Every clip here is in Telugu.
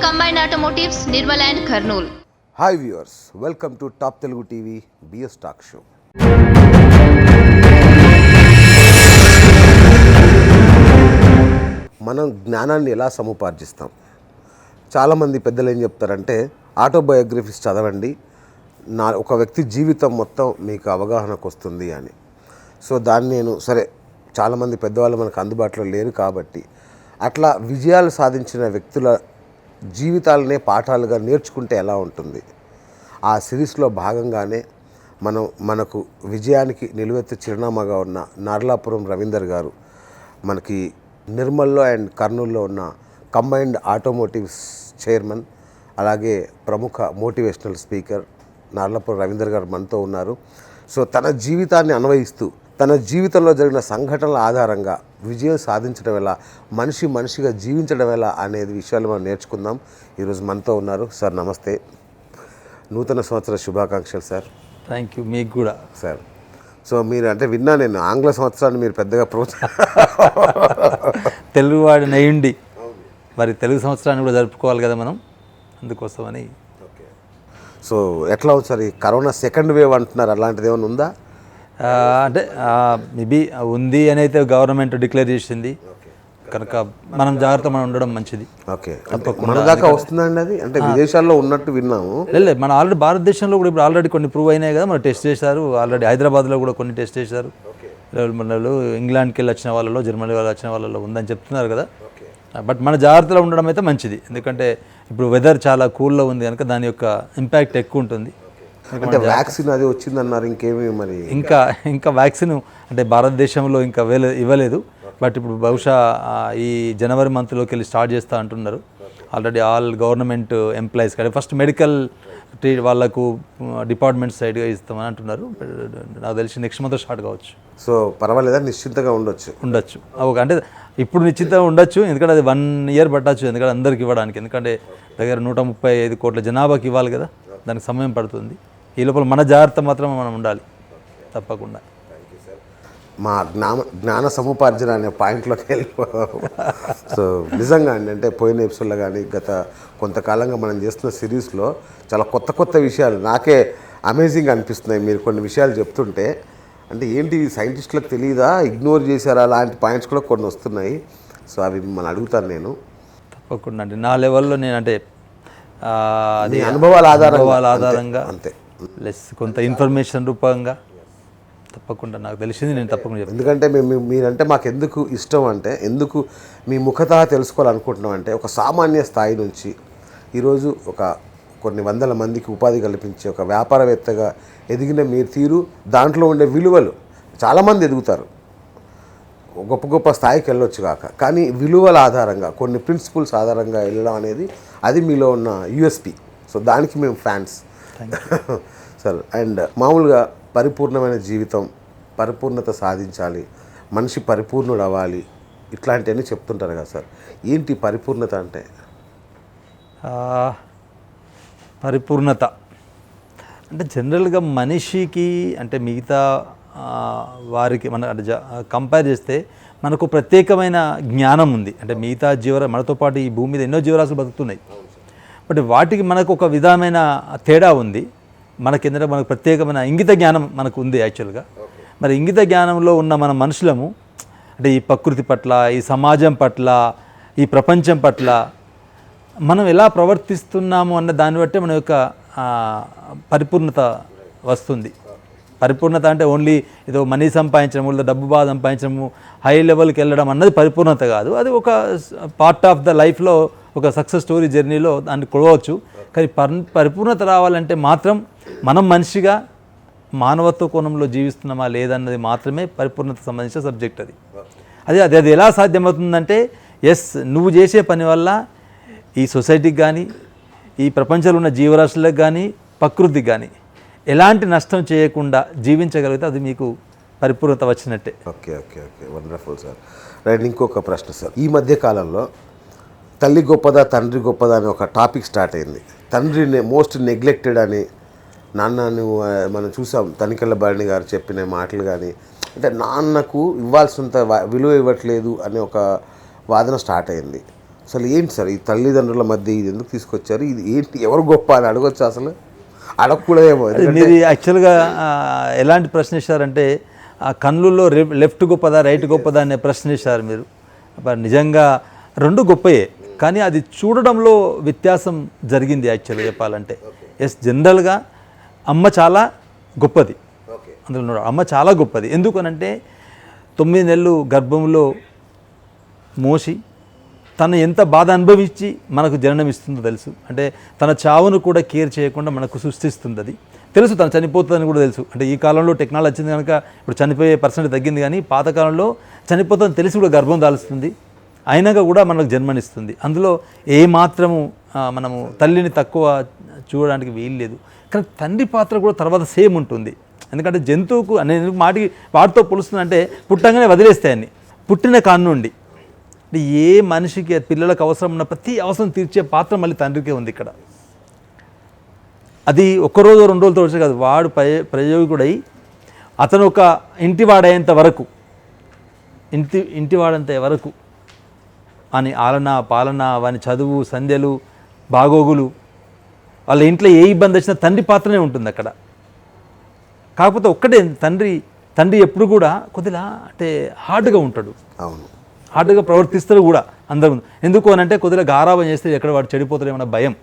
Combined Automotives, Nirmal and Kurnool. Hi viewers, welcome to top Telugu TV BS talk show. మనం జ్ఞానాన్ని ఎలా సముపార్జిస్తాం? చాలామంది పెద్దలు ఏం చెప్తారంటే ఆటోబయోగ్రఫీస్ చదవండి, ఒక వ్యక్తి జీవితం మొత్తం మీకు అవగాహనకు వస్తుంది అని. సో దాన్ని నేను సరే, చాలామంది పెద్దవాళ్ళు మనకు అందుబాటులో లేరు కాబట్టి అట్లా విజయాలు సాధించిన వ్యక్తుల జీవితాలనే పాఠాలుగా నేర్చుకుంటే ఎలా ఉంటుంది? ఆ సిరీస్లో భాగంగానే మనకు విజయానికి నిలువెత్తు చిరునామాగా ఉన్న నార్లాపురం రవీందర్ గారు మనకి నిర్మల్లో అండ్ కర్నూల్లో ఉన్న కంబైన్డ్ ఆటోమోటివ్స్ చైర్మన్, అలాగే ప్రముఖ మోటివేషనల్ స్పీకర్ నార్లాపురం రవీందర్ గారు మనతో ఉన్నారు. సో తన జీవితాన్ని అన్వయిస్తూ తన జీవితంలో జరిగిన సంఘటనల ఆధారంగా విజయం సాధించడం ఎలా, మనిషిగా జీవించడం ఎలా అనేది విషయాలు మనం నేర్చుకుందాం. ఈరోజు మనతో ఉన్నారు. సార్ నమస్తే, నూతన సంవత్సర శుభాకాంక్షలు సార్. థ్యాంక్ యూ, మీకు కూడా సార్. సో మీరు అంటే విన్నా నేను ఆంగ్ల సంవత్సరాన్ని మీరు పెద్దగా తెలుగువాడి నయ్యుండి మరి తెలుగు సంవత్సరాన్ని కూడా జరుపుకోవాలి కదా మనం, అందుకోసమని. సో ఎట్లా ఉంది సార్ ఈ కరోనా సెకండ్ వేవ్ అంటున్నారు, అలాంటిది ఏమైనా ఉందా? అంటే మేబీ ఉంది అని అయితే గవర్నమెంట్ డిక్లేర్ చేసింది కనుక మనం జాగ్రత్త మనం ఉండడం మంచిది. ఓకే, మన దాకా వస్తుందండి అది? అంటే విదేశాల్లో ఉన్నట్టు విన్నాము. లేదు, మన ఆల్రెడీ భారతదేశంలో కూడా ఇప్పుడు ఆల్రెడీ కొన్ని ప్రూవ్ అయినాయి కదా, మనం టెస్ట్ చేశారు. ఆల్రెడీ హైదరాబాద్లో కూడా కొన్ని టెస్ట్ చేశారు. మనలో ఇంగ్లాండ్కి వెళ్ళి వచ్చిన వాళ్ళలో, జర్మనీ వాళ్ళు వచ్చిన వాళ్ళలో ఉందని చెప్తున్నారు కదా. బట్ మన జాగ్రత్తలో ఉండడం అయితే మంచిది, ఎందుకంటే ఇప్పుడు వెదర్ చాలా కూల్లో ఉంది కనుక దాని యొక్క ఇంపాక్ట్ ఎక్కువ ఉంటుంది. అంటే వ్యాక్సిన్ అది వచ్చిందన్నారు, ఇంకేమీ మరి ఇంకా వ్యాక్సిన్ అంటే భారతదేశంలో ఇంకా ఇవ్వలేదు. బట్ ఇప్పుడు బహుశా ఈ జనవరి మంత్లోకి వెళ్ళి స్టార్ట్ చేస్తా అంటున్నారు. ఆల్రెడీ ఆల్ గవర్నమెంట్ ఎంప్లాయీస్ కానీ ఫస్ట్ మెడికల్ వాళ్ళకు డిపార్ట్మెంట్ సైడ్గా ఇస్తామని అంటున్నారు. నాకు తెలిసి నెక్స్ట్ మంత్ స్టార్ట్ కావచ్చు. సో పర్వాలేదా, నిశ్చింతగా ఉండొచ్చు. అంటే ఇప్పుడు నిశ్చింతగా ఉండొచ్చు, ఎందుకంటే అది 1 year పట్టచ్చు, ఎందుకంటే అందరికి ఇవ్వడానికి. ఎందుకంటే దగ్గర 135 కోట్ల జనాభాకి ఇవ్వాలి కదా, దానికి సమయం పడుతుంది. ఈ లోపల మన జాగ్రత్త మాత్రం మనం ఉండాలి తప్పకుండా. మా జ్ఞాన సముపార్జన అనే పాయింట్లోకి వెళ్ళిపోదాం. సో నిజంగా అండి, అంటే పోయిన ఎపిసోడ్లో కానీ గత కొంతకాలంగా మనం చేస్తున్న సిరీస్లో చాలా కొత్త విషయాలు నాకే అమేజింగ్ అనిపిస్తున్నాయి. మీరు కొన్ని విషయాలు చెప్తుంటే అంటే ఏంటి సైంటిస్టులకు తెలియదా, ఇగ్నోర్ చేశారా, అలాంటి పాయింట్స్ కూడా కొన్ని వస్తున్నాయి. సో అవి మిమ్మల్ని అడుగుతాను నేను. తప్పకుండా అండి, నా లెవెల్లో నేను అంటే అది అనుభవాల ఆధారంగా అంతే, ప్లస్ కొంత ఇన్ఫర్మేషన్ రూపంగా తప్పకుండా నాకు తెలిసింది నేను తప్పకుండా చెప్తాను. ఎందుకంటే మీరంటే మాకు ఎందుకు ఇష్టం అంటే, ఎందుకు మీ ముఖత తెలుసుకోవాలనుకుంటున్నాం అంటే, ఒక సామాన్య స్థాయి నుంచి ఈరోజు కొన్ని వందల మందికి ఉపాధి కల్పించే ఒక వ్యాపారవేత్తగా ఎదిగిన మీ తీరు, దాంట్లో ఉండే విలువలు, చాలామంది ఎదుగుతారు, గొప్ప స్థాయికి వెళ్ళొచ్చు కాక, కానీ విలువల ఆధారంగా కొన్ని ప్రిన్సిపల్స్ ఆధారంగా వెళ్ళడం అనేది అది మీలో ఉన్న యూఎస్పి. సో దానికి మేము ఫ్యాన్స్ సార్. అండ్ మామూలుగా పరిపూర్ణమైన జీవితం, పరిపూర్ణత సాధించాలి, మనిషి పరిపూర్ణుడు అవ్వాలి, ఇట్లాంటివన్నీ చెప్తుంటారు కదా సార్. ఏంటి పరిపూర్ణత అంటే? పరిపూర్ణత అంటే జనరల్గా మనిషికి అంటే మిగతా వారికి మన కంపేర్ చేస్తే మనకు ప్రత్యేకమైన జ్ఞానం ఉంది. అంటే మిగతా మనతో పాటు ఈ భూమి మీద ఎన్నో జీవరాశులు బతుకుతున్నాయి, బట్ వాటికి మనకు ఒక విధమైన తేడా ఉంది. మనకేంటంటే మనకు ప్రత్యేకమైన ఇంగిత జ్ఞానం మనకు ఉంది యాక్చువల్గా. మరి ఇంగిత జ్ఞానంలో ఉన్న మన మనుషులము అంటే ఈ ప్రకృతి పట్ల, ఈ సమాజం పట్ల, ఈ ప్రపంచం పట్ల మనం ఎలా ప్రవర్తిస్తున్నాము అన్న దాన్ని బట్టే మన యొక్క పరిపూర్ణత వస్తుంది. పరిపూర్ణత అంటే ఓన్లీ ఏదో మనీ సంపాదించడము, లేదా డబ్బు బాగా సంపాదించడము, హై లెవెల్కి వెళ్ళడం అన్నది పరిపూర్ణత కాదు. అది ఒక పార్ట్ ఆఫ్ ద లైఫ్లో, ఒక సక్సెస్ స్టోరీ జర్నీలో దాన్ని కొడవచ్చు. కానీ పరిపూర్ణత రావాలంటే మాత్రం మనం మనిషిగా మానవత్వ కోణంలో జీవిస్తున్నామా లేదన్నది మాత్రమే పరిపూర్ణతకు సంబంధించిన సబ్జెక్ట్. అది ఎలా సాధ్యమవుతుందంటే, నువ్వు చేసే పని వల్ల ఈ సొసైటీకి కానీ, ఈ ప్రపంచంలో ఉన్న జీవరాశులకు కానీ, ప్రకృతికి కానీ ఎలాంటి నష్టం చేయకుండా జీవించగలిగితే అది మీకు పరిపూర్ణత వచ్చినట్టే. Okay, wonderful sir. రైట్, ఇంకొక ప్రశ్న సార్. ఈ మధ్య కాలంలో తల్లి గొప్పదా తండ్రి గొప్పదా అని ఒక టాపిక్ స్టార్ట్ అయింది. తండ్రి మోస్ట్ నెగ్లెక్టెడ్ అని, నాన్న నువ్వు మనం చూసాం తనికెళ్ళ భరణి గారు చెప్పిన మాటలు కానీ, అంటే నాన్నకు ఇవ్వాల్సినంత విలువ ఇవ్వట్లేదు అనే ఒక వాదన స్టార్ట్ అయింది. అసలు ఏంటి సార్ ఈ తల్లిదండ్రుల మధ్య ఇది ఎందుకు తీసుకొచ్చారు, ఇది ఏంటి, ఎవరు గొప్ప అని అడగొచ్చు, అసలు అడగకూడదేమో. మీరు యాక్చువల్గా ఎలాంటి ప్రశ్న ఇచ్చారంటే ఆ కన్నుల్లో లెఫ్ట్ గొప్పదా రైట్ గొప్పదా అనే ప్రశ్న ఇచ్చారు మీరు. నిజంగా రెండు గొప్పయే, కానీ అది చూడడంలో వ్యత్యాసం జరిగింది యాక్చువల్గా చెప్పాలంటే. ఎస్, జనరల్గా అమ్మ చాలా గొప్పది, అందులో అమ్మ చాలా గొప్పది. ఎందుకనంటే 9 నెలలు గర్భంలో మోసి తను ఎంత బాధ అనుభవించి మనకు జననం ఇస్తుందో తెలుసు. అంటే తన చావును కూడా కేర్ చేయకుండా మనకు సృష్టిస్తుంది. అది తెలుసు, తను చనిపోతుందని కూడా తెలుసు. అంటే ఈ కాలంలో టెక్నాలజీ వచ్చింది కనుక ఇప్పుడు చనిపోయే పర్సెంట్ తగ్గింది, కానీ పాతకాలంలో చనిపోతుందని తెలిసి కూడా గర్భం దాల్స్తుంది, అయినాక కూడా మనకు జన్మనిస్తుంది. అందులో ఏమాత్రము మనము తల్లిని తక్కువ చూడడానికి వీలు లేదు. కానీ తండ్రి పాత్ర కూడా తర్వాత సేమ్ ఉంటుంది. ఎందుకంటే జంతువుకు నేను మాటికి వాటితో పులుస్తుందంటే పుట్టంగానే వదిలేస్తాయని, పుట్టిన కాన్నుండి అంటే ఏ మనిషికి పిల్లలకు అవసరం ఉన్న ప్రతి అవసరం తీర్చే పాత్ర మళ్ళీ తండ్రికే ఉంది ఇక్కడ. అది ఒక్కరోజు 2 రోజులతో వచ్చే కాదు, వాడు ప్రయోగుడై అతను ఒక ఇంటివాడయ్యేంత వరకు ఇంటివాడంత వరకు అని ఆలన పాలన, వాని చదువు సంధ్యలు బాగోగులు, వాళ్ళ ఇంట్లో ఏ ఇబ్బంది వచ్చినా తండ్రి పాత్రనే ఉంటుంది అక్కడ. కాకపోతే ఒక్కటే, తండ్రి ఎప్పుడు కూడా కొద్దిగా అంటే హార్డ్గా ఉంటాడు, అవును, హార్డ్గా ప్రవర్తిస్తాడు కూడా అందరి ముందు. ఎందుకు అని అంటే కొద్దిగా గారాబం చేస్తే ఎక్కడ వాడు చెడిపోతాడేమన్నా భయం.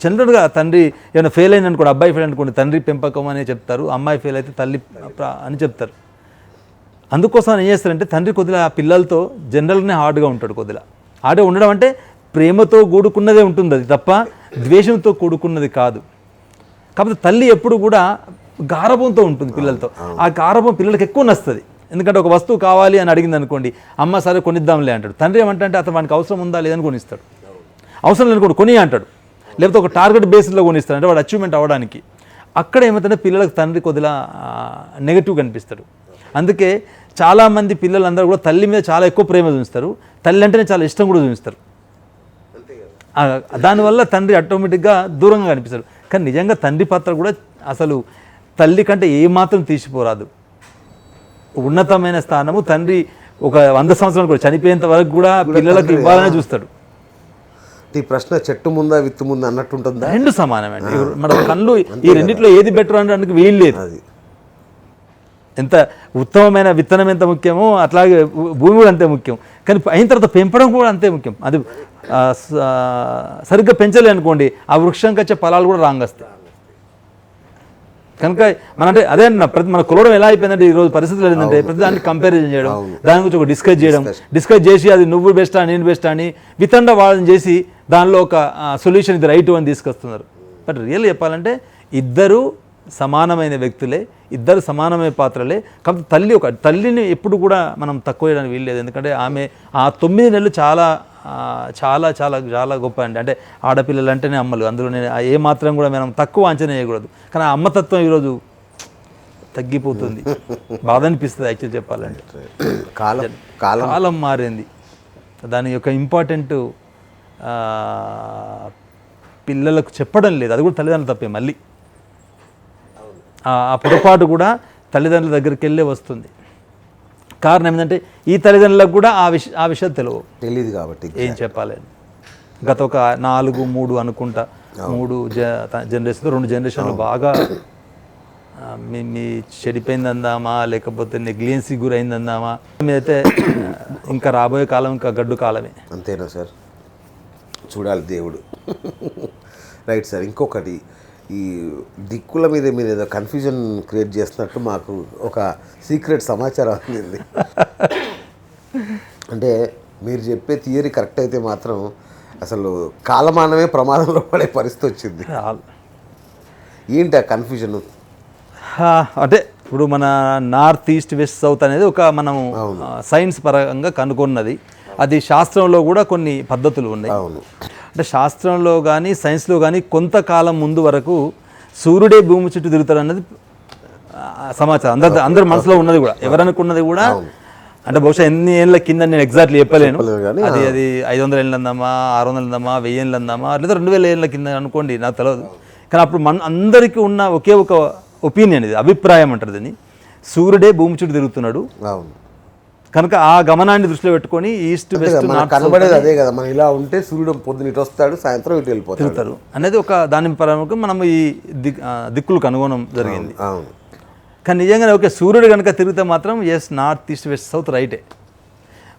జనరల్గా తండ్రి ఏమైనా ఫెయిల్ అయింది అనుకోండి, అబ్బాయి ఫెయిల్ అనుకోండి, తండ్రి పెంపకం అనే చెప్తారు, అమ్మాయి ఫెయిల్ అయితే తల్లి అని చెప్తారు. అందుకోసం ఏం చేస్తారంటే తండ్రి కొద్దిగా ఆ పిల్లలతో జనరల్గానే హార్డ్గా ఉంటాడు. కొద్దిగా హార్డ్గా ఉండడం అంటే ప్రేమతో కూడుకున్నదే ఉంటుంది, అది తప్ప ద్వేషంతో కూడుకున్నది కాదు. కాకపోతే తల్లి ఎప్పుడు కూడా గారభంతో ఉంటుంది పిల్లలతో. ఆ గారభం పిల్లలకి ఎక్కువ నస్తుంది. ఎందుకంటే ఒక వస్తువు కావాలి అని అడిగింది అనుకోండి, అమ్మ సరే కొనిద్దాంలే అంటాడు. తండ్రి ఏమంటే అతను వానికి అవసరం ఉందా లేదని కొనిస్తాడు, అవసరం లేని కొని అంటాడు, లేకపోతే ఒక టార్గెట్ బేస్లో కొనిస్తాడు, అంటే వాడు అచీవ్మెంట్ అవ్వడానికి. అక్కడ ఏమవుతుందంటే పిల్లలకు తండ్రి కొద్దిగా నెగిటివ్ కనిపిస్తాడు. అందుకే చాలామంది పిల్లలందరూ కూడా తల్లి మీద చాలా ఎక్కువ ప్రేమ చూపిస్తారు, తల్లి అంటేనే చాలా ఇష్టం కూడా చూపిస్తారు. దానివల్ల తండ్రి ఆటోమేటిక్గా దూరంగా కనిపిస్తాడు. కానీ నిజంగా తండ్రి పాత్ర కూడా అసలు తల్లి కంటే ఏమాత్రం తీసిపోరాదు. ఉన్నతమైన స్థానము తండ్రి ఒక 100 సంవత్సరాలు కూడా చనిపోయేంత వరకు కూడా పిల్లలకు ఇవ్వాలనే చూస్తాడు. ఈ ప్రశ్న చెట్టు ముందా విత్తు ముందా అన్నట్టు ఉంటుందా? రెండు సమానమండి. మన కళ్ళు ఈ రెండిట్లో ఏది బెటర్ అనడానికి వీలు లేదు. అది ఎంత ఉత్తమమైన విత్తనం ఎంత ముఖ్యమో అట్లాగే భూమి కూడా అంతే ముఖ్యం. కానీ అయిన తర్వాత పెంపడం కూడా అంతే ముఖ్యం. అది సరిగ్గా పెంచలే అనుకోండి, ఆ వృక్షంకి వచ్చే ఫలాలు కూడా రాంగ్ వస్తాయి. కనుక అంటే అదే మన కులడం ఎలా అయిపోయిందంటే ఈరోజు పరిస్థితులు ఏంటంటే ప్రతి దానికి కంపారిజన్ చేయడం, దాని గురించి ఒక డిస్కస్ చేసి అది నువ్వు బెస్టా నేను బెస్టా అని వితండ వాదన చేసి దానిలో ఒక సొల్యూషన్ ఇది రైట్ అని తీసుకొస్తున్నారు. బట్ రియల్ చెప్పాలంటే ఇద్దరు సమానమైన వ్యక్తులే, ఇద్దరు సమానమైన పాత్రలే. కాకపోతే తల్లిని ఎప్పుడు కూడా మనం తక్కువ చేయడానికి వీల్లేదు. ఎందుకంటే ఆమె ఆ 9 నెలలు చాలా చాలా చాలా చాలా గొప్ప అండి. అంటే ఆడపిల్లలు అంటేనే అమ్మలు, అందులో నేను ఏ మాత్రం కూడా మనం తక్కువ అంచనా వేయకూడదు. కానీ ఆ అమ్మతత్వం ఈరోజు తగ్గిపోతుంది, బాధ అనిపిస్తుంది యాక్చువల్ చెప్పాలంటే. కాలం మారింది, దాని యొక్క ఇంపార్టెంట్ పిల్లలకు చెప్పడం లేదు. అది కూడా తల్లిదండ్రులు తప్పే. మళ్ళీ ఆ పొరపాటు కూడా తల్లిదండ్రుల దగ్గరికి వెళ్ళే వస్తుంది. కారణం ఏంటంటే ఈ తల్లిదండ్రులకు కూడా ఆ విషయం తెలియదు కాబట్టి ఏం చెప్పాలి. గత ఒక 4-3 అనుకుంటా 3 జనరేషన్తో 2 జనరేషన్లు బాగా మీ చెడిపోయింది అందామా లేకపోతే నెగ్లిజెన్సీ గురైంది అందామా, మీరైతే ఇంకా రాబోయే కాలం ఇంకా గడ్డు కాలమే. అంతేనా సార్? చూడాలి దేవుడు. Right sir. ఇంకొకటి, ఈ దిక్కుల మీద మీరు ఏదో కన్ఫ్యూజన్ క్రియేట్ చేస్తున్నట్టు మాకు ఒక సీక్రెట్ సమాచారం అందింది. అంటే మీరు చెప్పే థియరీ కరెక్ట్ అయితే మాత్రం అసలు కాలమానమే ప్రమాదంలో పడే పరిస్థితి వచ్చింది. ఏంటి ఆ కన్ఫ్యూజన్? అంటే ఇప్పుడు మన నార్త్ ఈస్ట్ వెస్ట్ సౌత్ అనేది ఒక మనం సైన్స్ పరంగా కనుగొన్నది. అది శాస్త్రంలో కూడా కొన్ని పద్ధతులు ఉన్నాయి. అవును. అంటే శాస్త్రంలో కానీ సైన్స్లో కానీ కొంతకాలం ముందు వరకు సూర్యుడే భూమి చుట్టూ తిరుగుతాడు అన్నది సమాచారం అందరి మనసులో ఉన్నది కూడా, ఎవరనుకున్నది కూడా. అంటే బహుశా ఎన్ని ఏళ్ళ కింద నేను ఎగ్జాక్ట్లీ చెప్పలేను. అది 500 ఏళ్ళు అందామా 600 అందామా 1000 ఏళ్ళు అందామా లేదా 2000 ఏళ్ళ కింద అనుకోండి, నాకు తెలియదు. కానీ అప్పుడు అందరికీ ఉన్న ఒకే ఒక ఒపీనియన్, ఇది అభిప్రాయం అంటారు దీన్ని, సూర్యుడే భూమి చుట్టూ తిరుగుతున్నాడు కనుక ఆ గమనాన్ని దృష్టిలో పెట్టుకొని ఈస్ట్ అంతే వెస్ట్ కదా, మనకు కనబడేది అదే కదా. మనం ఇలా ఉంటే సూర్యుడు పొద్దున ఇటు వస్తాడు, సాయంత్రం ఇటు వెళ్ళిపోతాడు. తిరుగుతారు అనేది ఒక దాని పరంగా మనం ఈ దిక్కులు కనుగొనడం జరిగింది. అవును. కానీ నిజంగానే ఓకే, సూర్యుడు కనుక తిరిగితే మాత్రం yes north east west south రైటే.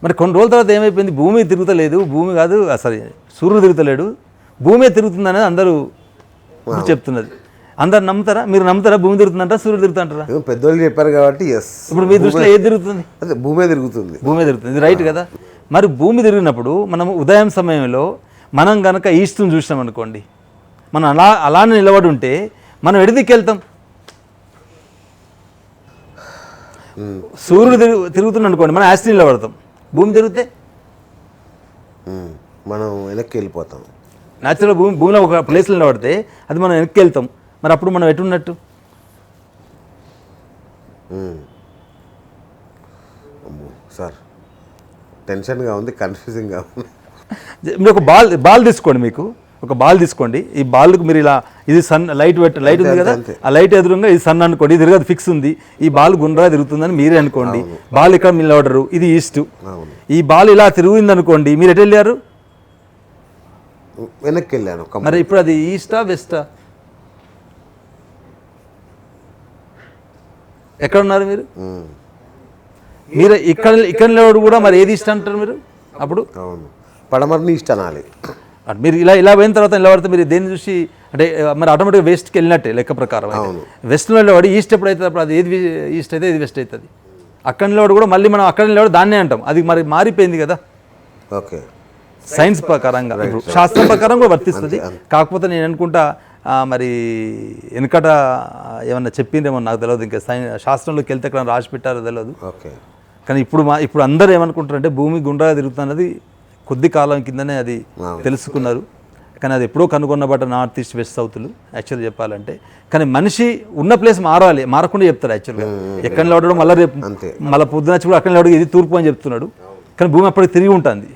మరి కొన్ని రోజుల తర్వాత ఏమైపోయింది, భూమి తిరుగుతలేదు, భూమి కాదు సారీ సూర్యుడు తిరుగుతలేడు, భూమే తిరుగుతుంది అనేది అందరూ చెప్తున్నది. అందరు నమ్ముతారా? మీరు నమ్ముతారా భూమి తిరుగుతుందంటారా సూర్యుడు తిరుగుతుంటారా? ఏదో పెద్దోళ్ళు చెప్పారు కాబట్టి ఎస్. ఇప్పుడు మీ దృష్టిలో ఏది తిరుగుతుంది? అదే భూమే తిరుగుతుంది. భూమి తిరుగుతుంది, ఇది రైట్ కదా. మరి భూమి తిరిగినప్పుడు మనం ఉదయం సమయంలో మనం కనుక ఈస్ట్ని చూసినాం అనుకోండి, మనం అలానే నిలబడి ఉంటే మనం ఎటు దిక్కు వెళ్తాం? సూర్యుడు తిరుగుతున్నాడు అనుకోండి, మనం యాస్ట్ నిలబడతాం. భూమి తిరిగితే మనం వెనక్కి వెళ్ళిపోతాం. న్యాచురల్ భూమిలో ఒక ప్లేస్లో నిలబడితే అది మనం వెనక్కి వెళ్తాం. మరి అప్పుడు మనం ఎటున్నట్టు? సార్ టెన్షన్గా ఉంది, కన్ఫ్యూజింగ్గా ఉంది. మీరు ఒక బాల్ తీసుకోండి, మీకు ఒక బాల్ తీసుకోండి. ఈ బాల్కి మీరు ఇలా ఇది సన్ లైట్ ఉంది కదా, ఆ లైట్ ఎదురుగా ఇది సన్ అనుకోండి, ఇది తిరగదు, ఫిక్స్ ఉంది. ఈ బాల్ గుండ్రా తిరుగుతుందని మీరే అనుకోండి. బాల్ ఇక్కడ నిలబడరు, ఇది ఈస్ట్. ఈ బాల్ ఇలా తిరిగింది అనుకోండి, మీరు ఎటు వెళ్ళారు? వెనక్కి వెళ్ళాను. మరి ఇప్పుడు అది ఈస్టా వెస్టా? ఎక్కడ ఉన్నారు మీరు? మీరు ఇక్కడ నిలబడి కూడా మరి ఏది ఇష్టం అంటారు మీరు అప్పుడు? అవును, పడమరని ఇష్ట అనాలి. మీరు ఇలా పోయిన తర్వాత నిలబడితే మీరు దేన్ని చూసి అంటే మరి ఆటోమేటిక్గా వెస్ట్కి వెళ్ళినట్టే లెక్క ప్రకారం. వెస్ట్లో నిలబడి ఈస్ట్ ఎప్పుడు అవుతుంది, అప్పుడు అది ఏది ఈస్ట్ అయితే ఇది వెస్ట్ అవుతుంది. అక్కడ నిలబడి కూడా మళ్ళీ మనం అక్కడ నిలబడి దాన్నే అంటాం. అది మరి మారిపోయింది కదా. ఓకే, సైన్స్ ప్రకారంగా ఇప్పుడు శాస్త్రం ప్రకారం కూడా వర్తిస్తుంది. కాకపోతే నేను అనుకుంటా మరి వెనకట ఏమన్నా చెప్పిందేమో నాకు తెలియదు, ఇంకా శాస్త్రంలోకి వెళ్తే ఎక్కడ రాసి పెట్టారో తెలియదు. ఓకే. కానీ ఇప్పుడు అందరూ ఏమనుకుంటారంటే భూమి గుండ్రగా తిరుగుతున్నది కొద్ది కాలం కిందనే అది తెలుసుకున్నారు. కానీ అది ఎప్పుడో కనుగొన్నబట్ట నార్త్ ఈస్ట్ వెస్ట్ సౌత్లు యాక్చువల్గా చెప్పాలంటే. కానీ మనిషి ఉన్న ప్లేస్ మారకుండా చెప్తారు యాక్చువల్గా. ఎక్కడ నిలబడడం మళ్ళీ రేపు మళ్ళీ పొద్దున కూడా అక్కడ నిలబడి ఇది తూర్పు అని చెప్తున్నాడు. కానీ భూమి అప్పటికి తిరిగి ఉంటుంది,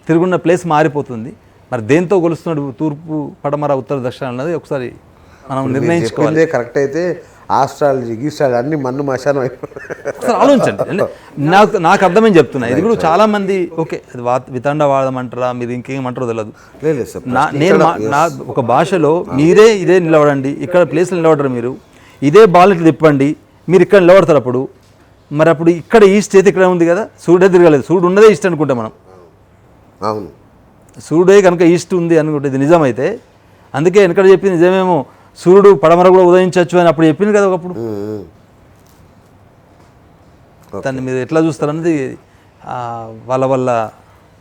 తిరుగున్న ప్లేస్ మారిపోతుంది. మరి దేంతో కొలుస్తున్నాడు తూర్పు పడమర ఉత్తర దక్షిణ అన్నది ఒకసారి మనం నిర్ణయించుకోవాలి. కరెక్ట్ అయితే ఆస్ట్రాలజీ గీస్ట్రాలజీ అన్ని మన్ను మశానం ఒకసారి ఆలోచించండి. అంటే నాకు అర్థమని చెప్తున్నా. ఇది కూడా చాలా మంది ఓకే అది వితండవాదం అంటారా, మీరు ఇంకేమంటారో తెలియదు. నేను ఒక భాషలో మీరే ఇదే నిలబడండి, ఇక్కడ ప్లేస్లో నిలబడరు, మీరు ఇదే బాల్కి తిప్పండి, మీరు ఇక్కడ నిలబడతారు. అప్పుడు మరి అప్పుడు ఇక్కడ ఈస్ట్ అయితే ఇక్కడ ఉంది కదా, సూర్యుడే తిరగలేదు, సూర్యుడు ఉన్నదే ఈస్ట్ అనుకుంటాం మనం. అవును, సూర్యుడే కనుక ఈస్ట్ ఉంది అనుకుంటే ఇది నిజమైతే, అందుకే వెనకడ చెప్పింది నిజమేమో, సూర్యుడు పడమర కూడా ఉదయించవచ్చు అని అప్పుడు చెప్పింది కదా ఒకప్పుడు. దాన్ని మీరు ఎట్లా చూస్తారన్నది వాళ్ళ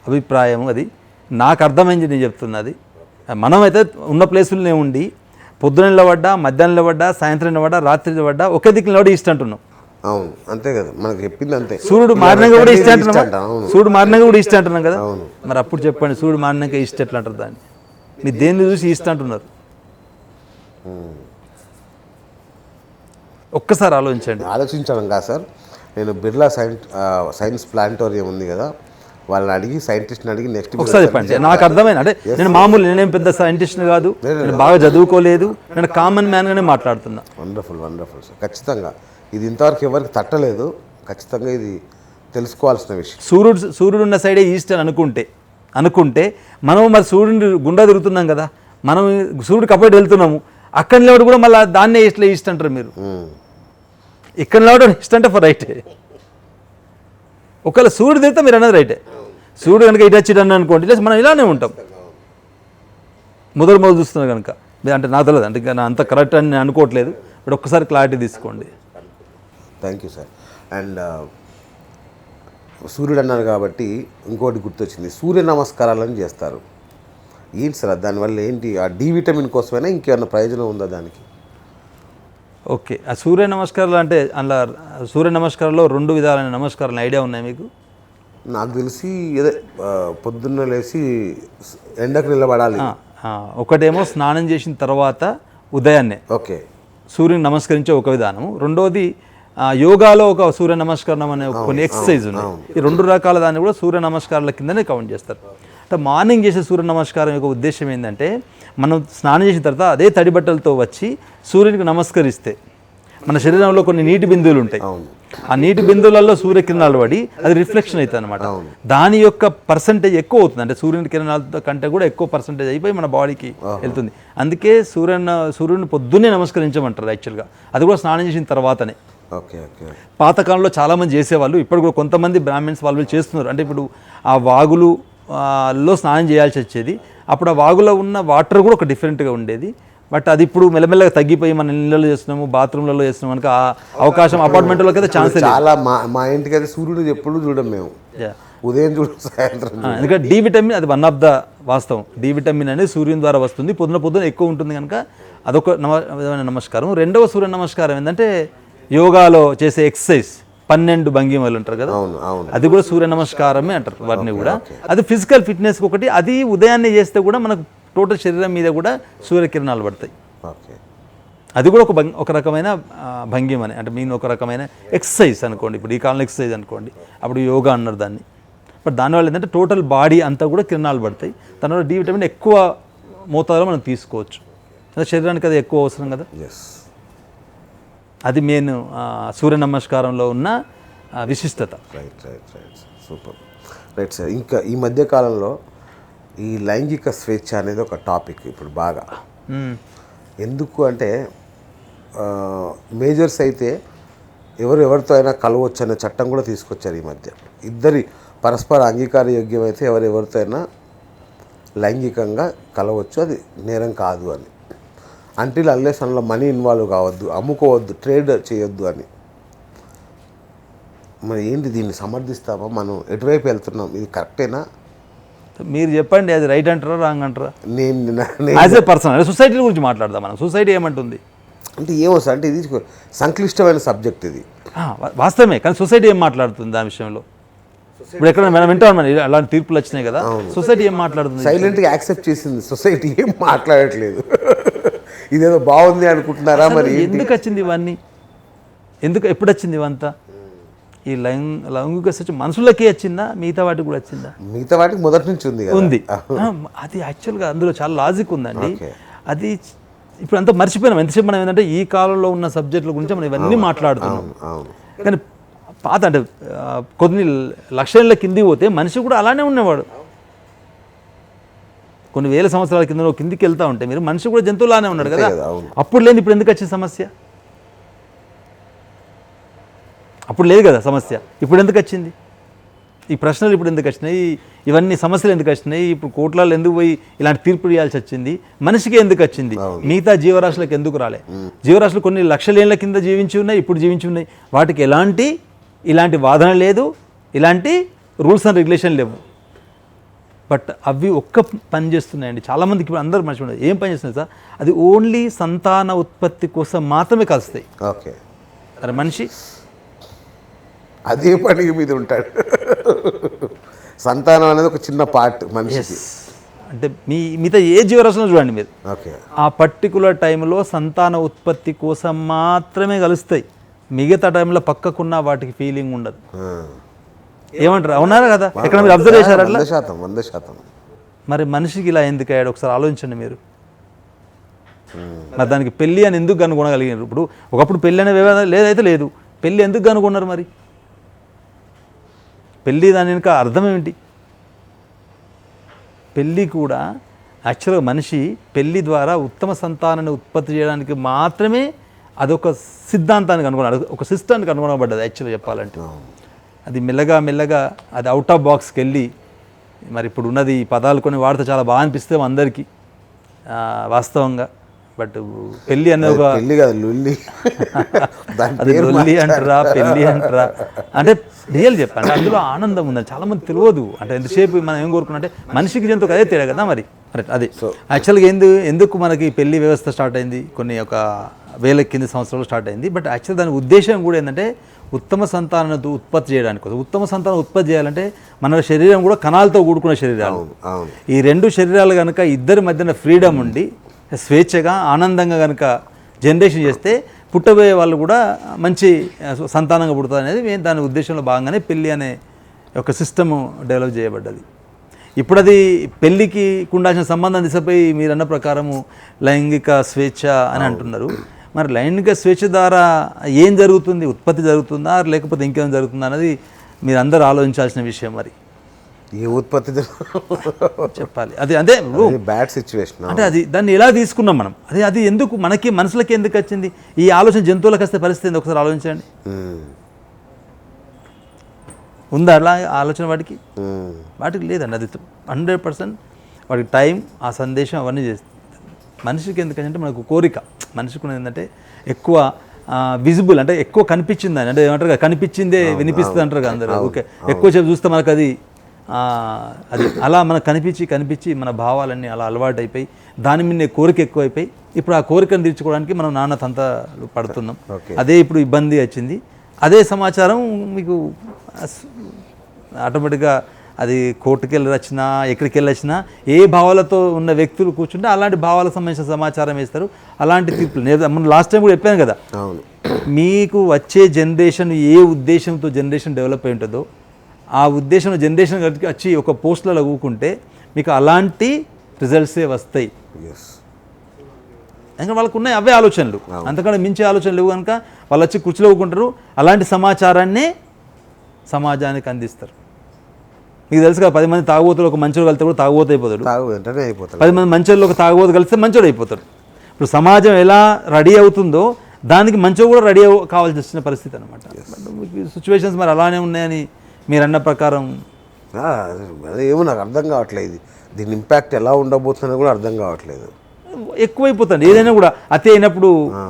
అభిప్రాయం. అది నాకు అర్థమైంది నేను చెప్తున్నది. మనమైతే ఉన్న ప్లేసులనే ఉండి పొద్దున నిలబడ్డా, మధ్యాహ్నం నిలబడ్డా, సాయంత్రం నిలబడ్డా, రాత్రి నిలబడ్డా ఒకే దిక్కు నిలబడి ఈస్ట్ అంటున్నాం. అవును, అంతే కదా, మనకు చెప్పింది అంతే. సూర్యుడు మారినాక కూడా ఇష్ట అంటున్నాం, సూర్యుడు మారినాక కూడా ఇష్ట అంటున్నాం కదా. మరి అప్పుడు చెప్పండి, సూర్యుడు మారినాక ఇష్ట ఎట్లా అంటారు దాన్ని? మీరు దేన్ని చూసి ఇష్ట అంటున్నారు? ఒక్కసారి ఆలోచించడం కాదు సార్. నేను బిర్లా సైన్స్ ప్లానిటోరియం ఉంది కదా, వాళ్ళని అడిగి సైంటిస్ట్ని అడిగి నెక్స్ట్ ఒకసారి చెప్పండి. నాకు అర్థమైంది. అంటే నేనేం పెద్ద సైంటిస్ట్ని కాదు, నేను బాగా చదువుకోలేదు, నేను కామన్ మ్యాన్గానే మాట్లాడుతున్నా. Wonderful sir. ఖచ్చితంగా ఇది ఇంతవరకు ఎవరికి తట్టలేదు. ఖచ్చితంగా ఇది తెలుసుకోవాల్సిన విషయం. సూర్యుడు ఉన్న సైడే ఈస్ట్ అని అనుకుంటే మనం మరి సూర్యుడు గుండా తిరుగుతున్నాం కదా, మనం సూర్యుడికి అప్పుడు వెళ్తున్నాము. అక్కడ నిలబడి కూడా మళ్ళీ దాన్నే ఈస్ట్ అంటారు మీరు. ఇక్కడ నిలబడి ఈస్ట్ అంటే ఫర్ రైటే. ఒకవేళ సూర్యుడు తిరిగితే మీరు అన్నది రైటే. సూర్యుడు కనుక ఇటు వచ్చి అన్న అనుకోండి, లేదు మనం ఇలానే ఉంటాం. మొదలు చూస్తున్నారు కనుక అంటే నాకు తెలియదు, అంటే నా అంత కరెక్ట్ అని నేను అనుకోవట్లేదు. బట్ ఒక్కసారి క్లారిటీ తీసుకోండి. Thank you sir. అండ్ సూర్యుడు అన్నారు కాబట్టి ఇంకోటి గుర్తొచ్చింది, సూర్య నమస్కారాలను చేస్తారు. ఏంటి సార్ దానివల్ల ఏంటి? ఆ డి విటమిన్ కోసమైనా ఇంకేమైనా ప్రయోజనం ఉందా దానికి? ఓకే, ఆ సూర్య నమస్కారాలు అంటే అలా సూర్య నమస్కారాల్లో 2 విధాలైన నమస్కారాలు ఐడియా ఉన్నాయి మీకు? నాకు తెలిసి ఏదో పొద్దున్న లేచి ఎండకు నిలబడాలి. ఒకటేమో స్నానం చేసిన తర్వాత ఉదయాన్నే ఓకే సూర్యుని నమస్కరించే ఒక విధానం. రెండోది యోగాలో ఒక సూర్య నమస్కారం అనే కొన్ని ఎక్సర్సైజ్ ఉన్నాయి. ఈ 2 రకాల దాన్ని కూడా సూర్య నమస్కారాల కిందనే కౌంట్ చేస్తారు. అంటే మార్నింగ్ చేసే సూర్య నమస్కారం యొక్క ఉద్దేశం ఏంటంటే, మనం స్నానం చేసిన తర్వాత అదే తడి బట్టలతో వచ్చి సూర్యునికి నమస్కరిస్తే మన శరీరంలో కొన్ని నీటి బిందువులు ఉంటాయి. ఆ నీటి బిందువులలో సూర్యకిరణాలు పడి అది రిఫ్లెక్షన్ అవుతుంది అనమాట. దాని యొక్క పర్సంటేజ్ ఎక్కువ అవుతుంది, అంటే సూర్యుని కిరణాల కంటే కూడా ఎక్కువ పర్సంటేజ్ అయిపోయి మన బాడీకి వెళ్తుంది. అందుకే సూర్యుని పొద్దున్నే నమస్కరించమంటారు యాక్చువల్గా, అది కూడా స్నానం చేసిన తర్వాతనే. పాతకాలంలో చాలామంది చేసేవాళ్ళు, ఇప్పుడు కూడా కొంతమంది బ్రాహ్మిన్స్ వాళ్ళు చేస్తున్నారు. అంటే ఇప్పుడు ఆ వాగులు లో స్నానం చేయాల్సి వచ్చేది, అప్పుడు ఆ వాగులో ఉన్న వాటర్ కూడా ఒక డిఫరెంట్గా ఉండేది. బట్ అది ఇప్పుడు మెల్లమెల్లగా తగ్గిపోయి మన ఇళ్ళలో చేస్తున్నాము, బాత్రూమ్లలో చేస్తున్నాము కనుక ఆ అవకాశం అపార్ట్మెంట్లోకి అయితే ఛాన్స్ చాలా. మా ఇంటికి అయితే సూర్యుడు ఎప్పుడు చూడం మేము, ఉదయం చూడ సాయంత్రం. ఎందుకంటే డి విటమిన్ అది వన్ ఆఫ్ ద వాస్తవం. డి విటమిన్ అనేది సూర్యుని ద్వారా వస్తుంది, పొద్దున ఎక్కువ ఉంటుంది కనుక అదొక విధమైన నమస్కారం. రెండవ సూర్య నమస్కారం ఏంటంటే యోగాలో చేసే ఎక్సర్సైజ్ 12 భంగిమలు అంటారు కదా, అది కూడా సూర్య నమస్కారమే అంటారు వాటిని కూడా. అది ఫిజికల్ ఫిట్నెస్కి ఒకటి. అది ఉదయాన్నే చేస్తే కూడా మనకు టోటల్ శరీరం మీద కూడా సూర్యకిరణాలు పడతాయి. అది కూడా ఒక రకమైన భంగిమని, అంటే మీన్ ఒక రకమైన ఎక్సర్సైజ్ అనుకోండి. ఇప్పుడు ఈ కాలంలో ఎక్సర్సైజ్ అనుకోండి, అప్పుడు యోగా అన్నారు దాన్ని. బట్ దానివల్ల ఏంటంటే టోటల్ బాడీ అంతా కూడా కిరణాలు పడతాయి. దానివల్ల డి విటమిన్ ఎక్కువ మోతాదులో మనం తీసుకోవచ్చు. శరీరానికి అది ఎక్కువ అవసరం కదా. అది మెయిన్ సూర్య నమస్కారంలో ఉన్న విశిష్టత. Right super. రైట్ సార్, ఇంకా ఈ మధ్య కాలంలో ఈ లైంగిక స్వేచ్ఛ అనేది ఒక టాపిక్ ఇప్పుడు బాగా. ఎందుకు అంటే మేజర్స్ అయితే ఎవరితో అయినా కలవచ్చు అనే చట్టం కూడా తీసుకొచ్చారు ఈ మధ్య. ఇద్దరి పరస్పర అంగీకార యోగ్యం అయితే ఎవరితో అయినా లైంగికంగా కలవచ్చు, అది నేరం కాదు అని. అంటిల్ అన్లెస్ అందులో మనీ ఇన్వాల్వ్ కావద్దు, అమ్ముకోవద్దు, ట్రేడ్ చేయొద్దు అని. మరి ఏంటి, దీన్ని సమర్థిస్తామా? మనం ఎటువైపు వెళ్తున్నాం? ఇది కరెక్టేనా? మీరు చెప్పండి, అది రైట్ అంటారా రాంగ్ అంటారా? నేను యాజ్ ఏ పర్సన్ సొసైటీ గురించి మాట్లాడదాం. మనం సొసైటీ ఏమంటుంది అంటే ఏమో సార్, అంటే ఇది సంక్లిష్టమైన సబ్జెక్ట్ ఇది. వాస్తవమే, కానీ సొసైటీ ఏం మాట్లాడుతుంది దాని విషయంలో? ఇప్పుడు ఎక్కడ మనం వింటాం, మన అలాంటి తీర్పులు వచ్చినాయి కదా, సొసైటీ ఏం మాట్లాడుతుంది? సైలెంట్గా యాక్సెప్ట్ చేసింది సొసైటీ, ఏం మాట్లాడట్లేదు. ఇదేదో బాగుంది అనుకుంటున్నారా? మరి ఎందుకు వచ్చింది ఇవన్నీ? ఎప్పుడు వచ్చింది ఇవంతా? ఈ లైంగిక స్వేచ్ఛ మనుషులకే వచ్చిందా, మిగతా వాటికి కూడా వచ్చిందా? మిగతా వాటికి మొదటి నుంచి ఉంది. అది యాక్చువల్గా అందులో చాలా లాజిక్ ఉందండి. అది ఇప్పుడు అంతా మర్చిపోయినాం. ఎంతసేపు మనం ఏంటంటే ఈ కాలంలో ఉన్న సబ్జెక్టుల గురించి మనం ఇవన్నీ మాట్లాడుతున్నాం. కానీ పాత అంటే కొన్ని లక్షల కిందికి పోతే మనిషి కూడా అలానే ఉన్నవాడు. కొన్ని వేల సంవత్సరాల కిందకి వెళ్తూ ఉంటే మీరు మనిషి కూడా జంతువులానే ఉన్నాడు కదా. అప్పుడు లేదు, ఇప్పుడు ఎందుకు వచ్చింది సమస్య? అప్పుడు లేదు కదా సమస్య, ఇప్పుడు ఎందుకు వచ్చింది? ఈ ప్రశ్నలు ఇప్పుడు ఎందుకు వచ్చినాయి? ఇవన్నీ సమస్యలు ఎందుకు వచ్చినాయి? ఇప్పుడు కోట్లలో ఎందుకు పోయి ఇలాంటి తీర్పు ఇవ్వాల్సి వచ్చింది? మనిషికి ఎందుకు వచ్చింది? మిగతా జీవరాశులకు ఎందుకు రాలే? జీవరాశులు కొన్ని లక్షల ఏళ్ళ కింద జీవించి ఉన్నాయి, ఇప్పుడు జీవించి ఉన్నాయి. వాటికి ఇలాంటి వాదన లేదు, ఇలాంటి రూల్స్ అండ్ రెగ్యులేషన్ లేవు. బట్ అవి ఒక్క పని చేస్తున్నాయండి. చాలామందికి ఇప్పుడు అందరూ మర్చిపోయినారు. ఏం పని చేస్తున్నాయి సార్? అది ఓన్లీ సంతాన ఉత్పత్తి కోసం మాత్రమే కలుస్తాయి. ఓకే, అరే మనిషి అదే పని మీద ఉంటాడు. సంతానం అనేది ఒక చిన్న పార్ట్ మనిషికి. అంటే మిగతా ఏ జీవరాశులను చూడండి మీరు, ఆ పర్టికులర్ టైంలో సంతాన ఉత్పత్తి కోసం మాత్రమే కలుస్తాయి. మిగతా టైంలో పక్కకున్న వాటికి ఫీలింగ్ ఉండదు. ఏమంటారు? అవునారా కదా? ఎక్కడ మీరు అబ్జర్వ్ చేశారు అట్లా? 100%. మరి మనిషికి ఇలా ఎందుకు అయ్యాడు ఒకసారి ఆలోచించండి మీరు. మరి దానికి పెళ్ళి అని ఎందుకు కనుగొనగలిగారు? ఇప్పుడు ఒకప్పుడు పెళ్ళి అనే వ్యవహారం లేదైతే లేదు, పెళ్ళి ఎందుకు కనుగొన్నారు? మరి పెళ్ళి దాని వెనుక అర్థం ఏమిటి? పెళ్ళి కూడా యాక్చువల్గా మనిషి పెళ్ళి ద్వారా ఉత్తమ సంతానాన్ని ఉత్పత్తి చేయడానికి మాత్రమే అదొక సిద్ధాంతానికి అనుకున్నాడు, ఒక సిస్టానికి అనుగుణపడ్డది. యాక్చువల్గా చెప్పాలంటే అది మెల్లగా అది అవుట్ ఆఫ్ బాక్స్కి వెళ్ళి, మరి ఇప్పుడు ఉన్నది ఈ పదాలు కొన్ని వాడితే చాలా బాగా అనిపిస్తే అందరికీ వాస్తవంగా. బట్ పెళ్ళి అనేది ఒక అది లొల్లి అంటారా, పెళ్ళి అంటారా? అంటే రియల్ చెప్పండి, అందులో ఆనందం ఉందని చాలామంది తెలియదు. అంటే ఎంతసేపు మనం ఏం కోరుకున్నా అంటే మనిషికి జంతువుకి అదే తేడా కదా. మరి అదే యాక్చువల్గా ఎందుకు మనకి పెళ్లి వ్యవస్థ స్టార్ట్ అయింది? కొన్ని ఒక వేల కింది సంవత్సరాలు స్టార్ట్ అయింది. బట్ యాక్చువల్ దాని ఉద్దేశం కూడా ఏంటంటే ఉత్తమ సంతానాన్ని ఉత్పత్తి చేయడానికి. ఉత్తమ సంతానం ఉత్పత్తి చేయాలంటే మన శరీరం కూడా కణాలతో కూడుకున్న శరీరాలు. ఈ రెండు శరీరాలు కనుక ఇద్దరి మధ్యన ఫ్రీడమ్ ఉండి స్వేచ్ఛగా ఆనందంగా కనుక జనరేషన్ చేస్తే పుట్టబోయే వాళ్ళు కూడా మంచి సంతానంగా పుడతారు అనేది దాని ఉద్దేశంలో భాగంగానే పెళ్ళి అనే ఒక సిస్టమ్ డెవలప్ చేయబడ్డది. ఇప్పుడు అది పెళ్ళికి ఉండాల్సిన సంబంధం దిశపై మీరు అన్న ప్రకారము లైంగిక స్వేచ్ఛ అని అంటున్నారు. మరి లైంగిక స్వేచ్ఛ ద్వారా ఏం జరుగుతుంది, ఉత్పత్తి జరుగుతుందా లేకపోతే ఇంకేం జరుగుతుందా అనేది మీరు అందరూ ఆలోచించాల్సిన విషయం. మరి ఏ ఉత్పత్తి చెప్పాలి అది అదే బ్యాడ్ సిచ్యువేషన్. అంటే అది దాన్ని ఎలా తీసుకున్నాం మనం, అది ఎందుకు మనకి మనసులకి ఎందుకు వచ్చింది ఈ ఆలోచన? జంతువులకు వస్తే పరిస్థితి ఏంది ఒకసారి ఆలోచించండి. ఉందా అలా ఆలోచన వాటికి లేదండి. అది 100% వాటికి టైం, ఆ సందేశం అవన్నీ చేస్తుంది. మనిషికి ఎందుకంటే మనకు కోరిక, మనిషికి ఏంటంటే ఎక్కువ విజిబుల్, అంటే ఎక్కువ కనిపించింది అని, అంటే ఏమంటారు కదా, కనిపించిందే వినిపిస్తుంది అంటారు కదా అందరూ. ఓకే, ఎక్కువ సేపు చూస్తే మనకు అది అలా మనకు కనిపించి మన భావాలన్నీ అలా అలవాటు అయిపోయి దాని మీద కోరిక ఎక్కువైపోయి ఇప్పుడు ఆ కోరికను తీర్చుకోవడానికి మనం నానా తంతాలు పడుతున్నాం. అదే ఇప్పుడు ఇబ్బంది వచ్చింది. అదే సమాచారం మీకు ఆటోమేటిక్గా అది కోర్టుకి వెళ్ళి వచ్చినా ఎక్కడికి వెళ్ళి వచ్చినా ఏ భావాలతో ఉన్న వ్యక్తులు కూర్చుంటే అలాంటి భావాలకు సంబంధించిన సమాచారం వేస్తారు. అలాంటి తీర్పులు నేను లాస్ట్ టైం కూడా చెప్పాను కదా, మీకు వచ్చే జనరేషన్ ఏ ఉద్దేశంతో జనరేషన్ డెవలప్ అయి ఉంటుందో ఆ ఉద్దేశంలో జనరేషన్ వచ్చి ఒక పోస్టులలో ఊకుంటే మీకు అలాంటి రిజల్ట్సే వస్తాయి. ఎందుకంటే వాళ్ళకు ఉన్నాయి అవే ఆలోచనలు, అంతకంటే మించే ఆలోచనలు లేవు కనుక వాళ్ళు వచ్చి కుర్చీలో ఊకుంటారు. అలాంటి సమాచారాన్ని సమాజానికి అందిస్తారు. మీకు తెలుసు కదా, 10 మంది తాగుబోతులు ఒక మంచోడు కలిస్తే కూడా తాగుబోతు అయిపోతాడు, 10 మంది మంచోళ్ళు ఒక తాగుబోతు కలిస్తే మంచోడు అయిపోతాడు. ఇప్పుడు సమాజం ఎలా రెడీ అవుతుందో దానికి మంచోడు కూడా రెడీ కావాల్సి వచ్చిన పరిస్థితి అనమాట. సిచ్యువేషన్స్ మరి అలానే ఉన్నాయని మీరు అన్న ప్రకారం అదేమో నాకు అర్థం కావట్లేదు. దీని ఇంపాక్ట్ ఎలా ఉండబోతుందో కూడా అర్థం కావట్లేదు. ఎక్కువైపోతుంది ఏదైనా కూడా అతి అయినప్పుడు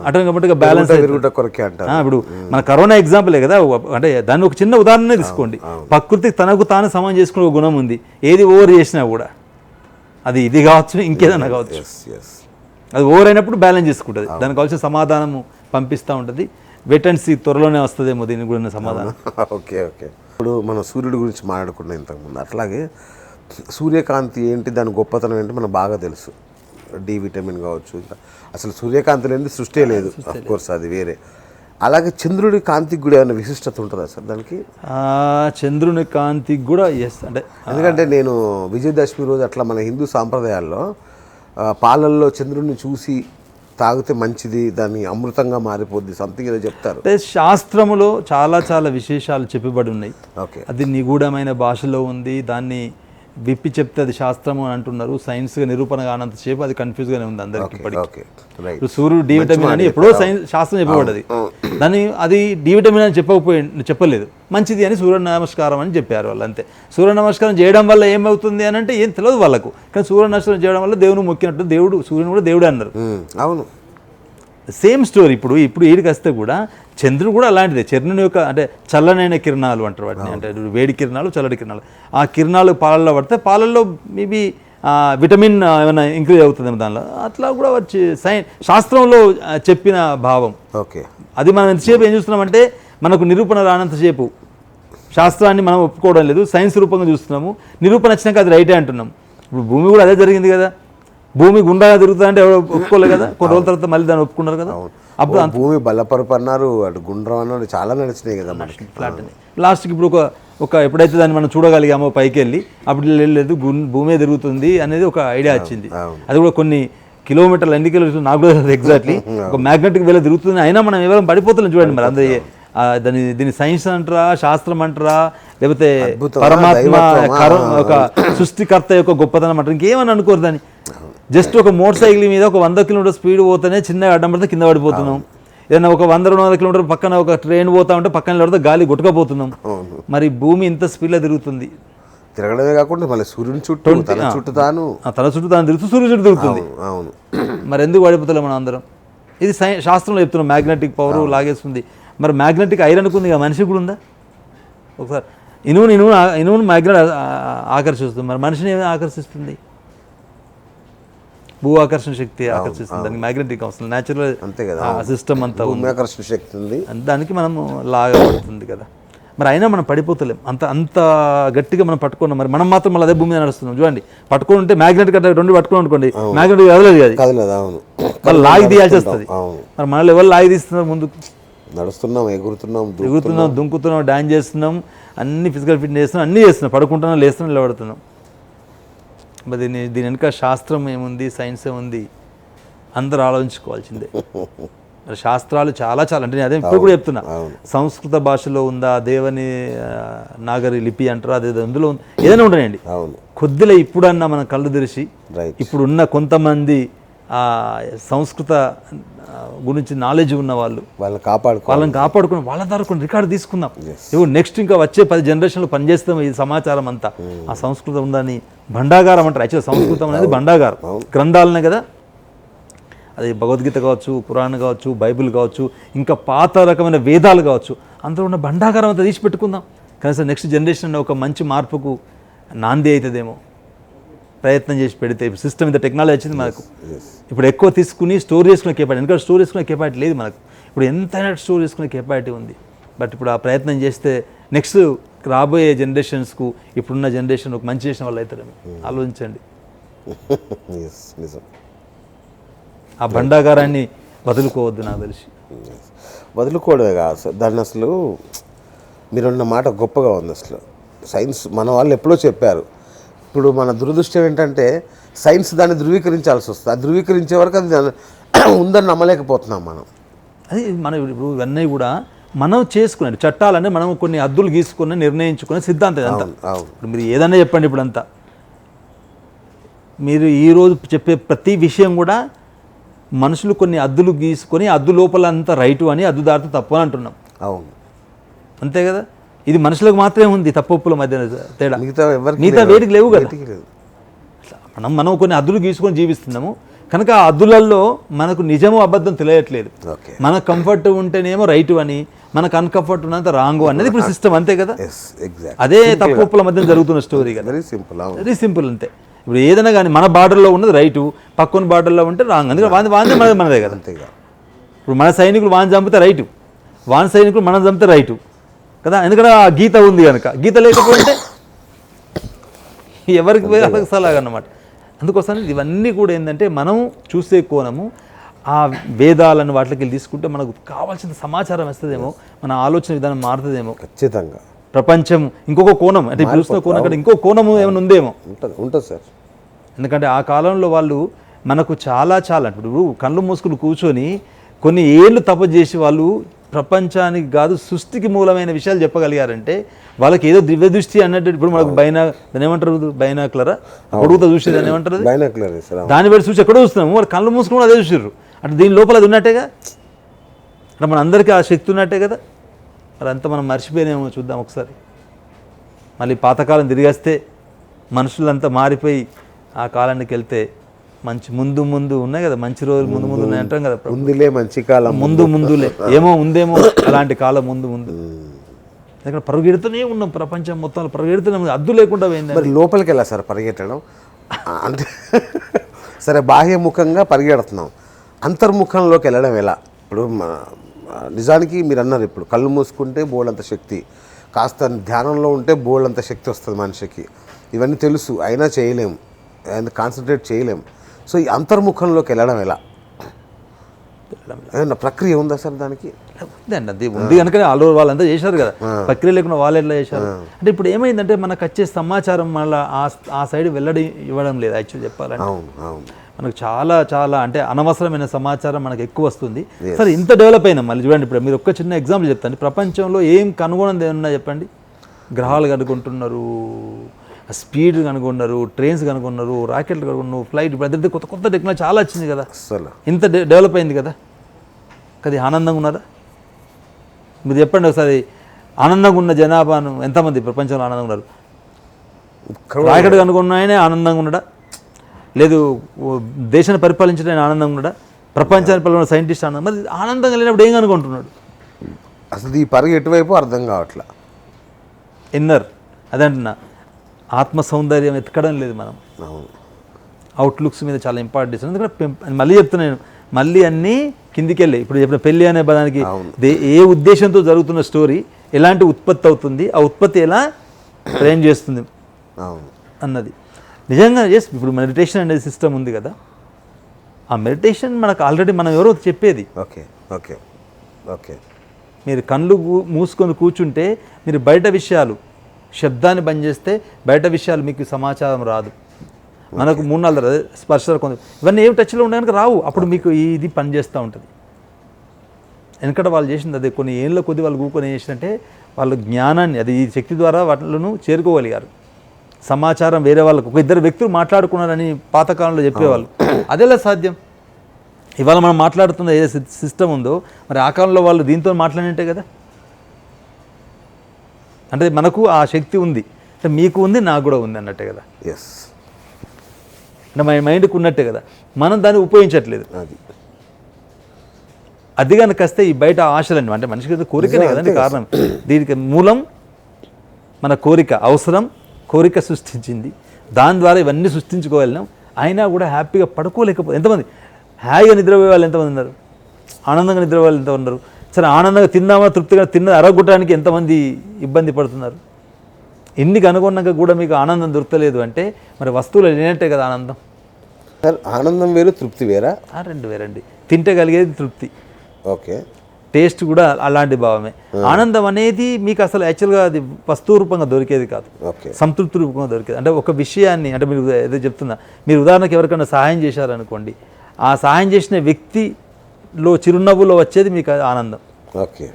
ఆటోమేటిక్గా బ్యాలెన్స్ కొరకే అంటారు. ఇప్పుడు మన కరోనా ఎగ్జాంపులే కదా, అంటే దాన్ని ఒక చిన్న ఉదాహరణ తీసుకోండి. ప్రకృతికి తనకు తాను సమానం చేసుకునే ఒక గుణం ఉంది. ఏది ఓవర్ చేసినా కూడా అది ఇది కావచ్చు ఇంకేదన్నా కావచ్చు, అది ఓవర్ అయినప్పుడు బ్యాలెన్స్ చేసుకుంటుంది. దానికి కావాల్సిన సమాధానము పంపిస్తూ ఉంటుంది. వెయిట్ అండ్ సీ, త్వరలోనే వస్తుందేమో దీనికి కూడా సమాధానం. ఓకే. ఇప్పుడు మనం సూర్యుడి గురించి మాట్లాడుకున్నాం ఇంతకుముందు. అట్లాగే సూర్యకాంతి ఏంటి, దాని గొప్పతనం ఏంటి మనకు బాగా తెలుసు. డి విటమిన్ కావచ్చు, ఇంకా అసలు సూర్యకాంతి లేని సృష్టి లేదు, కోర్స్ అది వేరే. అలాగే చంద్రుడి కాంతికి కూడా ఏమైనా విశిష్టత ఉంటుందా సార్ దానికి? చంద్రుని కాంతికి కూడా ఎస్, అంటే ఎందుకంటే నేను విజయదశమి రోజు అట్లా మన హిందూ సాంప్రదాయాల్లో పాలల్లో చంద్రుడిని చూసి తాగితే మంచిది, దాన్ని అమృతంగా మారిపోద్ది, సంథింగ్ ఏదో చెప్తారు. అంటే శాస్త్రములో చాలా చాలా విశేషాలు చెప్పబడి ఉన్నాయి. ఓకే, అది నిగూఢమైన భాషలో ఉంది. దాన్ని విప్పి చెప్తే అది శాస్త్రము అని అంటున్నారు. సైన్స్గా నిరూపణ కానంతసేపు అది కన్ఫ్యూజ్గానే ఉంది అందరికి. ఇప్పుడు సూర్యుడు డి విటమిన్ అని ఎప్పుడో సైన్స్ శాస్త్రం చెప్పబడ్డది. దాన్ని అది డి విటమిన్ అని చెప్పలేదు, మంచిది అని సూర్య నమస్కారం అని చెప్పారు వాళ్ళు, అంతే. సూర్య నమస్కారం చేయడం వల్ల ఏమవుతుంది అని అంటే ఏం తెలియదు వాళ్ళకు. కానీ సూర్య నమస్కారం చేయడం వల్ల దేవుని మొక్కినట్టు, దేవుడు సూర్యుని కూడా దేవుడే అన్నారు. అవును, సేమ్ స్టోరీ. ఇప్పుడు ఈడికి వస్తే కూడా చంద్రుడు కూడా అలాంటిదే. చంద్రుని యొక్క అంటే చల్లనైన కిరణాలు అంటారు వాటిని, అంటే వేడి కిరణాలు, చల్లటి కిరణాలు. ఆ కిరణాలు పాలల్లో పడితే పాలల్లో మేబీ విటమిన్ ఏమైనా ఇంక్రీజ్ అవుతుందేమో దానిలో. అట్లా కూడా వచ్చి శాస్త్రంలో చెప్పిన భావం. ఓకే, అది మనం ఎంతసేపు ఏం చూస్తున్నామంటే మనకు నిరూపణ రానంతసేపు శాస్త్రాన్ని మనం ఒప్పుకోవడం లేదు, సైన్స్ రూపంగా చూస్తున్నాము. నిరూపణ వచ్చినాక అది రైటే అంటున్నాం. ఇప్పుడు భూమి కూడా అదే జరిగింది కదా. భూమి గుండాగా తిరుగుతుందంటే ఎవరు ఒప్పుకోలేదు కదా. కొన్ని రోజుల తర్వాత మళ్ళీ దాన్ని ఒప్పుకున్నారు కదా. అప్పుడు భూమి బల్లపరుపు అన్నారు, అటు గుండ్రం అన్నారు, చాలా నడిచినాయి కదా మనకి. ఫ్లాట్ అని లాస్ట్కి ఇప్పుడు ఒక ఎప్పుడైతే దాన్ని మనం చూడగలిగామో పైకి వెళ్ళి, అప్పుడు లేదు భూమే తిరుగుతుంది అనేది ఒక ఐడియా వచ్చింది. అది కూడా కొన్ని కిలోమీటర్లు, ఎన్ని కిలోమీటర్లు నాకు కూడా ఎగ్జాక్ట్లీ ఒక మ్యాగ్నెటిక్ వేళ తిరుగుతుంది. అయినా మనం ఎవరైనా పడిపోతున్నాం చూడండి. మరి అందరూ దీన్ని సైన్స్ అంటారా, శాస్త్రం అంటారా, లేకపోతే పరమాత్మ ఒక సృష్టికర్త యొక్క గొప్పతనం అంటారు, ఇంకేమని అనుకోరు దాన్ని. జస్ట్ ఒక మోటార్ సైకిల్ మీద ఒక 100 కిలోమీటర్ స్పీడ్ పోతేనే చిన్నగా అడ్డం పడితే కింద పడిపోతున్నాం. ఏదైనా ఒక 100-200 కిలోమీటర్ పక్కన ఒక ట్రైన్ పోతా ఉంటే పక్కన పడితే గాలి కొట్టుకపోతున్నాం. మరి భూమి ఇంత స్పీడ్లో తిరుగుతుంది. తిరగడమే కాకుండా మళ్ళీ సూర్యుని చుట్టూ తన చుట్టూ తాను తిరుగుతూ సూర్యుడు చుట్టూ తిరుగుతుంది. అవును, మరి ఎందుకు పడిపోతున్నాం మనం అందరం? ఇది శాస్త్రంలో చెప్తున్నాం. మ్యాగ్నెటిక్ పవర్ లాగేస్తుంది. మరి మ్యాగ్నెటిక్ ఐరన్కు ఉంది, మనిషికి కూడా ఉందా? ఒకసారి ఇనువును మ్యాగ్నెట్ ఆకర్షిస్తుంది. మరి మనిషిని ఏమైనా ఆకర్షిస్తుంది? భూ ఆకర్షణ శక్తి ఆకర్షిస్తుంది. దానికి మ్యాగ్నెటిక్ అవసరం, న్యాచురల్ అంతే కదా. సిస్టమ్ అంతా ఆకర్షణ శక్తి ఉంది, దానికి మనం లాగబడుతుంది కదా. మరి అయినా మనం పడిపోతలేం. అంత గట్టిగా మనం పట్టుకున్నాం. మరి మనం మాత్రం మళ్ళీ అదే భూమి మీద నడుస్తున్నాం. చూడండి, పట్టుకొని ఉంటే మ్యాగ్నెట్ కట్ట 2 పట్టుకుని అనుకోండి, మ్యాగ్నెట్ కదలేదు అది, వాళ్ళు లాగి తీయాల్సి వస్తుంది. మరి మనల్ని ఎవరు లాగి తీస్తున్నారు? ముందుకు నడుస్తున్నాం, ఎగురుతున్నాం, దుంకుతున్నాం, డాన్స్ చేస్తున్నాం, అన్ని ఫిజికల్ ఫిట్నెస్ చేస్తున్నాం, అన్నీ చేస్తున్నాం, పడుకుంటున్నాం, లేస్తున్నాం, నిలబడుతున్నాం. మరి దీని వెనుక శాస్త్రం ఏముంది, సైన్స్ ఏముంది, అందరూ ఆలోచించుకోవాల్సిందే. మరి శాస్త్రాలు చాలా చాలా అంటే నేను అదే ఇప్పుడు కూడా చెప్తున్నా, అవును. సంస్కృత భాషలో ఉందా, దేవుని నాగరి లిపి అంటారు, అదే అందులో ఉంది, ఏదైనా ఉండనండి. అవును, కొద్దిలో ఇప్పుడన్నా మనం కళ్ళు తెరిచి రైట్. ఇప్పుడున్న కొంతమంది సంస్కృత గురించి నాలెడ్జ్ ఉన్న వాళ్ళు వాళ్ళని కాపాడుకో. వాళ్ళని కాపాడుకుని వాళ్ళ ద్వారా కొన్ని రికార్డు తీసుకుందాం. ఇప్పుడు నెక్స్ట్ ఇంకా వచ్చే 10 జనరేషన్లు పనిచేస్తాం ఈ సమాచారం అంతా. ఆ సంస్కృతం ఉందని భండాగారం అంటారు. యాక్చువల్ సంస్కృతం అనేది భండాగారం, గ్రంథాలనే కదా. అది భగవద్గీత కావచ్చు, పురాణం కావచ్చు, బైబిల్ కావచ్చు, ఇంకా పాత రకమైన వేదాలు కావచ్చు, అందులో ఉన్న భండాగారం అంతా తీసి పెట్టుకుందాం. కనీసం నెక్స్ట్ జనరేషన్ ఒక మంచి మార్పుకు నాంది అవుతుందేమో ప్రయత్నం చేసి పెడితే. సిస్టమ్ ఇంత టెక్నాలజీ వచ్చింది మనకు. ఇప్పుడు ఎక్కువ తీసుకుని స్టోర్ చేసుకునే కెపాసిటీ, ఎందుకంటే స్టోర్ చేసుకునే కెపాసిటీ లేదు మనకు. ఇప్పుడు ఎంతైనా స్టోర్ చేసుకునే కెపాసిటీ ఉంది. బట్ ఇప్పుడు ఆ ప్రయత్నం చేస్తే నెక్స్ట్ రాబోయే జనరేషన్స్కు ఇప్పుడున్న జనరేషన్ ఒక మంచి చేసిన వాళ్ళు అవుతారేమో. ఆలోచించండి. నిజం. ఆ భండాగారాన్ని వదులుకోవద్దు నాకు తెలిసి. వదులుకోవడమే కాదు సార్, దాన్ని అసలు మీరున్న మాట గొప్పగా ఉంది. అసలు సైన్స్ మన వాళ్ళు ఎప్పుడో చెప్పారు. ఇప్పుడు మన దురదృష్టం ఏంటంటే సైన్స్ దాన్ని ధృవీకరించాల్సి వస్తుంది. ఆ ధృవీకరించే వరకు అది ఉందని నమ్మలేకపోతున్నాం మనం. అది మనం ఇప్పుడు ఇవన్నీ కూడా మనం చేసుకునే చట్టాలనే మనం కొన్ని హద్దులు గీసుకుని నిర్ణయించుకునే సిద్ధాంతం ఇదంతా. ఇప్పుడు మీరు ఏదన్నా చెప్పండి, ఇప్పుడు అంతా మీరు ఈరోజు చెప్పే ప్రతి విషయం కూడా మనుషులు కొన్ని హద్దులు గీసుకొని హద్దు లోపల అంతా రైటు అని, హద్దు దాటితే తప్పు అని అంటున్నాం. అవును, అంతే కదా. ఇది మనుషులకు మాత్రమే ఉంది తప్పుల మధ్య తేడా, మిగతా వేటికి లేవు కదా. మనం కొన్ని హద్దులు గీసుకొని జీవిస్తున్నాము కనుక ఆ హద్దులలో మనకు నిజము అబద్ధం తెలియట్లేదు. మనకు కంఫర్ట్ ఉంటేనేమో రైటు అని, మనకు అన్కంఫర్ట్ ఉన్నంత రాంగు అనేది ఇప్పుడు సిస్టమ్. అంతే కదా. అదే తప్పుల మధ్య జరుగుతున్న స్టోరీ కదా. వెరీ సింపుల్ అంతే. ఇప్పుడు ఏదైనా కానీ మన బార్డర్లో ఉన్నది రైటు, పక్కన బార్డర్లో ఉంటే రాంగ్. అందుకని వాంది మనదే కదా. ఇప్పుడు మన సైనికులు వాన్ చంపితే రైటు, వాన్ సైనికులు మనం చంపితే రైటు కదా. ఎందుకంటే ఆ గీత ఉంది కనుక. గీత లేకపోతే ఎవరికి సలాగన్నమాట. అందుకోసం ఇవన్నీ కూడా ఏంటంటే మనం చూసే కోణము ఆ వేదాలను వాటికి తీసుకుంటే మనకు కావాల్సిన సమాచారం వస్తుందేమో, మన ఆలోచన విధానం మారుతుందేమో. ఖచ్చితంగా ప్రపంచం ఇంకొక కోణం, అంటే చూస్తున్న కోణం కంటే ఇంకో కోణము ఏమైనా ఉందేమో. ఉంటుంది సార్. ఎందుకంటే ఆ కాలంలో వాళ్ళు మనకు చాలా ఇప్పుడు కళ్ళు మూసుకుని కూర్చొని కొన్ని ఏళ్ళు తపస్సు చేసి వాళ్ళు ప్రపంచానికి కాదు సృష్టికి మూలమైన విషయాలు చెప్పగలిగారంటే వాళ్ళకి ఏదో దివ్య దృష్టి అన్నట్టు. ఇప్పుడు మనకు దాన్ని ఏమంటారు, బైనాక్లరా పొడుగుతా చూసి దాన్ని ఏమంటారు, దాన్ని బట్టి చూసి ఎక్కడో చూస్తున్నాము. వాళ్ళు కళ్ళు మూసుకుని అదే చూసారు. అంటే దీని లోపల అది ఉన్నట్టేగా, అంటే మన అందరికీ ఆ శక్తి ఉన్నట్టే కదా. మరి అంతా మనం మర్చిపోయినేమో. చూద్దాం ఒకసారి, మళ్ళీ పాతకాలం తిరిగేస్తే మనుషులంతా మారిపోయి ఆ కాలానికి వెళ్తే మంచి ముందు ఉన్నాయి కదా, మంచి రోజులు ముందు ఉన్నాయి అంటాం కదా. ముందులే మంచి కాలం, ముందులే ఏమో ఉందేమో అలాంటి కాలం ముందు ఇక్కడ పరుగెడుతూనే ఉన్నాం. ప్రపంచం మొత్తంలో పరుగెడుతున్నాం, అద్దు లేకుండా పోయింది. మరి లోపలికి వెళ్ళా సార్ పరిగెట్టడం అంటే సరే బాహ్యముఖంగా పరిగెడుతున్నాం, అంతర్ముఖంలోకి వెళ్ళడం ఎలా? ఇప్పుడు నిజానికి మీరు అన్నారు ఇప్పుడు కళ్ళు మూసుకుంటే బోల్డంత శక్తి, కాస్త ధ్యానంలో ఉంటే బోల్డంత శక్తి వస్తుంది మనిషికి. ఇవన్నీ తెలుసు, అయినా చేయలేము, కాన్సన్ట్రేట్ చేయలేము. సో ఈ అంతర్ముఖంలోకి వెళ్ళడం ఎలా? ఏమన్నా ప్రక్రియ ఉందా సార్ దానికి? ఉందండి, అది ఉంది కనుక వాళ్ళంతా చేశారు కదా. ప్రక్రియ లేకుండా వాళ్ళు ఎట్లా చేశారు అంటే ఇప్పుడు ఏమైందంటే మనకు వచ్చే సమాచారం మళ్ళీ ఆ సైడ్ ఇవ్వడం లేదు. యాక్చువల్ చెప్పాలంటే మనకు చాలా అంటే అనవసరమైన సమాచారం మనకు ఎక్కువ వస్తుంది. సరే ఇంత డెవలప్ అయినా మళ్ళీ చూడండి, ఇప్పుడు మీరు ఒక్క చిన్న ఎగ్జాంపుల్ చెప్తాను. ప్రపంచంలో ఏం కనుగొనది ఏమన్నా చెప్పండి. గ్రహాలు కనుగొంటున్నారు, స్పీడ్ కనుగొన్నారు, ట్రైన్స్ కనుగొన్నారు, రాకెట్లు కనుగొన్నారు, ఫ్లైట్. ఇప్పుడు కొత్త టెక్నాలజీ చాలా వచ్చింది కదా, ఇంత డెవలప్ అయింది కదా. అది ఆనందంగా ఉన్నారా? మీరు చెప్పండి ఒకసారి. ఆనందంగా ఉన్న జనాభాను ఎంతమంది ప్రపంచంలో ఆనందంగా ఉన్నారు? రాకెట్ కనుగొన్నాయనే ఆనందంగా ఉన్నాడా? లేదు దేశాన్ని పరిపాలించడానికి ఆనందంగా ఉన్నాడా? ప్రపంచాన్ని పరిపాలన సైంటిస్ట్ ఆనందం. మరి ఆనందంగా లేనప్పుడు ఏం కనుగొంటున్నాడు? అసలు ఈ పరుగు ఎటువైపు అర్థం కావట్లా. ఇన్నర్ అదంటున్నా, ఆత్మ సౌందర్యం ఎతకడం లేదు మనం. అవుట్లుక్స్ మీద చాలా ఇంపార్టెన్స్. ఎందుకంటే మళ్ళీ చెప్తున్నాను, మళ్ళీ అన్నీ కిందికి వెళ్ళి ఇప్పుడు చెప్పిన పెళ్ళి అనే పదానికి ఏ ఉద్దేశంతో జరుగుతున్న స్టోరీ, ఎలాంటి ఉత్పత్తి అవుతుంది, ఆ ఉత్పత్తి ఎలా ట్రైన్ చేస్తుంది అన్నది. నిజంగా ఇప్పుడు మెడిటేషన్ అనే సిస్టమ్ ఉంది కదా, ఆ మెడిటేషన్ మనకు ఆల్రెడీ మనం ఎవరో చెప్పేది. ఓకే ఓకే ఓకే మీరు కళ్ళు మూసుకొని కూర్చుంటే మీరు బయట విషయాలు, శబ్దాన్ని బంద్ చేస్తే బయట విషయాలు మీకు సమాచారం రాదు. మనకు 3-4 స్పర్శలు కొంత ఇవన్నీ ఏం టచ్లో ఉండడానికి రావు. అప్పుడు మీకు ఇది పనిచేస్తూ ఉంటుంది. ఎందుకంటే వాళ్ళు చేసింది అదే, కొన్ని ఏళ్ళ కొద్ది వాళ్ళు కూకొని ఏం చేసిందంటే వాళ్ళు జ్ఞానాన్ని, అది ఈ శక్తి ద్వారా వాళ్ళను చేరుకోగలిగారు. సమాచారం వేరే వాళ్ళకు, ఒక ఇద్దరు వ్యక్తులు మాట్లాడుకున్నారని పాతకాలంలో చెప్పేవాళ్ళు. అదెలా సాధ్యం? ఇవాళ మనం మాట్లాడుతున్న ఏ సిస్టమ్ ఉందో మరి ఆ కాలంలో వాళ్ళు దీంతో మాట్లాడినట్టే కదా. అంటే మనకు ఆ శక్తి ఉంది, అంటే మీకు ఉంది, నాకు కూడా ఉంది అన్నట్టే కదా. ఎస్, అంటే మన మైండ్కి ఉన్నట్టే కదా, మనం దాన్ని ఉపయోగించట్లేదు. అది కనుక వస్తే ఈ బయట ఆశలన్నీ, అంటే మనిషికి కోరికనే కదండి కారణం. దీనికి మూలం మన కోరిక, అవసరం, కోరిక సృష్టించింది. దాని ద్వారా ఇవన్నీ సృష్టించుకోగలిగినాం. అయినా కూడా హ్యాపీగా పడుకోలేకపోతే ఎంతమంది, హాయిగా నిద్రపోయే వాళ్ళు ఎంతమంది ఉన్నారు, ఆనందంగా నిద్రపోయే వాళ్ళు ఎంతమంది ఉన్నారు. సరే ఆనందంగా తిన్నామా, తృప్తిగా తిన్నది అరగొట్టడానికి ఎంతమంది ఇబ్బంది పడుతున్నారు. ఇన్ని కనుగొన్నాక కూడా మీకు ఆనందం దొరకలేదు అంటే మరి వస్తువులు లేనట్టే కదా ఆనందం. సార్ ఆనందం వేరు, తృప్తి వేరా? రెండు వేరండి. తింటే కలిగేది తృప్తి, ఓకే, టేస్ట్ కూడా అలాంటి భావమే. ఆనందం అనేది మీకు అసలు యాక్చువల్గా అది వస్తువు రూపంగా దొరికేది కాదు, సంతృప్తి రూపంగా దొరికేది. అంటే ఒక విషయాన్ని, అంటే మీరు ఏదో చెప్తున్నా, మీరు ఉదాహరణకు ఎవరికైనా సహాయం చేశారనుకోండి, ఆ సహాయం చేసిన వ్యక్తిలో చిరునవ్వులో వచ్చేది మీకు ఆనందం. ఓకే,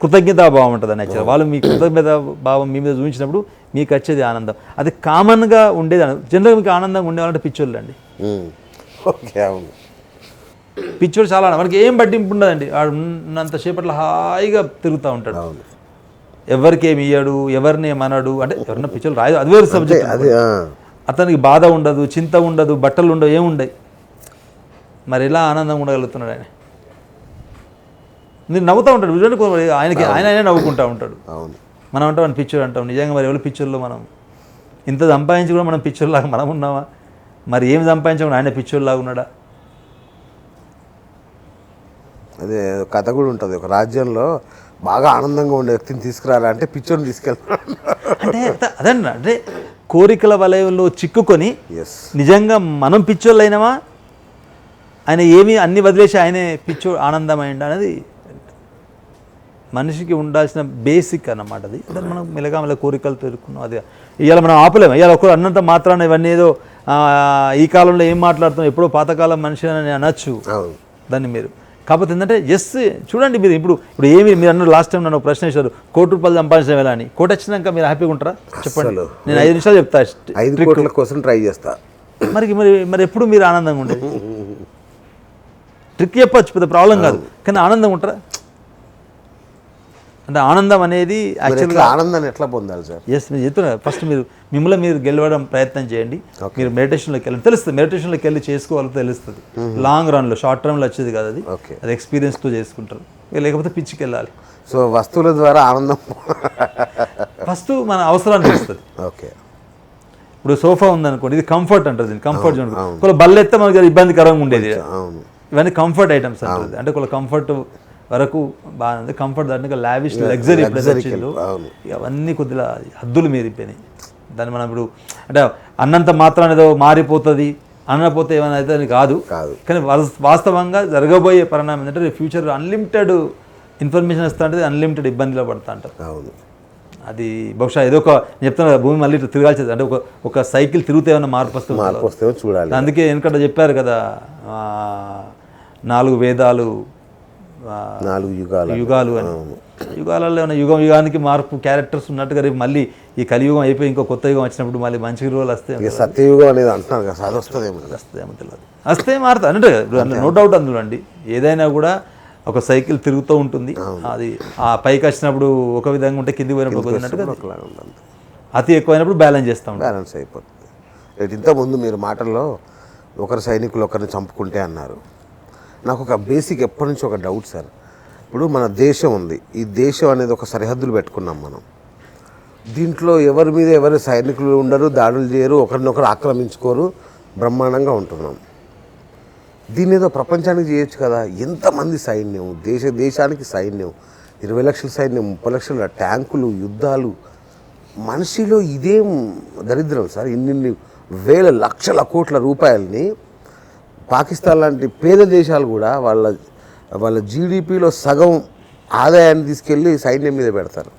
కృతజ్ఞతాభావం ఉంటుంది అని యాక్చువల్ వాళ్ళు మీ కృతజ్ఞత భావం మీ మీద చూపించినప్పుడు మీకు వచ్చేది ఆనందం. అది కామన్గా ఉండేది. జనరల్గా మీకు ఆనందంగా ఉండేవాళ్ళంటే పిచ్చోళ్ళు అండి. ఓకే, అవును, పిచ్చోడు చాలా మనకి ఏం పట్టింపు ఉండదండి. వాడు ఉన్నంతసేపట్లో హాయిగా తిరుగుతూ ఉంటాడు, ఎవరికి ఏమి ఇయ్యడు, ఎవరిని ఏమన్నాడు. అంటే ఎవరన్నా పిచ్చోళ్ళు రాదు, అది వేరు సబ్జెక్ట్. అతనికి బాధ ఉండదు, చింత ఉండదు, బట్టలు ఉండవు, ఏముండయి. మరి ఎలా ఆనందంగా ఉండగలుగుతున్నాడు ఆయన? నేను నవ్వుతూ ఉంటాడు, ఆయనే నవ్వుకుంటూ ఉంటాడు. మనం అంటాం అని పిచ్చోడు అంటాం. నిజంగా మరి ఎవరు పిచ్చోళ్ళు? మనం ఇంత సంపాదించి కూడా మనం పిచ్చోళ్ళలాగా మనం ఉన్నామా? మరి ఏం సంపాదించకుండా ఆయన పిచ్చోళ్ళలాగా ఉన్నాడా? అదే కథ కూడా ఉంటుంది, ఒక రాజ్యంలో బాగా ఆనందంగా ఉండే వ్యక్తిని తీసుకురారా అంటే పిచ్చోని తీసుకెళ్తాడు. అంటే అదన్న, అంటే కోరికల వలయంలో చిక్కుకొని నిజంగా మనం పిచ్చోళ్ళు అయినామా? ఆయన ఏమి అన్ని వదిలేసి ఆయనే పిచ్చో ఆనందమైంది అనేది మనిషికి ఉండాల్సిన బేసిక్ అన్నమాట. అది మనం మెల్లగా కోరికలు పెరుగుకున్నాం. అది ఇవాళ మనం ఆపలేము. ఇవాళ ఒకరు అన్నంత మాత్రాన ఇవన్నీ ఏదో ఈ కాలంలో ఏం మాట్లాడుతున్నాం, ఎప్పుడో పాతకాలం మనిషి అని అనొచ్చు దాన్ని మీరు. కాకపోతే ఏంటంటే చూడండి, మీరు ఇప్పుడు ఏమి మీరు అన్నారు లాస్ట్ టైం నన్ను ప్రశ్న వేశారు, ₹1,00,00,000 సంపాదించడం ఎలా అని. కోటి వచ్చినాక మీరు హ్యాపీగా ఉంటారా చెప్పండి? నేను 5 నిమిషాలు చెప్తా, 5 కోట్ల కోసం ట్రై చేస్తా. మరి ఎప్పుడు మీరు ఆనందంగా ఉండేది? ట్రిక్ చెప్పచ్చు, పెద్ద ప్రాబ్లం కాదు, కానీ ఆనందంగా ఉంటారా? అంటే ఆనందం అనేది యాక్చువల్గా ఆనందాన్ని ఎట్లా పొందాలి సార్? మీరు చెప్తున్నా, ఫస్ట్ మిమ్మల్ని మీరు గెలవడం ప్రయత్నం చేయండి. మీరు మెడిటేషన్లోకి వెళ్ళండి, తెలుస్తుంది. మెడిటేషన్లోకి వెళ్ళి చేసుకోవాలో తెలుస్తుంది. లాంగ్ రన్లో, షార్ట్ టర్మ్లో వచ్చేది కాదు అది. అది ఎక్స్పీరియన్స్తో చేసుకుంటారు. లేకపోతే పిచ్చికి వెళ్ళాలి. సో వస్తువుల ద్వారా ఆనందం ఫస్ట్ మన అవసరాన్ని తెలుస్తుంది. ఓకే, ఇప్పుడు సోఫా ఉందనుకోండి, ఇది కంఫర్ట్ అంటారు, దీన్ని కంఫర్ట్ జోన్. కొంత బల్ల ఎత్తే మనకి ఇబ్బందికరంగా ఉండేది. ఇవన్నీ కంఫర్ట్ ఐటమ్స్ అంటారు. అంటే కొంత కంఫర్ట్ వరకు బాగుంది, కంఫర్ట్ దాంట్లో లావిష్ లగ్జరీ వచ్చిందో అవన్నీ కొద్దిగా హద్దులు మీరిపోయినాయి. దాన్ని మనం ఇప్పుడు అంటే అన్నంత మాత్రాన్ని ఏదో మారిపోతుంది అనకపోతే ఏమైనా అయితే అని కాదు. కానీ వాస్తవంగా జరగబోయే పరిణామం ఏంటంటే ఫ్యూచర్ అన్లిమిటెడ్ ఇన్ఫర్మేషన్ వస్తూ ఉంటుంది, అన్లిమిటెడ్ ఇబ్బందిలో పడుతూ ఉంటారు. అది బహుశా ఏదో ఒక చెప్తున్నా, భూమి మళ్ళీ తిరగాల్సింది. అంటే ఒక సైకిల్ తిరిగితే ఏమైనా మార్పు వస్తుంది చూడాలి. అందుకే ఎందుకంటే చెప్పారు కదా, 4 వేదాలు, 4 యుగాలు అని. యుగాలలో ఉన్న యుగానికి మార్పు క్యారెక్టర్స్ ఉన్నట్టుగా రేపు మళ్ళీ ఈ కలియుగం అయిపోయి ఇంకో కొత్త యుగం వచ్చినప్పుడు మళ్ళీ మంచి రోజులు వస్తాయి. సత్యయుగం అనేది అంటున్నారు కదా, అది వస్తుందేమో తెలియదు. వస్తే మారుతా అంటే నో డౌట్ అందులో అండి. ఏదైనా కూడా ఒక సైకిల్ తిరుగుతూ ఉంటుంది. అది ఆ పైకి వచ్చినప్పుడు ఒక విధంగా ఉంటే కిందికి పోయినప్పుడు కుదిరినట్టుగా అతి ఎక్కువైనప్పుడు బ్యాలెన్స్ చేస్తాం, బ్యాలెన్స్ అయిపోతుంది. ఇంతకుముందు మీరు మాటల్లో ఒకరు సైనికులు ఒకరిని చంపుకుంటే అన్నారు. నాకు ఒక బేసిక్ ఎప్పటి నుంచి ఒక డౌట్ సార్. ఇప్పుడు మన దేశం ఉంది, ఈ దేశం అనేది ఒక సరిహద్దులు పెట్టుకున్నాం మనం. దీంట్లో ఎవరి మీద ఎవరు సైనికులు ఉండరు, దాడులు చేయరు, ఒకరినొకరు ఆక్రమించుకోరు, బ్రహ్మాండంగా ఉంటున్నాం. దీని ఏదో ప్రపంచానికి చేయొచ్చు కదా. ఎంతమంది సైన్యం, దేశానికి సైన్యం, 20 లక్షల సైన్యం, 30 లక్షల ట్యాంకులు, యుద్ధాలు. మనిషిలో ఇదేం దరిద్రం సార్? ఇన్ని వేల లక్షల కోట్ల రూపాయలని పాకిస్తాన్ లాంటి పేద దేశాలు కూడా వాళ్ళ జీడిపిలో సగం ఆదాయాన్ని తీసుకెళ్ళి సైన్యం మీద పెడతారు.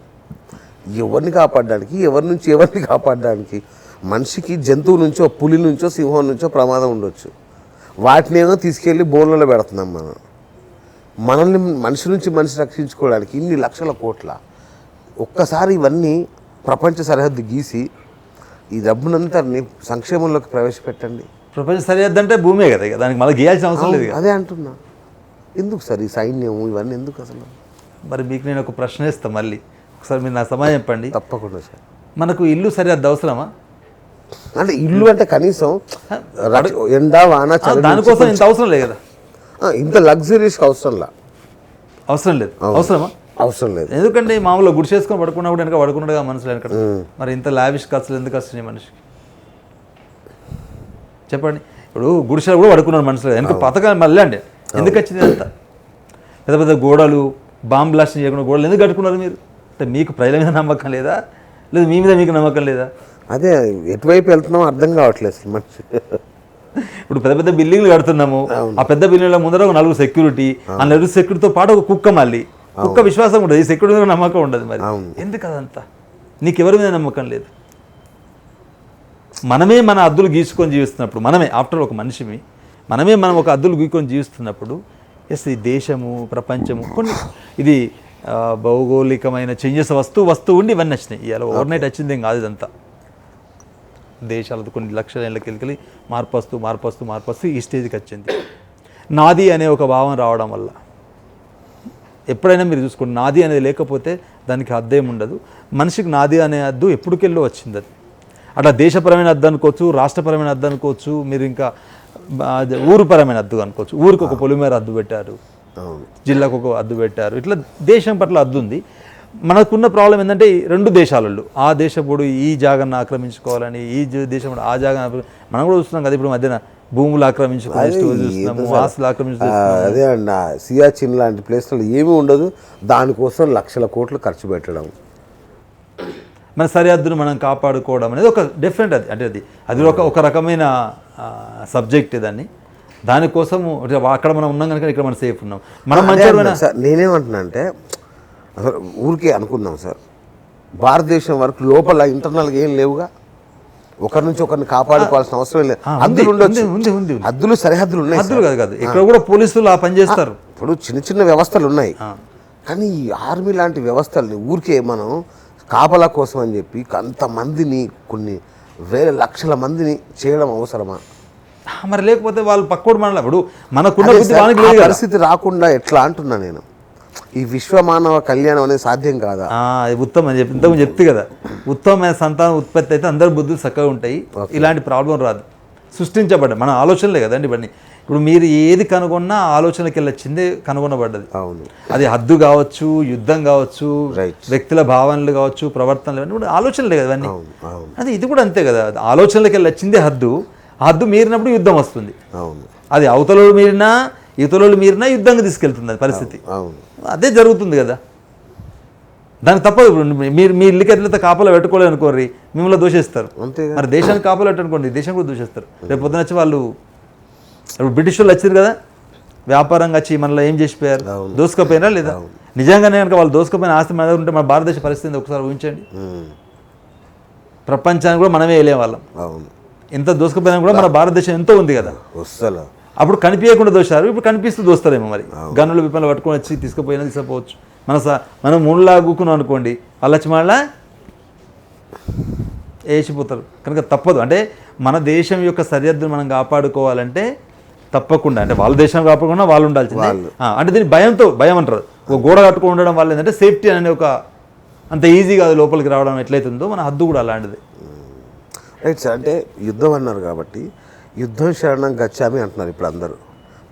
ఎవరిని కాపాడడానికి, ఎవరిని కాపాడడానికి? మనిషికి జంతువు నుంచో, పులి నుంచో, సింహం నుంచో ప్రమాదం ఉండొచ్చు, వాటినేమో తీసుకెళ్ళి బోన్లలో పెడుతున్నాం మనం. మనల్ని మనిషి నుంచి మనిషి రక్షించుకోవడానికి ఇన్ని లక్షల కోట్ల ఒక్కసారి ఇవన్నీ ప్రపంచ సరిహద్దు గీసి ఈ డబ్బునంతరిని సంక్షేమంలోకి ప్రవేశపెట్టండి. ప్రపంచ సరిహద్దు అంటే భూమే కదా, ఇక దానికి మళ్ళీ గీయాల్సిన అవసరం లేదు. అదే అంటున్నా. ఎందుకు సార్ ఈ సైన్యం ఇవన్నీ ఎందుకు అసలు? మరి మీకు నేను ఒక ప్రశ్న ఇస్తాను మళ్ళీ, ఒకసారి మీరు నా సమాధానం చెప్పండి. తప్పకుండా సార్. మనకు ఇల్లు సరిహద్దు అవసరమా? అంటే ఇల్లు అంటే కనీసం ఎండ వాన దానికోసం ఇంత అవసరం లేదు కదా, ఇంత లగ్జరీస్ అవసరం లేదు. అవసరమా? అవసరం లేదు. ఎందుకంటే మామూలుగా గుడిసేసుకొని పడుకున్నా కూడా వెనక పడుకున్నాడుగా మనుషులు వెనక. మరి ఇంత లావిష్ ఖర్చులు ఎందుకు వస్తున్నాయి మనిషికి చెప్పండి? ఇప్పుడు గుడిసెలు కూడా పడుకున్నాడు మనుషులు వెనక పథకాలు మళ్ళీ అండి ఎందుకు వచ్చింది అంత పెద్ద పెద్ద గోడలు బాంబ్ బ్లాస్ట్ చేయకుండా గోడలు ఎందుకు కట్టుకున్నారు మీరు? అంటే మీకు ప్రజల మీద నమ్మకం లేదా, లేదా మీ మీద మీకు నమ్మకం లేదా? అదే ఎటువైపు వెళ్తున్నామో అర్థం కావట్లేదు అసలు మనిషి. ఇప్పుడు పెద్ద పెద్ద బిల్డింగ్లు కడుతున్నాము, ఆ పెద్ద బిల్డింగ్ల ముందర ఒక నలుగురు సెక్యూరిటీ, ఆ నలుగురు సెక్యూరిటీతో పాటు ఒక కుక్క, మళ్ళీ కుక్క విశ్వాసం ఉండదు, ఈ సెక్యూరిటీ మీద నమ్మకం ఉండదు. మరి ఎందుకు అదంతా? నీకు ఎవరి మీద నమ్మకం లేదు? మనమే మన అద్దులు గీసుకొని జీవిస్తున్నప్పుడు, మనమే ఆఫ్టర్ ఒక మనిషిని మనం ఒక అద్దులు గీసుకొని జీవిస్తున్నప్పుడు, ఎస్ ఈ దేశము ప్రపంచము కొన్ని ఇది భౌగోళికమైన చేంజెస్ వస్తూ ఉండి ఇవన్నీ వచ్చినాయి. ఇవాళ ఓవర్ నైట్ వచ్చింది ఏం కాదు ఇదంతా. దేశాలతో కొన్ని లక్షల ఏళ్ళకి వెళ్ళి మార్పు వస్తూ ఈ స్టేజ్కి వచ్చింది. నాది అనే ఒక భావం రావడం వల్ల ఎప్పుడైనా మీరు చూసుకోండి, నాది అనేది లేకపోతే దానికి అర్థం ఉండదు. మనిషికి నాది అనే అద్దు ఎప్పటికెళ్ళో వచ్చింది. అది అట్లా దేశపరమైన అద్దు అనుకోవచ్చు, రాష్ట్రపరమైన అద్దు అనుకోవచ్చు, మీరు ఇంకా ఊరుపరమైన అద్దు అనుకోవచ్చు. ఊరికి ఒక పొలిమేర అద్దు పెట్టారు, జిల్లాకు ఒక అద్దు పెట్టారు, ఇట్లా దేశం పట్ల అద్దు ఉంది. మనకున్న ప్రాబ్లం ఏంటంటే రెండు దేశాలలో ఆ దేశపుడు ఈ జాగాను ఆక్రమించుకోవాలని, ఈ దేశం ఆ జాగాను మనం కూడా చూస్తున్నాం కదా. ఇప్పుడు మధ్యన భూములు ఆక్రమించుకోవాలి చూస్తున్నాము, ఆస్తులు ఆక్రమించుకోవాలి. అదే అండి, సియాచిన్ లాంటి ప్లేస్లో ఏమీ ఉండదు, దానికోసం లక్షల కోట్లు ఖర్చు పెట్టడం. మన సరిహద్దును మనం కాపాడుకోవడం అనేది ఒక డిఫరెంట్, అది ఒక రకమైన సబ్జెక్ట్. దానికోసము అక్కడ మనం ఉన్నాం కనుక ఇక్కడ మనం సేఫ్ ఉన్నాం. మనం మంచిగా సార్ నేనేమంటున్నా అంటే అసలు ఊరికే అనుకుందాం సార్, భారతదేశం వరకు లోపల ఇంటర్నల్గా ఏం లేవుగా, ఒకరి నుంచి ఒకరిని కాపాడుకోవాల్సిన అవసరం లేదు. హద్దులు ఉండొచ్చు, హద్దులు సరిహద్దులు ఉన్నాయి. హద్దులు కాదు, ఇక్కడ కూడా పోలీసులు ఆ పని చేస్తారు. ఇప్పుడు చిన్న వ్యవస్థలు ఉన్నాయి, కానీ ఈ ఆర్మీ లాంటి వ్యవస్థల్ని ఊరికే మనం కాపలా కోసం అని చెప్పి అంతమందిని, కొన్ని వేల లక్షల మందిని చేయడం అవసరమా? మరి లేకపోతే వాళ్ళు పక్కోడు మనలో ఇప్పుడు మనకున్న పరిస్థితి రాకుండా ఎట్లా అంటున్నా నేను. ఈ విశ్వమానవ కళ్యాణం అనేది సాధ్యం కాదా? ఉత్తమం అని చెప్పి ఇంతకు చెప్తే కదా, ఉత్తమమైన సంతానం ఉత్పత్తి అయితే అందరి బుద్ధులు చక్కగా ఉంటాయి, ఇలాంటి ప్రాబ్లం రాదు. సృష్టించబడ్డాయి మన ఆలోచనలే కదండి ఇవన్నీ. ఇప్పుడు మీరు ఏది కనుగొన్నా ఆలోచనకి వెళ్ళొచ్చిందే కనుగొనబడ్డది. అవును, అది హద్దు కావచ్చు, యుద్ధం కావచ్చు, వ్యక్తుల భావనలు కావచ్చు, ప్రవర్తనలు ఇవన్నీ కూడా ఆలోచనలే కదా ఇవన్నీ. అది ఇది కూడా అంతే కదా, ఆలోచనలకి వెళ్ళొచ్చిందే హద్దు. ఆ హద్దు మీరినప్పుడు యుద్ధం వస్తుంది. అది అవతలోడు మీరినా ఇతరులు మీరినా యుద్ధంగా తీసుకెళ్తుంది అది పరిస్థితి. అదే జరుగుతుంది కదా, దానికి తప్పదు. ఇప్పుడు మీరు మీ ఇల్లుకి ఎట్లయితే కాపలా పెట్టుకోలేదు అనుకోర్రి, మిమ్మల్ని దూషిస్తారు. మరి దేశానికి కాపలా పెట్టుకోండి, దేశం కూడా దూషిస్తారు. రేపు పొద్దున వచ్చి వాళ్ళు, ఇప్పుడు బ్రిటిష్ వాళ్ళు వచ్చారు కదా, వ్యాపారంగా వచ్చి మనలో ఏం చేసిపోయారు, దోసుకపోయినా లేదా? నిజంగానే కనుక వాళ్ళు దోసుకపోయిన ఆస్తి మన దగ్గర ఉంటే మన భారతదేశ పరిస్థితి ఒకసారి ఊహించండి. ప్రపంచానికి కూడా మనమే వెళ్ళే వాళ్ళం. ఎంత దోసుకపోయినా కూడా మన భారతదేశం ఎంతో ఉంది కదా. అప్పుడు కనిపించకుండా దోశారు, ఇప్పుడు కనిపిస్తూ దోస్తారేమో. మరి గన్నుల విపణలు పట్టుకొని వచ్చి తీసుకుపోయినా తీసుకుపోవచ్చు. మనం ముళ్ళలా కూకున్నాం అనుకోండి, వాళ్ళు వచ్చి మళ్ళా వేసిపోతారు. కనుక తప్పదు. అంటే మన దేశం యొక్క సరిహద్దును మనం కాపాడుకోవాలంటే తప్పకుండా, అంటే వాళ్ళ దేశం కాపాడుకున్నా వాళ్ళు ఉండాల్సిందే. అంటే దీన్ని భయం అంటారు. ఒక గోడ కట్టుకుని ఉండడం వల్ల ఏంటంటే సేఫ్టీ అనే ఒక అంత ఈజీ కాదు లోపలికి రావడం. ఎట్లయితుందో మన హద్దు కూడా అలాంటిది. Right sir. అంటే యుద్ధం అన్నారు కాబట్టి యుద్ధం శరణం గచ్చామి అంటున్నారు ఇప్పుడు అందరూ.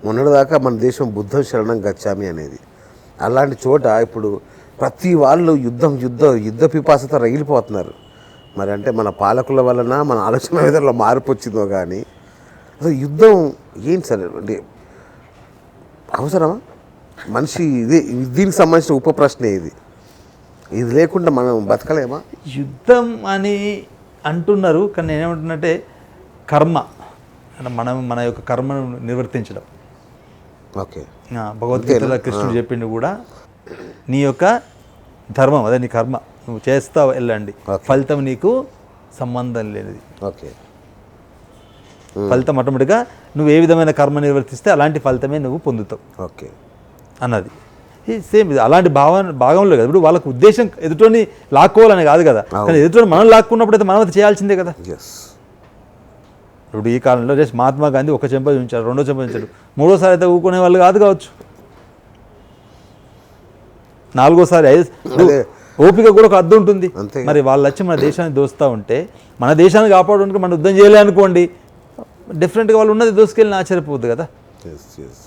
మొన్నటిదాకా మన దేశం బుద్ధం శరణం గచ్చామి అనేది. అలాంటి చోట ఇప్పుడు ప్రతి వాళ్ళు యుద్ధ పిపాసతో రగిలిపోతున్నారు. మరి అంటే మన పాలకుల వలన మన ఆలోచన విధానంలో మార్పు వచ్చిందో కానీ అసలు యుద్ధం ఏంటి సార్? అంటే అవసరమా? మనిషి దీనికి సంబంధించిన ఉప ప్రశ్నే ఇది లేకుండా మనం బతకలేమా? యుద్ధం అని అంటున్నారు, కానీ నేనేమంటున్నట్టే కర్మ, అంటే మన యొక్క కర్మను నిర్వర్తించడం. ఓకే, భగవద్గీతలో కృష్ణుడు చెప్పిండు కూడా, నీ యొక్క ధర్మం అదే నీ కర్మ, నువ్వు చేస్తావు వెళ్ళండి, ఫలితం నీకు సంబంధం లేనిది. ఓకే, ఫలితం ఆటోమేటిక్గా నువ్వు ఏ విధమైన కర్మ నిర్వర్తిస్తే అలాంటి ఫలితమే నువ్వు పొందుతావు. ఓకే, అన్నది సేమ్ ఇది అలాంటి భాగంలో కదా. ఇప్పుడు వాళ్ళకు ఉద్దేశం ఎదుటోని లాక్కోవాలని కాదు కదా, కానీ ఎదుటోని మనం లాక్కున్నప్పుడు అయితే మనం అది చేయాల్సిందే కదా. ఎస్. ఇప్పుడు ఈ కాలంలో జస్ట్ మహాత్మా గాంధీ ఒక చెంప చూపించాడు, రెండో చెంప చూపించాడు, మూడోసారి అయితే ఊరుకునే వాళ్ళు కాదు కావచ్చు, నాలుగోసారి ఓపిక కూడా ఒక అద్దు ఉంటుంది. మరి వాళ్ళు వచ్చి మన దేశాన్ని దోస్తూ ఉంటే మన దేశాన్ని కాపాడడానికి మనం యుద్ధం చేయలే అనుకోండి, డిఫరెంట్గా వాళ్ళు ఉన్నది దోసుకెళ్ళి ఆశ్చర్యపోద్దు కదా.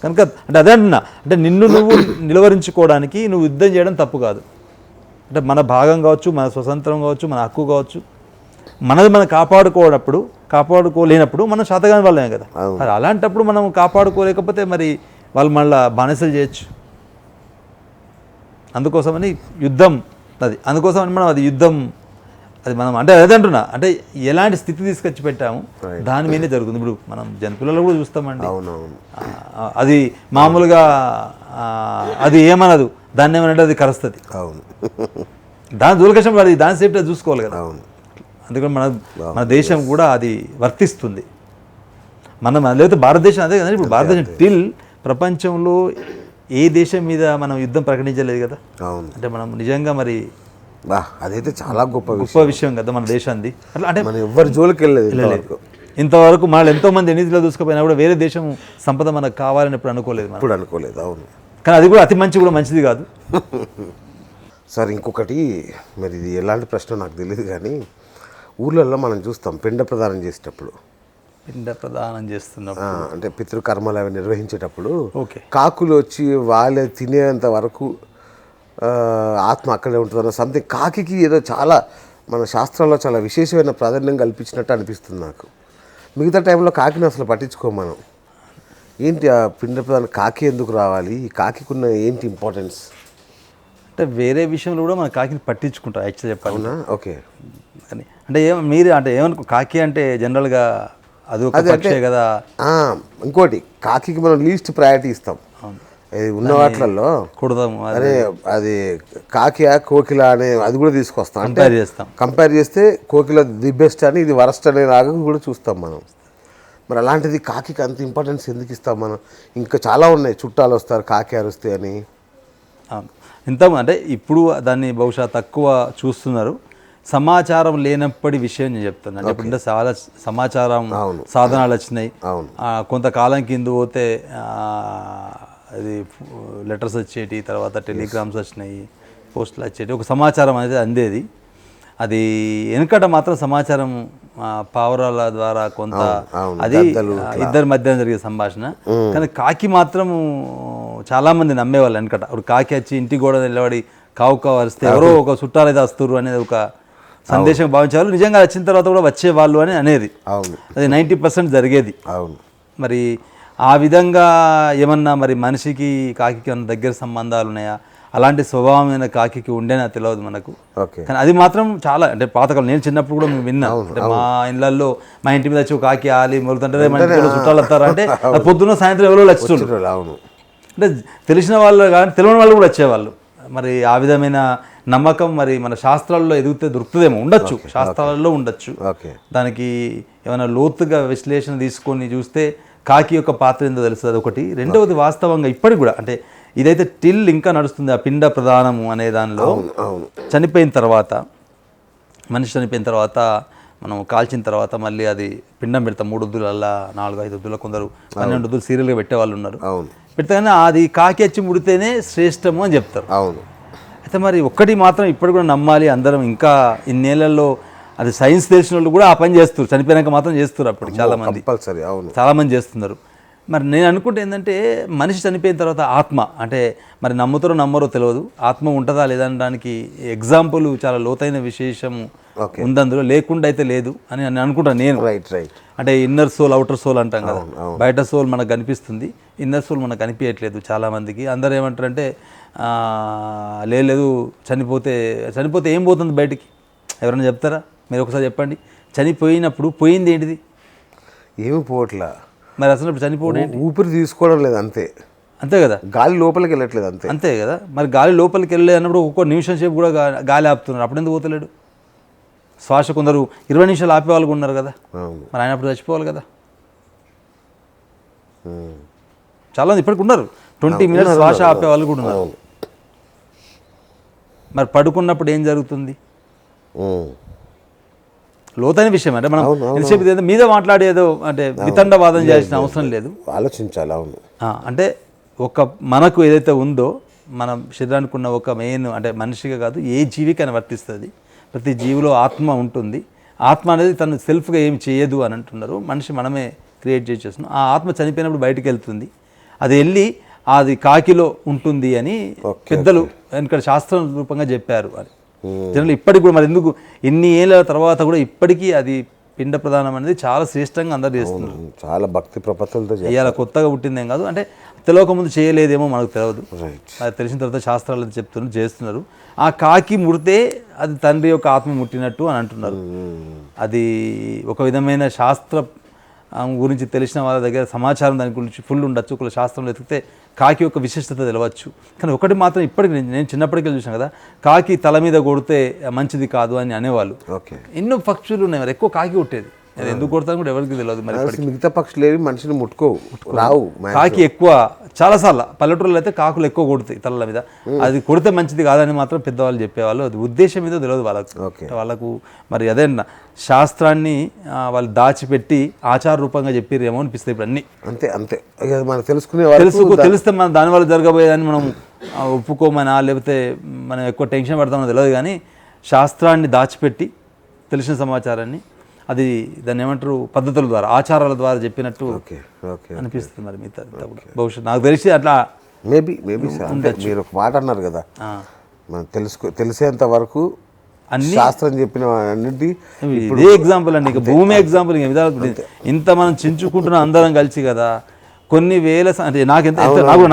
కనుక అంటే అదే అంటున్నా, అంటే నిన్ను నువ్వు నిలువరించుకోవడానికి నువ్వు యుద్ధం చేయడం తప్పు కాదు. అంటే మన భాగం కావచ్చు, మన స్వతంత్రం కావచ్చు, మన హక్కు కావచ్చు, మనది మనం కాపాడుకోలేనప్పుడు మనం శాతగాని వాళ్ళమే కదా. మరి అలాంటప్పుడు మనం కాపాడుకోలేకపోతే మరి వాళ్ళు మళ్ళీ బానిసలు చేయొచ్చు. అందుకోసమని యుద్ధం అందుకోసమని మనం అది యుద్ధం అది మనం అంటే అదే అంటున్నా, అంటే ఎలాంటి స్థితి తీసుకొచ్చి పెట్టాము దాని మీదే జరుగుతుంది. ఇప్పుడు మనం జంతువులలో కూడా చూస్తామండి, అది మామూలుగా అది ఏమనదు, దాన్ని ఏమనంటే అది కరుస్తుంది, దాని దూరకష్టం అది దాని సేఫ్టీ చూసుకోవాలి కదా. అందుకని మన దేశం కూడా అది వర్తిస్తుంది. మనం లేకపోతే భారతదేశం అదే కదా. ఇప్పుడు భారతదేశం టిల్ ప్రపంచంలో ఏ దేశం మీద మనం యుద్ధం ప్రకటించలేదు కదా. అంటే మనం నిజంగా మరి అదైతే చాలా గొప్ప విషయం కదా మన దేశాన్ని. అట్లా అంటే మనం ఎవరి జోలికి వెళ్ళలేదు ఇంతవరకు. మనల్ని ఎంతోమంది ఎన్నిధిలో దూసుకుపోయినా కూడా వేరే దేశం సంపద మనకు కావాలని ఎప్పుడు అనుకోలేదు. అవును. కానీ అది కూడా అతి మంచిది కాదు. సార్ ఇంకొకటి, మరి ఇది ఎలాంటి ప్రశ్న నాకు తెలియదు కానీ ఊర్లలో మనం చూస్తాం పిండ ప్రదానం చేసేటప్పుడు, అంటే పితృకర్మలు అవి నిర్వహించేటప్పుడు కాకులు వచ్చి వాళ్ళే తినేంత వరకు ఆత్మ అక్కడే ఉంటుందన్న సంథింగ్. కాకి ఏదో చాలా మన శాస్త్రాల్లో చాలా విశేషమైన ప్రాధాన్యం కల్పించినట్టు అనిపిస్తుంది నాకు. మిగతా టైంలో కాకిని అసలు పట్టించుకోం మనం. ఏంటి ఆ పిండ ప్రదానం కాకి ఎందుకు రావాలి, కాకికున్న ఏంటి ఇంపార్టెన్స్? అంటే వేరే విషయంలో కూడా మన కాకిని పట్టించుకుంటాం యాక్చువల్ చెప్పాలి. ఓకే. అంటే మీరు అంటే ఏమనుకో, కాకి అంటే జనరల్గా అది ఒక పక్షే కదా. ఇంకోటి కాకి మనం లీస్ట్ ప్రయారిటీ ఇస్తాం ఉన్న వాటిల్లో కుడదాము. అదే అది కాకి కోకిల అనే అది కూడా తీసుకొస్తాం, అంటే కంపేర్ చేస్తే కోకిల ది బెస్ట్ అని ఇది వరస్ట్ అనే లాగా కూడా చూస్తాం మనం. మరి అలాంటిది కాకి అంత ఇంపార్టెన్స్ ఎందుకు ఇస్తాం మనం? ఇంకా చాలా ఉన్నాయి, చుట్టాలు వస్తారు కాకి అరుస్తే అని. ఇంత అంటే ఇప్పుడు దాన్ని బహుశా తక్కువ చూస్తున్నారు. సమాచారం లేనప్పటి విషయం నేను చెప్తాను. అంటే ఇప్పుడు చాలా సమాచారం సాధనాలు వచ్చినాయి. కొంతకాలం కింద పోతే అది లెటర్స్ వచ్చేటి, తర్వాత టెలిగ్రామ్స్ వచ్చినాయి, పోస్టులు వచ్చేటి, ఒక సమాచారం అనేది అందేది. అది వెనుకట మాత్రం సమాచారం పావురాల ద్వారా కొంత అది ఇద్దరి మధ్య జరిగే సంభాషణ. కానీ కాకి మాత్రం చాలామంది నమ్మేవాళ్ళు వెనకట. ఇప్పుడు కాకి వచ్చి ఇంటి గోడ నిలబడి కావు వరిస్తే ఎవరో ఒక చుట్టాలు అయితే వస్తారు అనేది ఒక సందేశం భావించేవాళ్ళు. నిజంగా వచ్చిన తర్వాత కూడా వచ్చేవాళ్ళు అని అనేది. అది 90% జరిగేది. మరి ఆ విధంగా ఏమన్నా మరి మనిషికి కాకి ఏమన్నా దగ్గర సంబంధాలు ఉన్నాయా, అలాంటి స్వభావమైన కాకి ఉండేనా తెలియదు మనకు. కానీ అది మాత్రం చాలా అంటే పాతకాలం, నేను చిన్నప్పుడు కూడా మేము విన్నా. అంటే మా ఇళ్ళల్లో మా ఇంటి మీద వచ్చి కాకి ఆలి మొలుతుంటే మన ఇంట్లో చుట్టాలు వస్తారు అంటే పొద్దున్న సాయంత్రం ఎవరో వచ్చేవాళ్ళు. అంటే తెలిసిన వాళ్ళు కానీ తెలియని వాళ్ళు కూడా వచ్చేవాళ్ళు. మరి ఆ విధమైన నమ్మకం మరి మన శాస్త్రాల్లో ఎదిగితే దొరుకుతుందేమో, ఉండొచ్చు, శాస్త్రాలలో ఉండొచ్చు. దానికి ఏమైనా లోతుగా విశ్లేషణ తీసుకొని చూస్తే కాకి యొక్క పాత్ర ఏందో తెలుస్తుంది ఒకటి. రెండవది వాస్తవంగా ఇప్పటికి కూడా అంటే ఇదైతే టిల్ ఇంకా నడుస్తుంది. ఆ పిండ ప్రదానము అనే దానిలో చనిపోయిన తర్వాత, మనిషి చనిపోయిన తర్వాత మనం కాల్చిన తర్వాత మళ్ళీ అది పిండం పెడతాం. 3 వద్దులల్లా 4-5 వద్దుల, కొందరు 12 వద్దులు సీరియల్గా పెట్టేవాళ్ళు ఉన్నారు. పెడితే కానీ అది కాకి వచ్చి ముడితేనే శ్రేష్టము అని చెప్తారు. అయితే మరి ఒక్కటి మాత్రం ఇప్పటి కూడా నమ్మాలి అందరం. ఇంకా ఇన్నేళ్లలో అది సైన్స్ తెలిసిన వాళ్ళు కూడా ఆ పని చేస్తారు, చనిపోయాక మాత్రం చేస్తారు. అప్పుడు చాలామంది చేస్తున్నారు. మరి నేను అనుకుంటే ఏంటంటే మనిషి చనిపోయిన తర్వాత ఆత్మ అంటే మరి నమ్ముతారో నమ్మరో తెలియదు, ఆత్మ ఉంటుందా లేదనడానికి ఎగ్జాంపుల్ చాలా లోతైన విశేషం ఉంది అందులో, లేకుండా అయితే లేదు అని నేను అనుకుంటాను నేను. అంటే ఇన్నర్ సోల్ అవుటర్ సోల్ అంటాం కదా, బయట సోల్ మనకు కనిపిస్తుంది, ఇన్నర్ సోల్ మనకు కనిపించట్లేదు చాలామందికి. అందరూ ఏమంటారంటే లేదు చనిపోతే ఏం పోతుంది బయటికి, ఎవరైనా చెప్తారా? మీరు ఒకసారి చెప్పండి. చనిపోయినప్పుడు పోయింది ఏంటిది? ఏమి పోవట్లా. మరి అసలు ఇప్పుడు చనిపోవడం ఊపిరి తీసుకోవడం లేదు, అంతే కదా. గాలి లోపలికి వెళ్ళట్లేదు, అంతే కదా. మరి గాలి లోపలికి వెళ్ళలేదు అన్నప్పుడు ఒక్కో నిమిషం సేపు కూడా గాలి ఆపుతున్నారు, అప్పుడు ఎందుకు పోతలేడు? శ్వాస కొందరు 20 నిమిషాలు ఆపే వాళ్ళు ఉన్నారు కదా, మరి ఆయన అప్పుడు చచ్చిపోవాలి కదా. చాలా ఇప్పటికి ఉన్నారు 20 మినిట్స్ శ్వాస ఆపే వాళ్ళు కూడా ఉన్నారు. మరి పడుకున్నప్పుడు ఏం జరుగుతుంది? లోతైన విషయం అంటే మనం ఎంతసేపు మీద మాట్లాడేదో అంటే వితండవాదం చేయాల్సిన అవసరం లేదు, ఆలోచించాలి. అవును, అంటే ఒక మనకు ఏదైతే ఉందో మనం శరీరానికి ఉన్న ఒక మెయిన్ అంటే మనిషిగా కాదు ఏ జీవికైనా వర్తిస్తుంది. ప్రతి జీవిలో ఆత్మ ఉంటుంది. ఆత్మ అనేది తను సెల్ఫ్గా ఏమి చేయదు అని అంటున్నారు. మనిషి మనమే క్రియేట్ చేస్తున్నాం. ఆ ఆత్మ చనిపోయినప్పుడు బయటికి వెళ్తుంది. అది వెళ్ళి అది కాకిలో ఉంటుంది అని పెద్దలు ఇక్కడ శాస్త్రం రూపంగా చెప్పారు. అది జనరల్ ఇప్పటికి కూడా మరి ఎందుకు ఇన్ని ఏళ్ళ తర్వాత కూడా ఇప్పటికీ అది పిండ ప్రదానం అనేది చాలా శ్రేష్టంగా అందరు చేస్తున్నారు. చాలా భక్తి ప్రపత్తులతో ఇవాళ కొత్తగా పుట్టిందేం కాదు, అంటే తెలియక ముందు చేయలేదేమో మనకు తెలియదు. అది తెలిసిన తర్వాత శాస్త్రాలు చెప్తున్నారు, చేస్తున్నారు. ఆ కాకి ముడితే అది తండ్రి యొక్క ఆత్మ ముట్టినట్టు అని అంటున్నారు. అది ఒక విధమైన శాస్త్ర గురించి తెలిసిన వాళ్ళ దగ్గర సమాచారం దాని గురించి ఫుల్ ఉండొచ్చు. ఒకళ్ళు శాస్త్రంలో ఎతికితే కాకి యొక్క విశిష్టత తెలవచ్చు. కానీ ఒకటి మాత్రం ఇప్పటికి నేను చిన్నప్పటికీ చూసాను కదా, కాకి తల మీద కొడితే మంచిది కాదు అని అనేవాళ్ళు. ఎన్నో పక్షులు ఉన్నాయి, మరి ఎక్కువ కాకి కొట్టేది. అది ఎందుకు కొడతాను కూడా ఎవరికి తెలియదు. మరి మిగతా పక్షులు ఏవి మనిషిని ముట్టుకోవు, రావు. కాకి ఎక్కువ చాలాసార్లు పల్లెటూరులో అయితే కాకులు ఎక్కువ కొడుతాయి తలల మీద. అది కొడితే మంచిది కాదని మాత్రం పెద్దవాళ్ళు చెప్పేవాళ్ళు. అది ఉద్దేశం ఏదో తెలియదు వాళ్ళకు. మరి అదే శాస్త్రాన్ని వాళ్ళు దాచిపెట్టి ఆచార రూపంగా చెప్పిరేమో అనిపిస్తాయి ఇప్పుడు అన్ని. అంతే మనం తెలిస్తే మనం దానివల్ల జరగబోయేదని మనం ఒప్పుకోమనా లేకపోతే మనం ఎక్కువ టెన్షన్ పడతామో తెలియదు. కానీ శాస్త్రాన్ని దాచిపెట్టి తెలిసిన సమాచారాన్ని అది దాన్ని ఏమంటారు పద్ధతుల ద్వారా ఆచారాల ద్వారా చెప్పినట్టు అనిపిస్తుంది. మరి మిగతా భవిష్యత్తు నాకు తెలిసి అట్లా మేబీ మీరు ఒక మాట అన్నారు కదా, మనం తెలిసేంత వరకు శాస్త్రం చెప్పిన అన్నింటి ఇదే ఎగ్జాంపుల్ అండి. ఇక భూమి ఎగ్జాంపుల్ ఇంత మనం చించుకుంటున్న అందరం కలిసి కదా కొన్ని వేల అంటే నాకు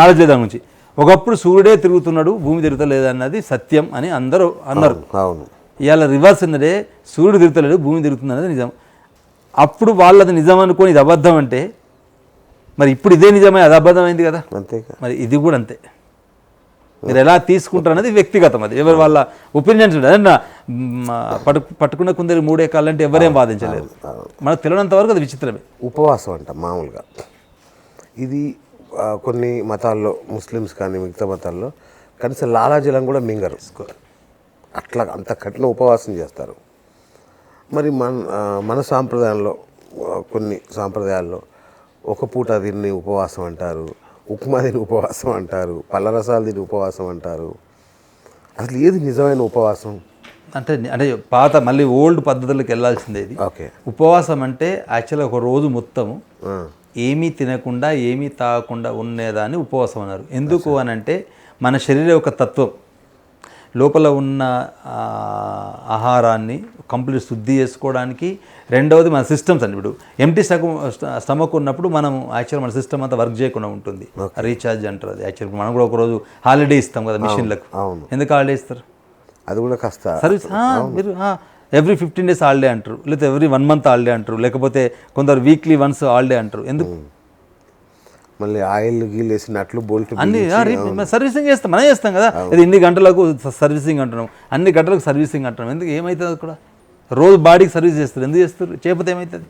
నాలెడ్జ్ లేదు దాని గురించి. ఒకప్పుడు సూర్యుడే తిరుగుతున్నాడు, భూమి తిరుగుతలేదు అన్నది సత్యం అని అందరూ అన్నారు. అవును, ఇవాళ రివర్స్ ఉన్నదే, సూర్యుడు తిరుగుతలేడు భూమి తిరుగుతుంది అనేది నిజం. అప్పుడు వాళ్ళు అది నిజం అనుకొని ఇది అబద్ధం అంటే మరి ఇప్పుడు ఇదే నిజమే, అది అబద్ధమైంది కదా. అంతే, మరి ఇది కూడా అంతే. మీరు ఎలా తీసుకుంటారు అనేది వ్యక్తిగతం. అది ఎవరు వాళ్ళ ఒపీనియన్స్ ఉంటుంది. పట్టుకున్న కొందరు 3 ఎకరాలంటే ఎవరేం వాదించలేరు. మనకు తెలియనంత వరకు అది విచిత్రమే. ఉపవాసం అంట మామూలుగా ఇది కొన్ని మతాల్లో, ముస్లిమ్స్ కానీ మిగతా మతాల్లో కనీసం లాలాజలం కూడా మింగరు. అట్లా అంత కఠిన ఉపవాసం చేస్తారు. మరి మన సాంప్రదాయంలో కొన్ని సాంప్రదాయాల్లో ఒక పూట దీన్ని ఉపవాసం అంటారు, ఉప్మా తిని ఉపవాసం అంటారు, పళ్ళ రసాలు తిని ఉపవాసం అంటారు. అసలు ఏది నిజమైన ఉపవాసం? అంటే పాత మళ్ళీ ఓల్డ్ పద్ధతులకు వెళ్ళాల్సిందే ఇది. ఉపవాసం అంటే యాక్చువల్గా ఒక రోజు మొత్తము ఏమీ తినకుండా ఏమీ తాగకుండా ఉండేదాన్ని ఉపవాసం అన్నారు. ఎందుకు అని అంటే మన శరీరం యొక్క తత్వం లోపల ఉన్న ఆహారాన్ని కంప్లీట్ శుద్ధి చేసుకోవడానికి. రెండవది మన సిస్టమ్స్ అండి. ఇప్పుడు ఎంటీ స్టమక్ ఉన్నప్పుడు మనం యాక్చువల్ మన సిస్టమ్ అంతా వర్క్ చేయకుండా ఉంటుంది. రీఛార్జ్ అంటారు అది. యాక్చువల్ మనం కూడా ఒకరోజు హాలిడే ఇస్తాం కదా మిషన్లకు. ఎందుకు హాలిడే ఇస్తారు? అది కూడా కాస్త సర్వీస్. మీరు ఎవ్రీ 15 days హాలిడే అంటారు, లేకపోతే ఎవ్రీ 1 month హాలిడే అంటారు, లేకపోతే కొందరు వీక్లీ వన్స్ హాలిడే అంటారు. ఎందుకు? మళ్ళీ ఆయిల్ గీల్ వేసినట్లు బోల్ట్ అన్ని సర్వీసింగ్ చేస్తాం, మనం చేస్తాం కదా. ఇది ఇన్ని గంటలకు సర్వీసింగ్ అంటున్నాం, అన్ని గంటలకు సర్వీసింగ్ అంటున్నాం. ఎందుకు? ఏమవుతుంది అక్కడ? రోజు బాడీకి సర్వీస్ చేస్తారు. ఎందుకు చేస్తారు? చేయకపోతే ఏమవుతుంది?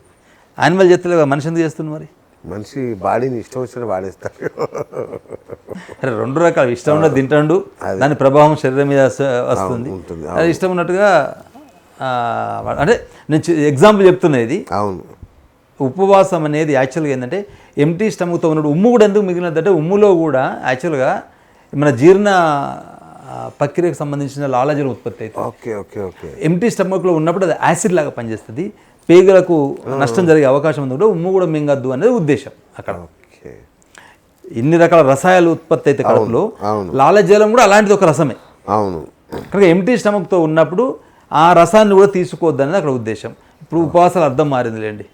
యానిమల్ చేస్తలే కదా, మనిషి ఎందుకు చేస్తుంది? మరి మనిషి బాడీని ఇష్టం వచ్చినట్టు వాడేస్తారు. అరే 2 రకాలు, ఇష్టం ఉన్నది తింటాడు, దాని ప్రభావం శరీరం మీద వస్తుంది. అది ఇష్టం ఉన్నట్టుగా అంటే నేను ఎగ్జాంపుల్ చెప్తున్నా ఇది. అవును, ఉపవాసం అనేది యాక్చువల్గా ఏంటంటే ఎంటీ స్టమక్తో ఉన్నప్పుడు ఉమ్ము కూడా ఎందుకు మిగిలినదంటే ఉమ్ములో కూడా యాక్చువల్గా మన జీర్ణ ప్రక్రియకు సంబంధించిన లాలాజలం ఉత్పత్తి అవుతుంది. ఎంటీ స్టమక్లో ఉన్నప్పుడు అది యాసిడ్ లాగా పనిచేస్తుంది. పేగులకు నష్టం జరిగే అవకాశం ఉంది కూడా ఉమ్ము కూడా మింగద్దు అనేది ఉద్దేశం. అక్కడ ఇన్ని రకాల రసాయనాలు ఉత్పత్తి అయితే కడుపులో, లాలాజలం కూడా అలాంటిది ఒక రసమే. అవును, అక్కడ ఎంటీ స్టమక్తో ఉన్నప్పుడు ఆ రసాన్ని కూడా తీసుకోవద్దు అనేది అక్కడ ఉద్దేశం. ఇప్పుడు ఉపవాసాలు అర్థం మారిందిలేండి.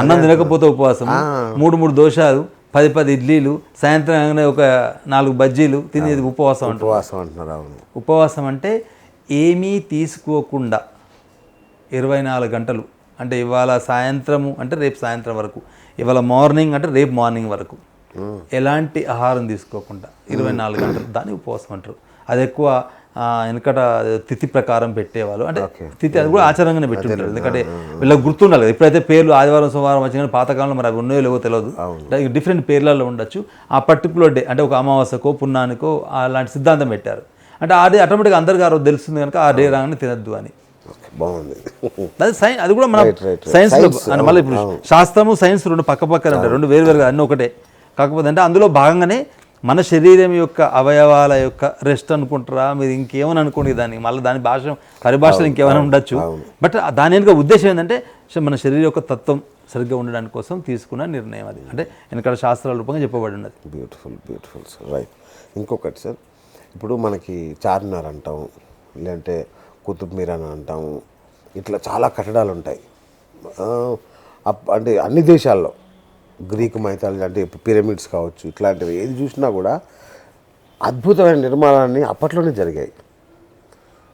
అన్నం తినకపోతే ఉపవాసం, 3 దోశలు, 10 ఇడ్లీలు, సాయంత్రం ఒక 4 బజ్జీలు తినేది ఉపవాసం అంటున్నారు. ఉపవాసం అంటే ఏమీ తీసుకోకుండా 24 గంటలు, అంటే ఇవాళ సాయంత్రము అంటే రేపు సాయంత్రం వరకు, ఇవాళ మార్నింగ్ అంటే రేపు మార్నింగ్ వరకు ఎలాంటి ఆహారం తీసుకోకుండా 24 గంటలు, దాన్ని ఉపవాసం అంటారు. అది ఎక్కువ వెనకట తిథి ప్రకారం పెట్టేవాళ్ళు. అంటే తిథి అది కూడా ఆచారంగానే పెట్టుంటారు, ఎందుకంటే వీళ్ళకి గుర్తుండాలి కదా. ఇప్పుడైతే పేర్లు ఆదివారం సోమవారం వచ్చి కానీ పాతకాలంలో మరి అవి ఉన్నాయో లేవో తెలియదు, డిఫరెంట్ పేర్లలో ఉండొచ్చు. ఆ పర్టికులర్ డే అంటే ఒక అమావాస్యకో పున్నానికో అలాంటి సిద్ధాంతం పెట్టారు. అంటే ఆ డే ఆటోమేటిక్గా అందరికీ ఆ రోజు తెలుస్తుంది కనుక ఆ డే రాగానే తినద్దు అని. బాగుంది. అది కూడా మన సైన్స్లో అంటే మళ్ళీ ఇప్పుడు శాస్త్రము సైన్స్ రెండు పక్క పక్కన ఉంటాయి, రెండు వేరువేరుగా అన్నీ ఒకటే. కాకపోతే అంటే అందులో భాగంగానే మన శరీరం యొక్క అవయవాల యొక్క రెస్ట్ అనుకుంటారా మీరు, ఇంకేమని అనుకోండి దానికి, మళ్ళీ దాని పరిభాషలు ఇంకేమైనా ఉండొచ్చు. బట్ దాని యొక్క ఉద్దేశం ఏంటంటే మన శరీరం యొక్క తత్వం సరిగ్గా ఉండడానికి కోసం తీసుకున్న నిర్ణయం అది. అంటే వెనకాల శాస్త్రాల రూపంగా చెప్పబడి ఉన్నది. Beautiful sir, right. ఇంకొకటి సార్, ఇప్పుడు మనకి చార్మినార్ అంటాం, లేదంటే కుతుబ్ మీరాన్ అంటాము, ఇట్లా చాలా కట్టడాలు ఉంటాయి. అంటే అన్ని దేశాల్లో గ్రీకు మైథాలజీ అంటే పిరమిడ్స్ కావచ్చు, ఇట్లాంటివి ఏది చూసినా కూడా అద్భుతమైన నిర్మాణాన్ని అప్పట్లోనే జరిగాయి.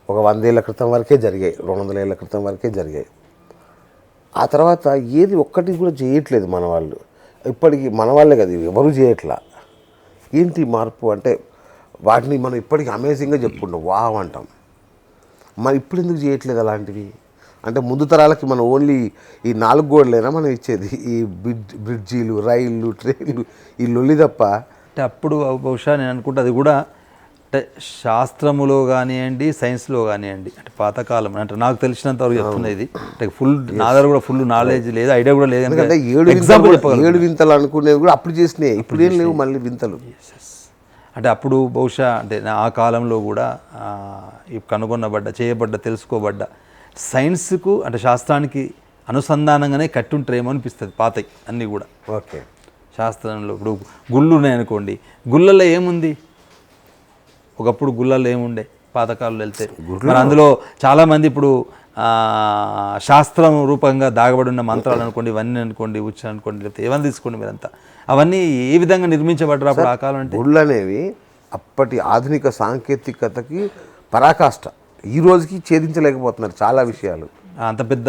ఒక 100 ఏళ్ల క్రితం వరకే జరిగాయి, 200 ఏళ్ల క్రితం వరకే జరిగాయి. ఆ తర్వాత ఏది ఒక్కటి కూడా చేయట్లేదు మన వాళ్ళు. ఇప్పటికీ మన వాళ్ళే కదా, ఎవరు చేయట్లా. ఏంటి మార్పు అంటే వాటిని మనం ఇప్పటికీ అమేజింగ్గా చెప్పుకుంటాం, వావ్ అంటాం. మరి ఇప్పుడు ఎందుకు చేయట్లేదు అలాంటివి? అంటే ముందు తరాలకి మనం ఓన్లీ ఈ 4 గోడలైనా మనం ఇచ్చేది, ఈ బ్రిడ్జీలు, రైళ్ళు, ట్రైన్లు, ఈ లొల్లి తప్ప. అంటే అప్పుడు బహుశా నేను అనుకుంటే అది కూడా అంటే శాస్త్రములో కానివ్వండి, సైన్స్లో కానివ్వండి, అంటే పాతకాలం అంటే నాకు తెలిసినంత వరకు చెప్తున్నది ఇది. అంటే ఫుల్ నా దగ్గర కూడా ఫుల్ నాలెడ్జ్ లేదు, ఐడియా కూడా లేదు. ఎందుకంటే 7 వింతలు అనుకునేవి కూడా అప్పుడు చేసినాయి, ఇప్పుడు ఏం లేవు మళ్ళీ వింతలు. అంటే అప్పుడు బహుశా అంటే ఆ కాలంలో కూడా చేయబడ్డ తెలుసుకోబడ్డ సైన్స్కు అంటే శాస్త్రానికి అనుసంధానంగానే కట్టుంటారేమో అనిపిస్తుంది పాతయి అన్నీ కూడా. ఓకే, శాస్త్రంలో ఇప్పుడు గుళ్ళు ఉన్నాయనుకోండి, గుళ్ళల్లో ఏముంది, ఒకప్పుడు గుళ్ళల్లో ఏముండే పాతకాలంలో వెళ్తే, మరి అందులో చాలామంది ఇప్పుడు శాస్త్రం రూపంగా దాగబడి ఉన్న మంత్రాలు అనుకోండి, ఇవన్నీ అనుకోండి, ఉచ్చారణ అనుకోండి, లేకపోతే ఏమన్నా తీసుకోండి మీరంతా, అవన్నీ ఏ విధంగా నిర్మించబడ్డారు అప్పుడు ఆ కాలం అంటే? గుళ్ళు అనేవి అప్పటి ఆధునిక సాంకేతికతకి పరాకాష్ట. ఈ రోజుకి ఛేదించలేకపోతున్నారు చాలా విషయాలు. అంత పెద్ద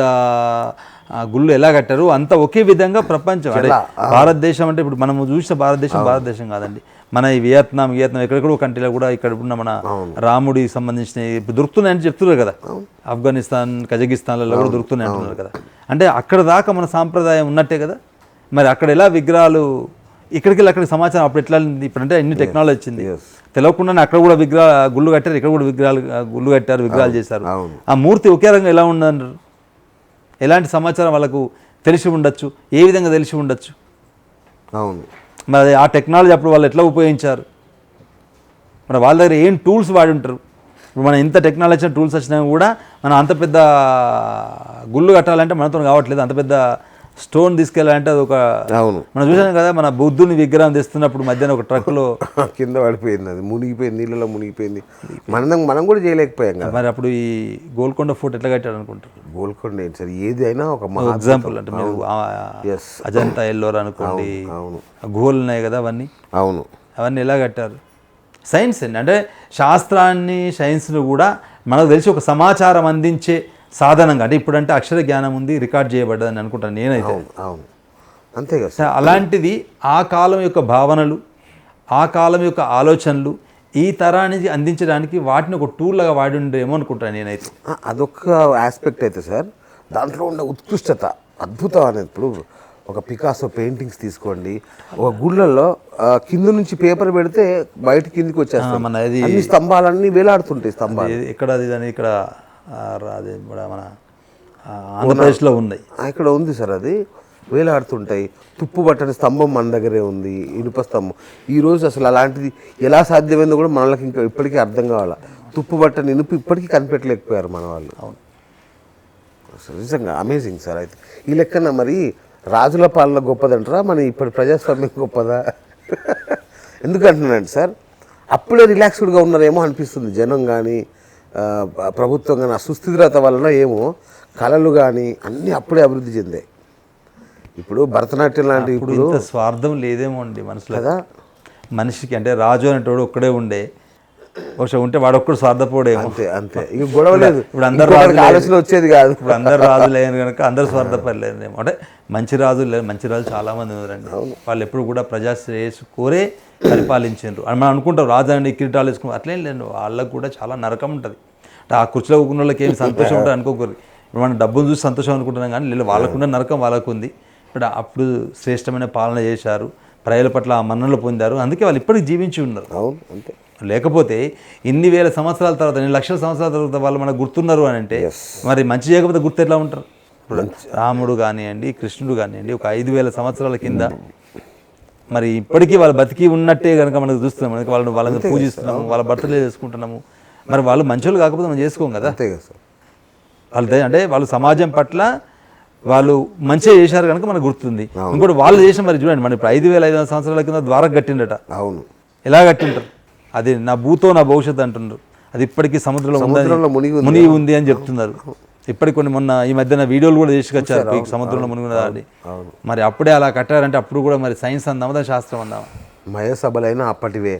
గుళ్ళు ఎలా కట్టారు అంత ఒకే విధంగా ప్రపంచం అంటే భారతదేశం అంటే ఇప్పుడు మనం చూసిన భారతదేశం కాదండి, మన ఈ వియత్నాం ఎక్కడెక్కడో కంట్రీలో కూడా ఇక్కడ ఉన్న మన రాముడికి సంబంధించిన ఇప్పుడు దొరుకుతున్నాయని చెప్తున్నారు కదా, ఆఫ్ఘనిస్తాన్ కజకిస్తాన్లలో కూడా దొరుకుతున్నాయి అంటున్నారు కదా. అంటే అక్కడ దాకా మన సాంప్రదాయం ఉన్నట్టే కదా. మరి అక్కడ ఎలా విగ్రహాలు ఇక్కడికి అక్కడికి సమాచారం అప్పుడు ఎట్లా ఇప్పుడంటే అన్ని టెక్నాలజీ వచ్చింది, తెలియకుండానే అక్కడ కూడా గుళ్ళు కట్టారు, ఇక్కడ కూడా గుళ్ళు కట్టారు, విగ్రహాలు చేశారు. ఆ మూర్తి ఒకే రంగా ఎలా ఉండన్నారు, ఎలాంటి సమాచారం వాళ్ళకు తెలిసి ఉండొచ్చు, ఏ విధంగా తెలిసి ఉండొచ్చు. అవును, మరి ఆ టెక్నాలజీ అప్పుడు వాళ్ళు ఎట్లా ఉపయోగించారు, మరి వాళ్ళ దగ్గర ఏం టూల్స్ వాడి ఉంటారు. ఇప్పుడు మనం ఇంత టెక్నాలజీ వచ్చిన టూల్స్ వచ్చినా కూడా మనం అంత పెద్ద గుళ్ళు కట్టాలంటే మనతో కావట్లేదు, అంత పెద్ద స్టోన్ తీసుకెళ్ళాలంటే అది ఒక, మనం చూసాం కదా మన బుద్ధుని విగ్రహం తెస్తున్నప్పుడు మధ్యాహ్నం ఒక ట్రక్లో కింద పడిపోయింది, అది మునిగిపోయింది, నీళ్ళలో మునిగిపోయింది. మనం కూడా చేయలేకపోయాం కదా. మరి అప్పుడు ఈ గోల్కొండ ఫోర్ట్ ఎట్లా కట్టాడు అనుకుంటారు? గోల్కొండ ఏంటి సార్, ఏది అయినా ఒక ఎగ్జాంపుల్ అంటే మీరు అజంతా ఎల్లోరా అనుకోండి, గుహలు ఉన్నాయి కదా అవన్నీ, అవన్నీ ఎలా కట్టారు? సైన్స్ అండి, అంటే శాస్త్రాన్ని సైన్స్ను కూడా మనకు తెలిసి ఒక సమాచారం అందించే సాధనంగా, అంటే ఇప్పుడంటే అక్షర జ్ఞానం ఉంది, రికార్డ్ చేయబడ్డదని అనుకుంటాను నేనైతే. అవును, అంతే కదా. అలాంటిది ఆ కాలం యొక్క భావనలు, ఆ కాలం యొక్క ఆలోచనలు ఈ తరానికి అందించడానికి వాటిని ఒక టూల్గా వాడి ఉండేమో అనుకుంటాను నేనైతే. అదొక ఆస్పెక్ట్ అయితే సార్, దాంట్లో ఉన్న ఉత్కృష్టత అద్భుతం అనేది. ఇప్పుడు ఒక పికాసో పెయింటింగ్స్ తీసుకోండి, ఒక గుళ్ళల్లో కింద నుంచి పేపర్ పెడితే బయట కిందికి వచ్చేస్తాం, అన్ని స్తంభాలన్నీ వేలాడుతుంటాయి. స్తంభాలు ఇక్కడ ఇక్కడ మన ఆంధ్రప్రదేశ్లో ఉన్నాయి, ఇక్కడ ఉంది సార్, అది వేలాడుతుంటాయి. తుప్పు పట్టని స్తంభం మన దగ్గరే ఉంది, ఇనుప స్తంభం. ఈరోజు అసలు అలాంటిది ఎలా సాధ్యమైందో కూడా మనకి ఇంకా ఇప్పటికీ అర్థం కావాలి. తుప్పు పట్టని ఇనుపు ఇప్పటికీ కనిపెట్టలేకపోయారు మన వాళ్ళు. అవును, నిజంగా అమేజింగ్ సార్. అయితే ఈ లెక్కన మరి రాజుల పాలన గొప్పదంటారా, మన ఇప్పటి ప్రజాస్వామ్యం గొప్పదా? ఎందుకంటున్నానండి సార్, అప్పుడే రిలాక్స్డ్గా ఉన్నారేమో అనిపిస్తుంది జనం కానీ ప్రభుత్వం కానీ. ఆ సుస్థిరత వలన ఏమో కళలు కానీ అన్నీ అప్పుడే అభివృద్ధి చెందాయి. ఇప్పుడు భరతనాట్యం లాంటి ఇప్పుడు స్వార్థం లేదేమో అండి మనసులో కదా. మనిషికి అంటే రాజు అనేటోడు ఒక్కడే ఉండే, బహుశా ఉంటే వాడొక్కడు స్వార్థపోడేమో. అంతే అంతే, ఇక గొడవ లేదు. ఇప్పుడు అందరు ఇంకొకరికి ఆలోచన వచ్చేది కాదు. ఇప్పుడు అందరు రాజులు లేరు కనుక అందరు స్వార్థపడలేదేమో. అంటే మంచి రాజులు లేరు, మంచి రాజులు చాలామంది ఉన్నారండి. వాళ్ళు ఎప్పుడు కూడా ప్రజా శ్రేయస్సు కోరే పరిపాలించారు అని మనం అనుకుంటాం. రాజు అండి కిరీటాలు వేసుకుని అట్లేం లేదు, వాళ్ళకు కూడా చాలా నరకం ఉంటుంది. అంటే ఆ కుర్చీలో కూర్చున్న వాళ్ళకి ఏమి సంతోషం ఉంటుంది అనుకోకూడదు. ఇప్పుడు మనం డబ్బును చూసి సంతోషం అనుకుంటున్నాం కానీ లేదు, వాళ్ళకున్న నరకం వాళ్ళకు ఉంది. ఇప్పుడు అప్పుడు శ్రేష్టమైన పాలన చేశారు, ప్రజల పట్ల ఆ మన్ననలు పొందారు, అందుకే వాళ్ళు ఇప్పటికి జీవించి ఉన్నారు. అవును అంతే. లేకపోతే ఇన్ని వేల సంవత్సరాల తర్వాత, ఇన్ని లక్షల సంవత్సరాల తర్వాత వాళ్ళు మనకు గుర్తున్నారు అని అంటే మరి మంచి చేయకపోతే గుర్తు ఎట్లా ఉంటారు? ఇప్పుడు రాముడు కానివ్వండి, కృష్ణుడు కానివ్వండి, ఒక 5,000 సంవత్సరాల కింద మరి ఇప్పటికీ వాళ్ళు బతికి ఉన్నట్టే కనుక మనకు చూస్తున్నాం. మనకి వాళ్ళని పూజిస్తున్నాము, వాళ్ళ బర్త్డే చేసుకుంటున్నాము. మరి వాళ్ళు మంచోళ్ళు కాకపోతే మనం చేసుకోం కదా. అంతే కదా సార్. వాళ్ళు అంటే వాళ్ళు సమాజం పట్ల వాళ్ళు మంచిగా చేశారు కనుక మనకు గుర్తుంది. ఇంకోటి వాళ్ళు చేసిన మరి చూడండి, మన ఇప్పుడు 5,500 సంవత్సరాల కింద ద్వారం కట్టిండట. అవును. ఎలా కట్టింటారు? అది నా భూతో నా భవిష్యత్తు అంటున్నారు. అది ఇప్పటికీ సముద్రంలో మునిగి ఉంది అని చెప్తున్నారు. ఇప్పటికి కొన్ని మొన్న ఈ మధ్యన వీడియోలు కూడా తీసుకొచ్చారు సముద్రంలో మునిగినది. మరి అప్పుడే అలా కట్టారంటే అప్పుడు కూడా మరి సైన్స్ అందామా శాస్త్రం అందామా? మయసభలైనా అప్పటివే.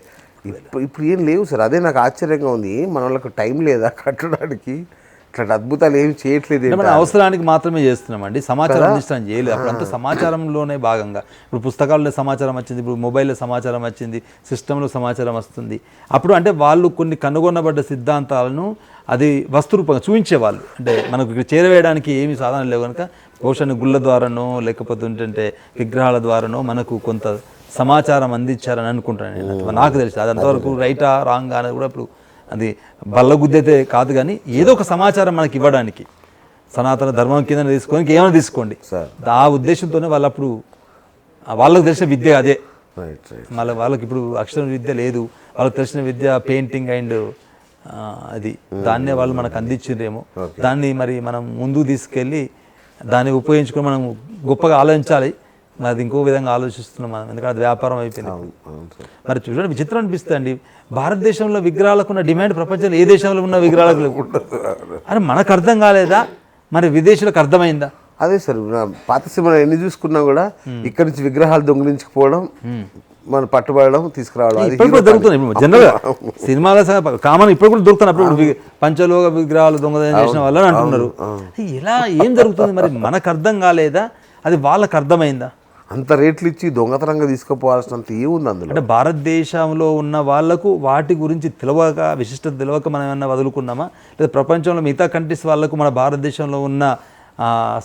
ఇప్పుడు ఏం లేవు సార్. అదే నాకు ఆశ్చర్యంగా ఉంది. మన వాళ్ళకి టైం లేదా కట్టడానికి? ఇట్లా అద్భుతాలు ఏమి చేయట్లేదు. మన అవసరానికి మాత్రమే చేస్తున్నామండి, సమాచారం అందించడం చేయలేదు. అప్పుడంతా సమాచారంలోనే భాగంగా. ఇప్పుడు పుస్తకాల్లో సమాచారం వచ్చింది, ఇప్పుడు మొబైల్లో సమాచారం వచ్చింది, సిస్టంలో సమాచారం వస్తుంది. అప్పుడు అంటే వాళ్ళు కొన్ని కనుగొనబడ్డ సిద్ధాంతాలను అది వస్తురూపంగా చూపించేవాళ్ళు. అంటే మనకు ఇక్కడ చేరవేయడానికి ఏమి సాధన లేవు కనుక బహుశా గుళ్ళ ద్వారానో లేకపోతే ఏంటంటే విగ్రహాల ద్వారానో మనకు కొంత సమాచారం అందించారని అనుకుంటాను నేను. నాకు తెలిసి అది అంతవరకు రైటా రాంగ్ అనేది కూడా ఇప్పుడు అది బల్లగుద్దైతే కాదు, కానీ ఏదో ఒక సమాచారం మనకి ఇవ్వడానికి సనాతన ధర్మం కింద తీసుకొని ఏమైనా తీసుకోండి ఆ ఉద్దేశంతోనే వాళ్ళు అప్పుడు వాళ్ళకు తెలిసిన విద్య అదే. మళ్ళీ వాళ్ళకి ఇప్పుడు అక్షర విద్య లేదు, వాళ్ళకి తెలిసిన విద్య పెయింటింగ్ అండ్ అది దాన్నే వాళ్ళు మనకు అందించిండ్రేమో. దాన్ని మరి మనం ముందుకు తీసుకెళ్ళి దాన్ని ఉపయోగించుకొని మనం గొప్పగా ఆలోచించాలి. అది ఇంకో విధంగా ఆలోచిస్తున్నాం మనం, ఎందుకంటే అది వ్యాపారం అయిపోయింది. మరి చూడండి, విచిత్రం అనిపిస్తుంది అండి. భారతదేశంలో విగ్రహాలకు ఉన్న డిమాండ్ ప్రపంచంలో ఏ దేశంలో ఉన్న విగ్రహాలకు అని మనకు అర్థం కాలేదా? మరి విదేశీయులకు అర్థమైందా? అదే సార్, పాత సినిమాలు ఎన్ని చూసుకున్నా కూడా ఇక్కడి నుంచి విగ్రహాలు దొంగిలించుకుపోవడం, మనం పట్టుబడడం, తీసుకురావడం ఇప్పుడు కూడా దొరుకుతుంది. జనరల్గా సినిమాల కామన్ ఇప్పుడు కూడా దొరుకుతుంది. అప్పుడు పంచలోక విగ్రహాలు దొంగతనం చేసిన వాళ్ళని అంటున్నారు. ఇలా ఏం జరుగుతుంది? మరి మనకు అర్థం కాలేదా? అది వాళ్ళకు అర్థమైందా? అంత రేట్లు ఇచ్చి దొంగతనంగా తీసుకుపోవాల్సినంత ఏముంది అందులో? అంటే భారతదేశంలో ఉన్న వాళ్లకు వాటి గురించి తెలియక, విశిష్టత తెలియక మనం ఏమన్నా వదులుకున్నామా? లేదా ప్రపంచంలో మిగతా కంట్రీస్ వాళ్ళకు మన భారతదేశంలో ఉన్న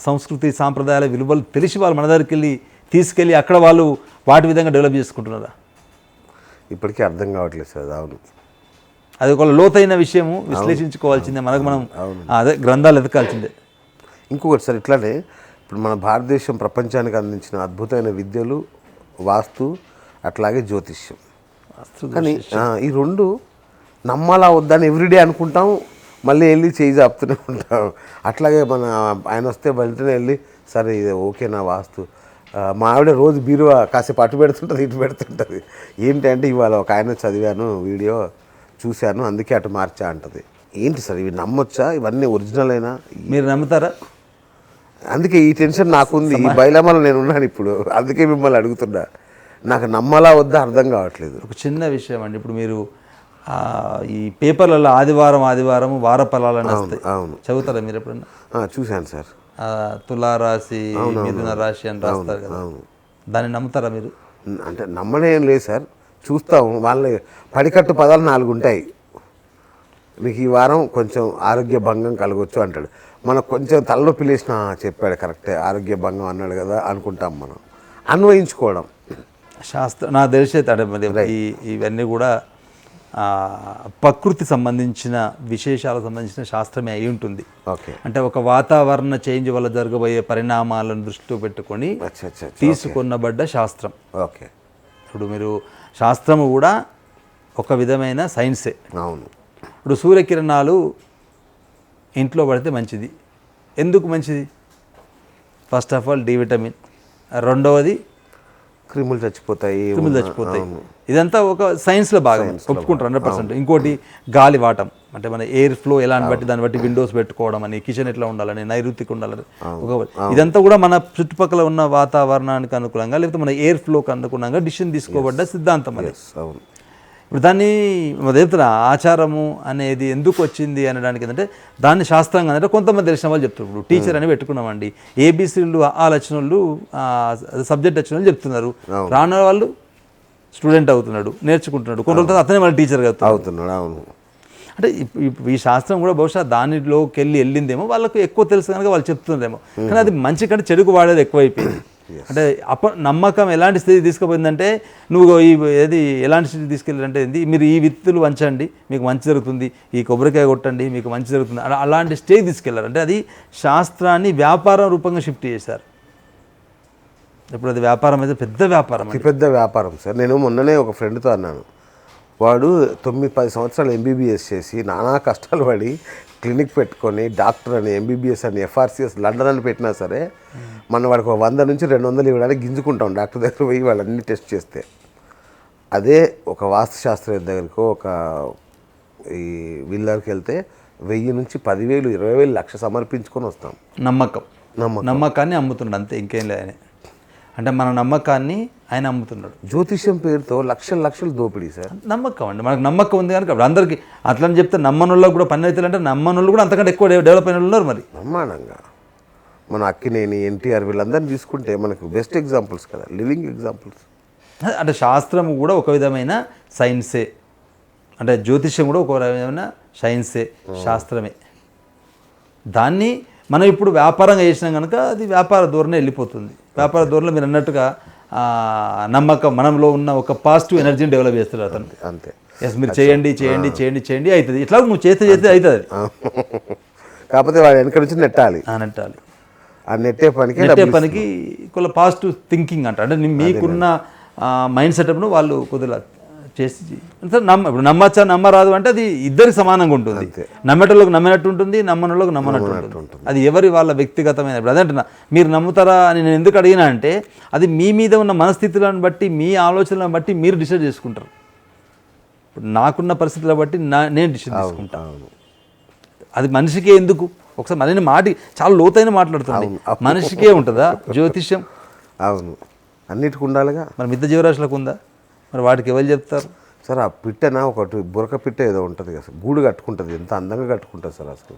సంస్కృతి సాంప్రదాయాల విలువలు తెలిసి వాళ్ళు మన దగ్గరికి వెళ్ళి తీసుకెళ్ళి అక్కడ వాళ్ళు వాటి విధంగా డెవలప్ చేసుకుంటున్నారా? ఇప్పటికీ అర్థం కావట్లేదు సార్. అవును, అది ఒక లోతైన విషయము, విశ్లేషించుకోవాల్సిందే. మనకు మనం అదే గ్రంథాలు ఎదకాల్సిందే. ఇంకొకటి సార్, ఇట్లానే ఇప్పుడు మన భారతదేశం ప్రపంచానికి అందించిన అద్భుతమైన విద్యలు, వాస్తు, అట్లాగే జ్యోతిష్యం. కానీ ఈ రెండు నమ్మాలా వద్దని ఎవ్రీడే అనుకుంటాం, మళ్ళీ వెళ్ళి చేయి జాపుతూనే ఉంటాం. అట్లాగే మన ఆయన వస్తే వెంటనే వెళ్ళి సరే ఇది ఓకేనా వాస్తు. మా ఆవిడ రోజు బీరువా కాసేపు అటు పెడుతుంటుంది, ఇటు పెడుతుంటుంది. ఏంటంటే ఇవాళ ఒక ఆయన చదివాను, వీడియో చూశాను, అందుకే అటు మార్చా అంటది. ఏంటి సార్ ఇవి నమ్మొచ్చా? ఇవన్నీ ఒరిజినల్ అయినా? మీరు నమ్ముతారా? అందుకే ఈ టెన్షన్ నాకుంది. ఈ బయలమల నేను ఉన్నాను ఇప్పుడు, అందుకే మిమ్మల్ని అడుగుతున్నా. నాకు నమ్మాలా వద్దా అర్థం కావట్లేదు. ఒక చిన్న విషయం అండి, ఇప్పుడు మీరు ఈ పేపర్లలో ఆదివారం వార ఫలాలని వస్తాయి. అవును, చదువుతారా మీరు ఎప్పుడన్నా? చూశాను సార్. తులారాశి, మిథున రాశి అని రాస్తారు కదా, దాన్ని నమ్ముతారా మీరు? అంటే నమ్మనేం లేదు సార్, చూస్తాం. వాళ్ళ పడికట్టు పదాలు 4 ఉంటాయి. మీకు ఈ వారం కొంచెం ఆరోగ్య భంగం కలగొచ్చు అంటాడు. మనకు కొంచెం తలనొప్పి లేసిన చెప్పాడు, కరెక్టే ఆరోగ్య భంగం అన్నాడు కదా అనుకుంటాం, మనం అన్వయించుకోవడం. శాస్త్రం నాకు తెలిసే ఇవన్నీ కూడా ప్రకృతి సంబంధించిన విశేషాలకు సంబంధించిన శాస్త్రమే అయి ఉంటుంది. ఓకే, అంటే ఒక వాతావరణ చేంజ్ వల్ల జరగబోయే పరిణామాలను దృష్టిలో పెట్టుకొని తీసుకొన్నబడ్డ శాస్త్రం. ఓకే, ఇప్పుడు మీరు శాస్త్రము కూడా ఒక విధమైన సైన్సే. అవును. ఇప్పుడు సూర్యకిరణాలు ఇంట్లో పడితే మంచిది. ఎందుకు మంచిది? First of all D vitamin, రెండవది క్రిములు చచ్చిపోతాయి. ఇదంతా ఒక సైన్స్లో భాగం, ఒప్పుకుంటారు 100%. ఇంకోటి గాలి వాటం, అంటే మన ఎయిర్ ఫ్లో ఎలా అని బట్టి దాన్ని బట్టి విండోస్ పెట్టుకోవడం అని, కిచెన్ ఎట్లా ఉండాలని, నైరుతికి ఉండాలని, ఇదంతా కూడా మన చుట్టుపక్కల ఉన్న వాతావరణానికి అనుకూలంగా లేకపోతే మన ఎయిర్ ఫ్లోకి అనుకూలంగా డిసిషన్ తీసుకోబడ్డ సిద్ధాంతం అది. ఇప్పుడు దాన్ని చెప్తున్నా ఆచారము అనేది ఎందుకు వచ్చింది అనడానికి ఏంటంటే దాన్ని శాస్త్రంగా అంటే కొంతమంది తెలిసిన వాళ్ళు చెప్తారు. ఇప్పుడు టీచర్ అని పెట్టుకున్నామండి, ఏబీసీలు వచ్చిన వాళ్ళు సబ్జెక్ట్ వచ్చిన వాళ్ళు చెప్తున్నారు, రాని వాళ్ళు స్టూడెంట్ అవుతున్నాడు, నేర్చుకుంటున్నాడు, కొన్ని రోజుల తర్వాత అతనే వాళ్ళ టీచర్గా అవుతున్నాడు. అవును. అంటే ఈ శాస్త్రం కూడా బహుశా దానిలోకి వెళ్ళిందేమో, వాళ్ళకు ఎక్కువ తెలుసు కనుక వాళ్ళు చెప్తున్నారేమో. కానీ అది మంచి కంటే చెడుకు వాడేది ఎక్కువైపోయింది. అంటే నమ్మకం ఎలాంటి స్థితి తీసుకుపోయిందంటే, నువ్వు ఎలాంటి స్థితి తీసుకెళ్ళారంటే ఏంది, మీరు ఈ విత్తులు వంచండి మీకు మంచి జరుగుతుంది, ఈ కొబ్బరికాయ కొట్టండి మీకు మంచి జరుగుతుంది, అలాంటి స్టేజ్ తీసుకెళ్లారు. అంటే అది శాస్త్రాన్ని వ్యాపారం రూపంగా షిఫ్ట్ చేశారు. ఇప్పుడు అది వ్యాపారం అయితే పెద్ద వ్యాపారం, పెద్ద వ్యాపారం సార్. నేను మొన్ననే ఒక ఫ్రెండ్తో అన్నాను, వాడు 9-10 సంవత్సరాలు ఎంబీబీఎస్ చేసి నానా కష్టాలు పడి క్లినిక్ పెట్టుకొని డాక్టర్ అని ఎంబీబీఎస్ అని ఎఫ్ఆర్సిఎస్ లండన్ అని పెట్టినా సరే మనం వాడికి 100 నుంచి 200 ఇవ్వడానికి గింజుకుంటాం డాక్టర్ దగ్గర పోయి వాళ్ళన్నీ టెస్ట్ చేస్తే. అదే ఒక వాస్తుశాస్త్రం దగ్గరకు ఒక ఈ వీళ్ళకి వెళ్తే 1000 నుంచి 10,000, 20,000, 1,00,000 సమర్పించుకొని వస్తాం. నమ్మకాన్ని అమ్ముతున్నాడు అంతే, ఇంకేం లేదు. అంటే మన నమ్మకాన్ని ఆయన అమ్ముతున్నాడు. జ్యోతిష్యం పేరుతో లక్షలు దోపిడీ సార్. నమ్మకం అండి, మనకు నమ్మకం ఉంది కనుక అందరికీ అట్లని చెప్తే నమ్మనోళ్ళకి కూడా పని అవుతుంది అంటే నమ్మనోళ్ళు కూడా అంతకంటే ఎక్కువ డెవలప్ అయిన వాళ్ళు ఉన్నారు. మరి బ్రహ్మాండంగా మన అక్కినేని, ఎన్టీఆర్ వీళ్ళందరినీ తీసుకుంటే మనకు బెస్ట్ ఎగ్జాంపుల్స్ కదా, లివింగ్ ఎగ్జాంపుల్స్. అంటే శాస్త్రం కూడా ఒక విధమైన సైన్సే, అంటే జ్యోతిష్యం కూడా ఒక విధమైన సైన్సే, శాస్త్రమే. దాన్ని మనం ఇప్పుడు వ్యాపారంగా చేసినాం కనుక అది వ్యాపార ధోరణి వెళ్ళిపోతుంది. వ్యాపార ధోరణిలో మీరు అన్నట్టుగా నమ్మకం మనలో ఉన్న ఒక పాజిటివ్ ఎనర్జీని డెవలప్ చేస్తారు అతను. అంతే. ఎస్, మీరు చేయండి అవుతుంది, ఇట్లా నువ్వు చేస్తే అవుతుంది అది. కాకపోతే వాడు వెనక నుంచి నెట్టాలి. ఆ నెట్టే పనికి కొంత పాజిటివ్ థింకింగ్ అంట. అంటే మీకున్న మైండ్ సెటప్ను వాళ్ళు కొద్దిగా చేసి ఇప్పుడు నమ్మచ్చా నమ్మరాదు అంటే అది ఇద్దరికి సమానంగా ఉంటుంది. నమ్మేటోళ్ళకి నమ్మినట్టు ఉంటుంది, నమ్మనోళ్ళకి నమ్మనట్టు ఉంటుంది. అది ఎవరి వాళ్ళ వ్యక్తిగతమైన. ఇప్పుడు అదంటున్నా, మీరు నమ్ముతారా అని నేను ఎందుకు అడిగినా అంటే అది మీ మీద ఉన్న మనస్థితులను బట్టి, మీ ఆలోచనలను బట్టి మీరు డిసైడ్ చేసుకుంటారు. ఇప్పుడు నాకున్న పరిస్థితులను బట్టి నేను డిసిషన్ తీసుకుంటాను. అది మనిషికే ఎందుకు, ఒకసారి మళ్ళీ మాటి చాలా లోతైన మాట్లాడుతుంది, మనిషికే ఉంటుందా జ్యోతిష్యం? అవును, అన్నిటికి ఉండాలిగా. మరి మిగతా జీవరాశులకు ఉందా? మరి వాటికి ఎవరు చెప్తారు సార్? ఆ పిట్టన ఒకటి బురక పిట్ట ఏదో ఉంటుంది కదా సార్, గూడు కట్టుకుంటుంది, ఎంత అందంగా కట్టుకుంటుంది సార్. అసలు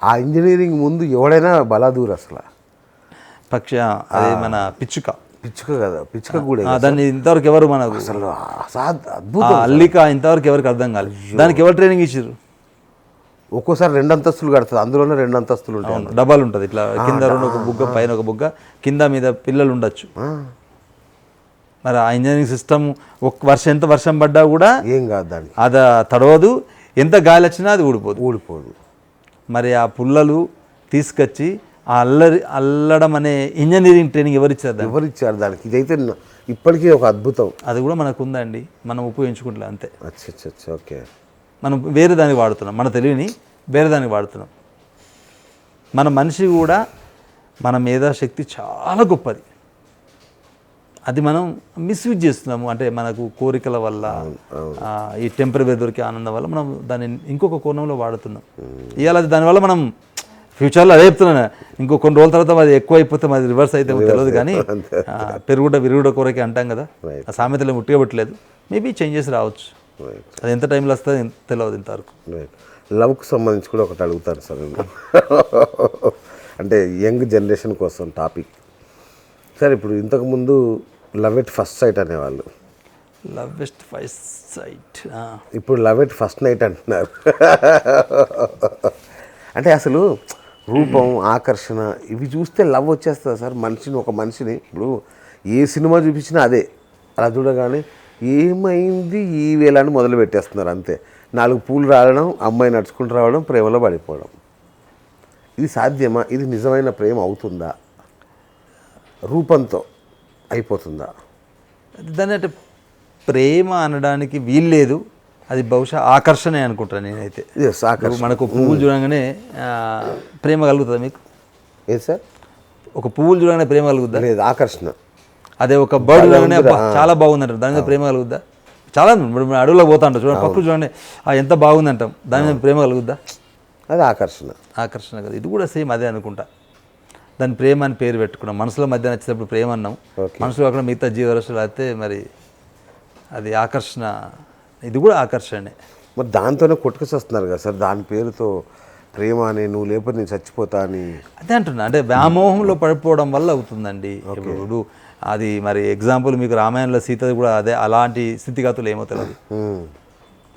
ఆ ఇంజనీరింగ్ ముందు ఎవడైనా బలాదూరు అసలు. పక్షి అదే మన పిచ్చుక కదా, పిచ్చుక గూడే. దాన్ని ఇంతవరకు ఎవరు మనకు అసలు అద్భుతం అల్లిక ఇంతవరకు ఎవరికి అర్థం కాలేదు. దానికి ఎవరు ట్రైనింగ్ ఇచ్చారు? ఒక్కోసారి 2 అంతస్తులు కడుతుంది, అందులోనే 2 అంతస్తులు ఉంటాయి, డబ్బాలు ఉంటుంది. ఇట్లా కింద ఒక బుగ్గ, పైన ఒక బుగ్గ, కింద మీద పిల్లలు ఉండొచ్చు. మరి ఆ ఇంజనీరింగ్ సిస్టమ్ ఎంత వర్షం పడ్డా కూడా ఏం కాదు, దానికి అది తడవదు, ఎంత గాలి వచ్చినా అది ఊడిపోదు. మరి ఆ పుల్లలు తీసుకొచ్చి ఆ అల్లడం అనే ఇంజనీరింగ్ ట్రైనింగ్ ఎవరిచ్చారు దానికి? ఇదైతే ఇప్పటికీ ఒక అద్భుతం. అది కూడా మనకు ఉందండి, మనం ఉపయోగించుకుంటలే అంతే. ఓకే, మనం వేరే దానికి వాడుతున్నాం, మన తెలివిని వేరే దానికి వాడుతున్నాం. మన మనిషి కూడా, మన మేధాశక్తి చాలా గొప్పది, అది మనం మిస్యూజ్ చేస్తున్నాము. అంటే మనకు కోరికల వల్ల, ఈ టెంపరీ దొరికే ఆనందం వల్ల మనం దాన్ని ఇంకొక కోణంలో వాడుతున్నాం. ఇవాళ దానివల్ల మనం ఫ్యూచర్లో అదే చెప్తున్నాను, ఇంకో కొన్ని రోజుల తర్వాత అది ఎక్కువ అయిపోతే అది రివర్స్ అయితే తెలియదు. కానీ విరుగుడ కోరిక అంటాం కదా, ఆ సామెతలు ముట్టిగబట్టలేదు. మేబీ చేంజెస్ రావచ్చు, అది ఎంత టైంలో వస్తుంది తెలియదు ఇంతవరకు. లవ్కి సంబంధించి కూడా ఒకటి అడుగుతాను సార్ నేను. అంటే యంగ్ జనరేషన్ కోసం టాపిక్ సార్. ఇప్పుడు ఇంతకుముందు లవ్ ఎట్ ఫస్ట్ సైట్ అనేవాళ్ళు, ఇప్పుడు లవ్ ఎట్ ఫస్ట్ నైట్ అంటున్నారు. అంటే అసలు రూపం, ఆకర్షణ ఇవి చూస్తే లవ్ వచ్చేస్తుంది సార్ ఒక మనిషిని. ఇప్పుడు ఏ సినిమా చూపించినా అదే, అలా చూడగానే ఏమైంది ఈ వేళ అని మొదలు పెట్టేస్తున్నారు అంతే. 4 పూలు రావడం, అమ్మాయి నడుచుకుంటూ రావడం, ప్రేమలో పడిపోవడం. ఇది సాధ్యమా? ఇది నిజమైన ప్రేమ అవుతుందా? రూపంతో అయిపోతుందా? దాన్ని అంటే ప్రేమ అనడానికి వీల్లేదు, అది బహుశా ఆకర్షణే అనుకుంటాను నేనైతే. మనకు పువ్వులు చూడగానే ప్రేమ కలుగుతుందా మీకు? ఏది సార్? ఒక పువ్వులు చూడగానే ప్రేమ కలుగుద్దా? లేదు, ఆకర్షణ. అదే ఒక బర్డ్ చూడగానే చాలా బాగుందంటారు, దాని మీద ప్రేమ కలుగుద్దా? చాలా అడవుల్లో పోతా అంటారు చూడండి, పక్షులు చూడండి ఎంత బాగుందంటాం, దాని మీద ప్రేమ కలుగుద్దా? అది ఆకర్షణ కదా. ఇది కూడా సేమ్ అదే అనుకుంటా. దాని ప్రేమ అని పేరు పెట్టుకున్నాం, మనసులో మధ్య నచ్చినప్పుడు ప్రేమ అన్నాం, మనసులో అక్కడ మిగతా జీవరాశులు అయితే మరి అది ఆకర్షణ ఇది కూడా ఆకర్షణే. మరి దాంతోనే కొట్టుకొస్తున్నారు కదా సార్, దాని పేరుతో ప్రేమ అని, నువ్వు లేకపోతే నేను చచ్చిపోతా అని. అదే అంటున్నా, అంటే వ్యామోహంలో పడిపోవడం వల్ల అవుతుందండి. ఇప్పుడు అది మరి ఎగ్జాంపుల్ మీకు రామాయణంలో సీత కూడా అదే అలాంటి స్థితిగతులు ఏమో తెలియదు.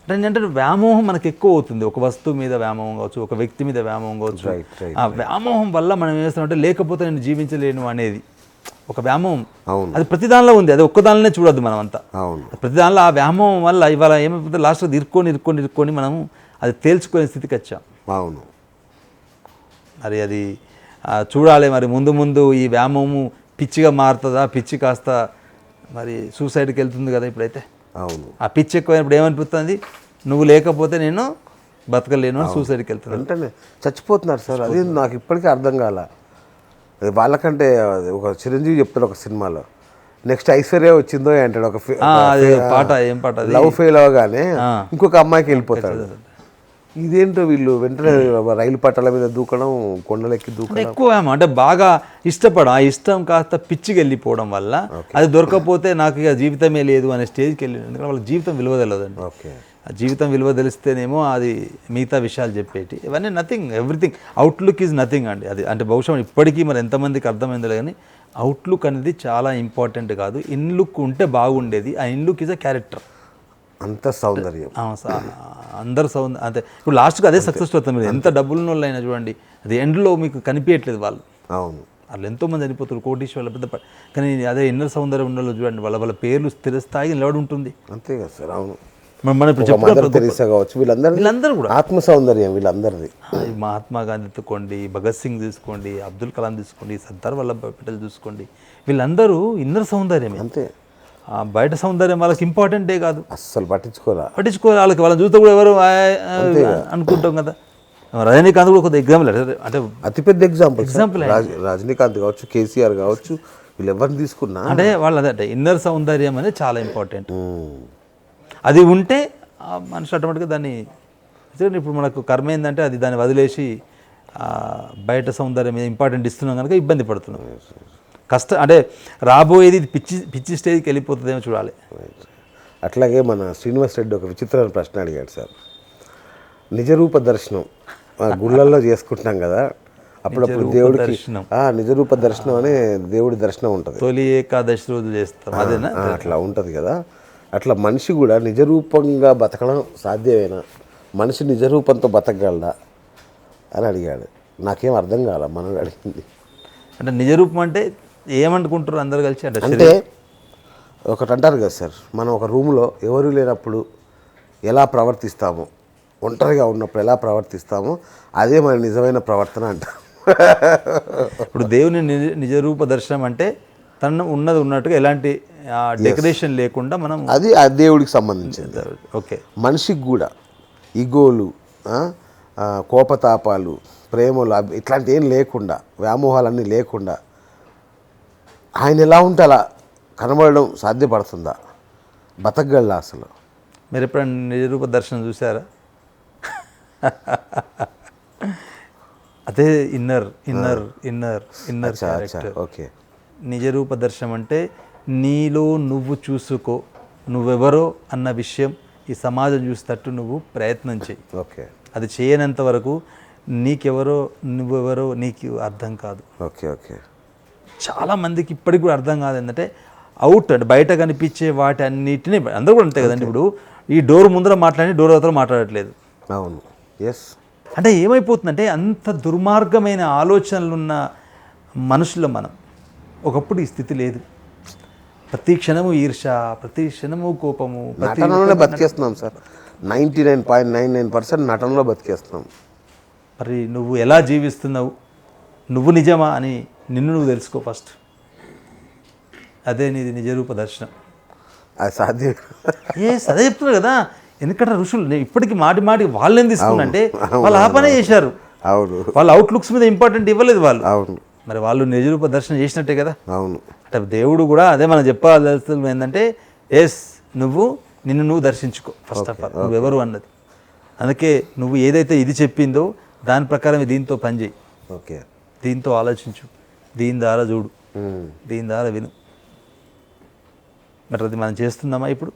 అంటే ఏంటంటే వ్యామోహం మనకు ఎక్కువ అవుతుంది. ఒక వస్తువు మీద వ్యామోహం కావచ్చు, ఒక వ్యక్తి మీద వ్యామోహం కావచ్చు. ఆ వ్యామోహం వల్ల మనం ఏం చేస్తామంటే లేకపోతే నేను జీవించలేను అనేది ఒక వ్యామోహం. అది ప్రతి దానిలో ఉంది, అది ఒక్క దానిలోనే చూడొద్దు మనం అంతా. ప్రతి దానిలో ఆ వ్యామోహం వల్ల ఇవాళ ఏమైపోతే లాస్ట్లో ఇరుక్కొని మనం అది తేల్చుకునే స్థితికి వచ్చాం. అవును. మరి అది చూడాలి మరి ముందు ఈ వ్యామోహము పిచ్చిగా మారుతుందా, పిచ్చి కాస్త మరి సూసైడ్కి వెళ్తుంది కదా ఇప్పుడైతే. అవును. ఆ పిచ్చి ఎక్కువైనప్పుడు ఏమనిపిస్తుంది, నువ్వు లేకపోతే నేను బతకలేను అని సూసైడ్కి వెళ్తున్నాను. అంటే చచ్చిపోతున్నారు సార్, అది నాకు ఇప్పటికీ అర్థం కాల. వాళ్ళకంటే ఒక చిరంజీవి చెప్తాడు ఒక సినిమాలో, నెక్స్ట్ ఐశ్వర్య వచ్చిందో అంటాడు, ఒక పాట ఏం పాట, లవ్ ఫెయిల్ అవగానే ఇంకొక అమ్మాయికి వెళ్ళిపోతాడు. ఇదేంటో వీళ్ళు వెంటనే రైలు పట్టాల మీద దూకడం, కొండలెక్కి దూకడం ఎక్కువ. అంటే బాగా ఇష్టపడం, ఆ ఇష్టం కాస్త పిచ్చికి వెళ్ళిపోవడం వల్ల అది దొరకకపోతే నాకు ఇక జీవితమే లేదు అనే స్టేజ్కి వెళ్ళి, ఎందుకంటే వాళ్ళకి జీవితం విలువ తెలియదండి. ఆ జీవితం విలువ తెలిస్తేనేమో అది మిగతా విషయాలు చెప్పేటి, ఇవన్నీ nothing, everything. Outlook is nothing అండి. అది అంటే బహుశా ఇప్పటికీ మరి ఎంతమందికి అర్థమైందో కానీ అవుట్లుక్ అనేది చాలా ఇంపార్టెంట్ కాదు. ఇన్లుక్ ఉంటే బాగుండేది. ఆ ఇన్లుక్ ఈజ్ అ క్యారెక్టర్. అంత సౌందర్యం అందరు అంటే ఇప్పుడు లాస్ట్కి అదే సక్సెస్ అవుతుంది. మీరు ఎంత డబ్బులున్న వాళ్ళు అయినా చూడండి, అది ఎండ్లో మీకు కనిపించట్లేదు వాళ్ళు. అవును. వాళ్ళు ఎంతోమంది చనిపోతారు, కోటీశ్వర్ల పెద్ద. కానీ అదే ఇన్నర్ సౌందర్యం ఉండాలో చూడండి, వాళ్ళ పేర్లు స్థిరస్థాయిగా నిలబడి ఉంటుంది. అంతే కదా సార్. అవును. మనం ఇప్పుడు తెరీసా కావచ్చు, వీళ్ళందరూ కూడా ఆత్మ సౌందర్యం వీళ్ళందరిది. మహాత్మా గాంధీ తీసుకోండి, భగత్ సింగ్ తీసుకోండి, అబ్దుల్ కలాం తీసుకోండి, సర్దార్ వల్లభాయ్ పటేల్ చూసుకోండి, వీళ్ళందరూ ఇన్నర్ సౌందర్యమే. అంతే. బయట సౌందర్యం వాళ్ళకి ఇంపార్టెంటే కాదు, అస్సలు పట్టించుకోవాలి. వాళ్ళని చూస్తే కూడా ఎవరు అనుకుంటాం కదా. రజనీకాంత్ కూడా కొద్దిగా ఎగ్జాంపుల్, అంటే అతిపెద్ద ఎగ్జాంపుల్. రజనీకాంత్ కావచ్చు, కేసీఆర్ కావచ్చు, వీళ్ళు ఎవరిని తీసుకున్నా అంటే వాళ్ళు అదే ఇన్నర్ సౌందర్యం అనేది చాలా ఇంపార్టెంట్. అది ఉంటే మనిషి ఆటోమేటిక్గా దాన్ని, ఇప్పుడు మనకు కర్మ ఏంటంటే అది దాన్ని వదిలేసి బయట సౌందర్యం మీద ఇంపార్టెంట్ ఇస్తున్నాం కనుక ఇబ్బంది పడుతున్నాం. అంటే రాబోయేది పిచ్చి స్టేజ్కి వెళ్ళిపోతుందేమో చూడాలి. అట్లాగే మన శ్రీనివాస్ రెడ్డి ఒక విచిత్రమైన ప్రశ్న అడిగాడు సార్. నిజరూప దర్శనం గుళ్ళల్లో చేసుకుంటున్నాం కదా, అప్పుడప్పుడు దేవుడికి నిజరూప దర్శనం అనే దేవుడి దర్శనం ఉంటుంది, తొలి ఏకాదశి రోజు చేస్తాం, అదేనా? అట్లా ఉంటుంది కదా. అట్లా మనిషి కూడా నిజరూపంగా బతకడం సాధ్యమేనా, మనిషి నిజరూపంతో బతకగలడా అని అడిగాడు. నాకేం అర్థం కాల మనం అడిగింది. అంటే నిజరూపం అంటే ఏమనుకుంటారు అందరు కలిసి? అంటే ఒకటి అంటారు కదా సార్, మనం ఒక రూమ్లో ఎవరు లేనప్పుడు ఎలా ప్రవర్తిస్తామో, ఒంటరిగా ఉన్నప్పుడు ఎలా ప్రవర్తిస్తామో అదే మన నిజమైన ప్రవర్తన అంటారు. ఇప్పుడు దేవుని నిజరూప దర్శనం అంటే తను ఉన్నట్టుగా ఎలాంటి డెకరేషన్ లేకుండా మనం, అది ఆ దేవుడికి సంబంధించింది. ఓకే. మనిషికి కూడా ఈగోలు, కోపతాపాలు, ప్రేమలు ఇట్లాంటి ఏం లేకుండా, వ్యామోహాలన్నీ లేకుండా ఆయన ఎలా ఉంటే అలా కనబడడం సాధ్యపడుతుందా, బతకగలడా అసలు? మీరు ఎప్పుడైనా నిజరూప దర్శనం చూసారా? అదే ఇన్నర్ క్యారెక్టర్. ఓకే. నిజరూప దర్శనం అంటే నీలో నువ్వు చూసుకో, నువ్వెవరో అన్న విషయం ఈ సమాజం చూసేటట్టు నువ్వు ప్రయత్నం చేయి. ఓకే. అది చేయనంత వరకు నీకెవరో నువ్వెవరో నీకు అర్థం కాదు. ఓకే. ఓకే. చాలామందికి ఇప్పటికి కూడా అర్థం కాదు. ఏంటంటే అవుట్ అంటే బయట కనిపించే వాటి అన్నిటినీ, అందరూ కూడా అంతే కదండి. ఇప్పుడు ఈ డోర్ ముందర మాట్లాడి డోర్ అవతల మాట్లాడట్లేదు. అవును. ఎస్. అంటే ఏమైపోతుందంటే అంత దుర్మార్గమైన ఆలోచనలున్న మనుషులు మనం. ఒకప్పుడు ఈ స్థితి లేదు. ప్రతి క్షణము ఈర్ష, ప్రతి క్షణము కోపము, నటనలోనే బతికేస్తున్నాం సార్. 99.99% నటనలో బతికేస్తున్నాం. మరి నువ్వు ఎలా జీవిస్తున్నావు, నువ్వు నిజమా అని నిన్ను నువ్వు తెలుసుకో ఫస్ట్. అదే నీది నిజరూప దర్శనం. అది సాధ్యం. అదే చెప్తున్నారు కదా. ఎందుకంటే ఋషులు ఇప్పటికీ మాటి వాళ్ళేం తీసుకున్నంటే వాళ్ళు ఆ పనే చేశారు. అవును. వాళ్ళు అవుట్లుక్స్ మీద ఇంపార్టెంట్ ఇవ్వలేదు వాళ్ళు. అవును. మరి వాళ్ళు నిజరూప దర్శనం చేసినట్టే కదా. అవును. అంటే దేవుడు కూడా అదే మనం చెప్పాల్సింది ఏంటంటే, నిన్ను నువ్వు దర్శించుకో ఫస్ట్ ఆఫ్ ఆల్, నువ్వెవరు అన్నది. అందుకే నువ్వు ఏదైతే ఇది చెప్పిందో దాని ప్రకారం దీంతో పనిచేయి. ఓకే. దీంతో ఆలోచించు, దీని ద్వారా చూడు, దీని ద్వారా విను. మరి అది మనం చేస్తున్నామా ఇప్పుడు?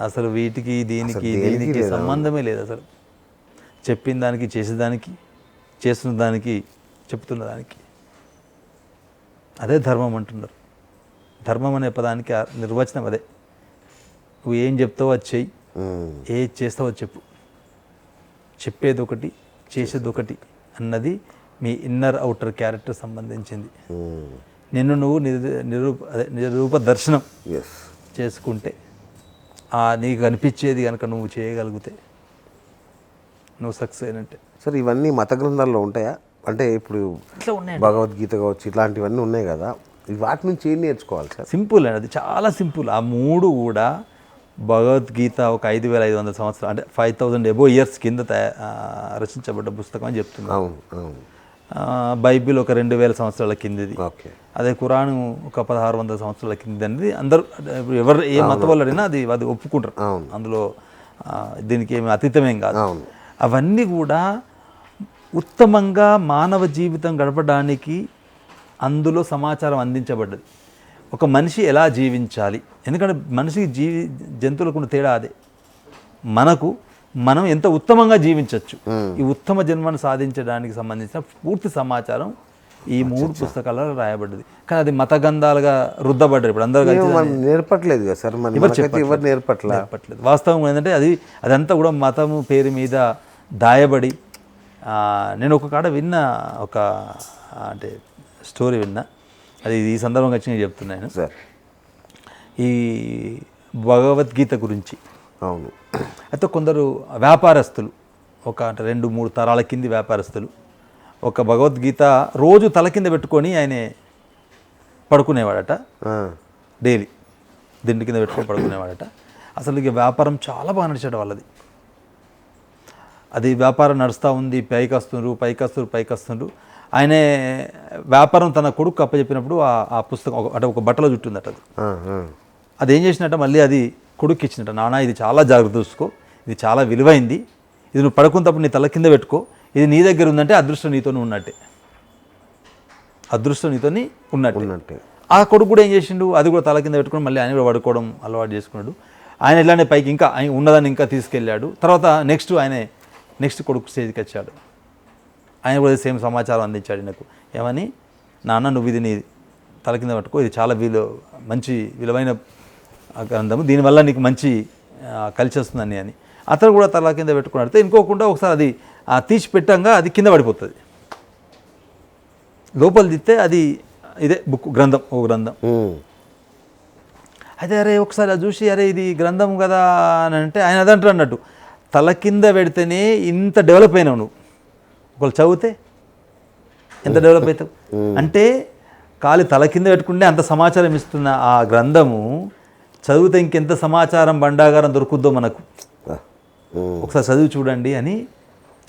అసలు వీటికి దీనికి సంబంధమే లేదు అసలు. చెప్పిన దానికి చేసేదానికి, చేస్తున్న దానికి చెప్తున్న దానికి అదే ధర్మం అంటున్నారు. ధర్మం అనే పదానికి నిర్వచనం అదే. నువ్వు ఏం చెప్తావో అది చెయ్యి, ఏది చేస్తావో అది చెప్పు. చెప్పేది ఒకటి, చేసేది ఒకటి అన్నది మీ ఇన్నర్ అవుటర్ క్యారెక్టర్ సంబంధించింది. నిన్ను నువ్వు నిరూప దర్శనం చేసుకుంటే, నీకు అనిపించేది కనుక నువ్వు చేయగలిగితే నువ్వు సక్సెస్ అయినట్టే. సార్ ఇవన్నీ మత గ్రంథాల్లో ఉంటాయా? అంటే ఇప్పుడు ఇట్లా ఉన్నాయి, భగవద్గీత కావచ్చు, ఇట్లాంటివన్నీ ఉన్నాయి కదా, వాటి నుంచి ఏం నేర్చుకోవాలి సార్? సింపుల్ అండి, అది చాలా సింపుల్. ఆ మూడు కూడా భగవద్గీత ఒక 5500 సంవత్సరాలు అంటే 5000 ఎబో ఇయర్స్ కింద రచించబడ్డ పుస్తకం అని చెప్తున్నాను. అవును అవును. బైబిల్ ఒక 2000 సంవత్సరాల కిందది. ఓకే. అదే ఖురాను ఒక 1600 సంవత్సరాల కిందది అనేది అందరూ ఎవరు ఏ మతం వాళ్ళు అడిగినా అది ఒప్పుకుంటారు. అందులో దీనికి ఏమి అతీతమేం కాదు. అవన్నీ కూడా ఉత్తమంగా మానవ జీవితం గడపడానికి అందులో సమాచారం అందించబడ్డది. ఒక మనిషి ఎలా జీవించాలి, ఎందుకంటే మనిషికి జంతువులకు ఉన్న తేడా అదే. మనం ఎంత ఉత్తమంగా జీవించవచ్చు, ఈ ఉత్తమ జన్మను సాధించడానికి సంబంధించిన పూర్తి సమాచారం ఈ 3 పుస్తకాలలో రాయబడ్డది. కానీ అది మత గ్రంథాలుగా రుద్దబడ్డారు. ఇప్పుడు అందరూ నేర్పట్లేదు కదా సార్, ఎవరు నేర్పట్లేదు. వాస్తవం ఏంటంటే అదంతా కూడా మతము పేరు మీద దాయబడి. నేను ఒక కాడ విన్న ఒక అంటే స్టోరీ విన్నా, అది ఈ సందర్భంగా వచ్చి నేను చెప్తున్నాను సార్. ఈ భగవద్గీత గురించి. అవును. అయితే కొందరు వ్యాపారస్తులు, అంటే 2-3 తరాల కింది వ్యాపారస్తులు ఒక భగవద్గీత రోజు తల కింద పెట్టుకొని ఆయన పడుకునేవాడట. డైలీ దిండు కింద పెట్టుకొని పడుకునేవాడట. అసలు ఇక వ్యాపారం చాలా బాగా నడిచాడు వాళ్ళది. అది వ్యాపారం నడుస్తూ ఉంది, పైకి వస్తుండ్రు. ఆయనే వ్యాపారం తన కొడుకు అప్పచెప్పినప్పుడు ఆ పుస్తకం అంటే ఒక బట్టలో చుట్టుందట. అది ఏం చేసినట్ట, మళ్ళీ అది కొడుకు ఇచ్చినట్ట. నాన్న, ఇది చాలా జాగ్రత్త చూసుకో, ఇది చాలా విలువైంది, ఇది నువ్వు పడుకున్నప్పుడు నీ తల కింద పెట్టుకో, ఇది నీ దగ్గర ఉందంటే అదృష్టం నీతోనే ఉన్నట్టే. ఆ కొడుకు కూడా ఏం చేసిండు, అది కూడా తల కింద పెట్టుకుని మళ్ళీ ఆయన కూడా పడుకోవడం అలవాటు చేసుకున్నాడు. ఆయన ఇలానే పైకి ఇంకా ఉన్నదాన్ని ఇంకా తీసుకెళ్ళాడు. తర్వాత నెక్స్ట్ కొడుకు స్టేజ్కి వచ్చాడు. ఆయన కూడా సేమ్ సమాచారం అందించాడు నాకు. ఏమని, నాన్న నువ్వు ఇది నీ తల కింద పట్టుకో, ఇది చాలా మంచి విలువైన గ్రంథము, దీనివల్ల నీకు మంచి కలిసి వస్తుందని అని. అతను కూడా తల కింద పెట్టుకున్నాడితే ఇంకోకుండా ఒకసారి అది తీసి పెట్టంగా అది కింద పడిపోతుంది. లోపల తిస్తే అది ఇదే గ్రంథం. అయితే అరే ఒకసారి అది చూసి, అరే ఇది గ్రంథం కదా అని అంటే ఆయన అదంటారు అన్నట్టు, తల కింద పెడితేనే ఇంత డెవలప్ అయినావు నువ్వు, ఒకళ్ళు చదివితే ఎంత డెవలప్ అవుతావు అంటే, కాలి తల కింద పెట్టుకుంటే అంత సమాచారం ఇస్తున్న ఆ గ్రంథము చదివితే ఇంకెంత సమాచారం బండాగారం దొరుకుద్దో మనకు, ఒకసారి చదివి చూడండి అని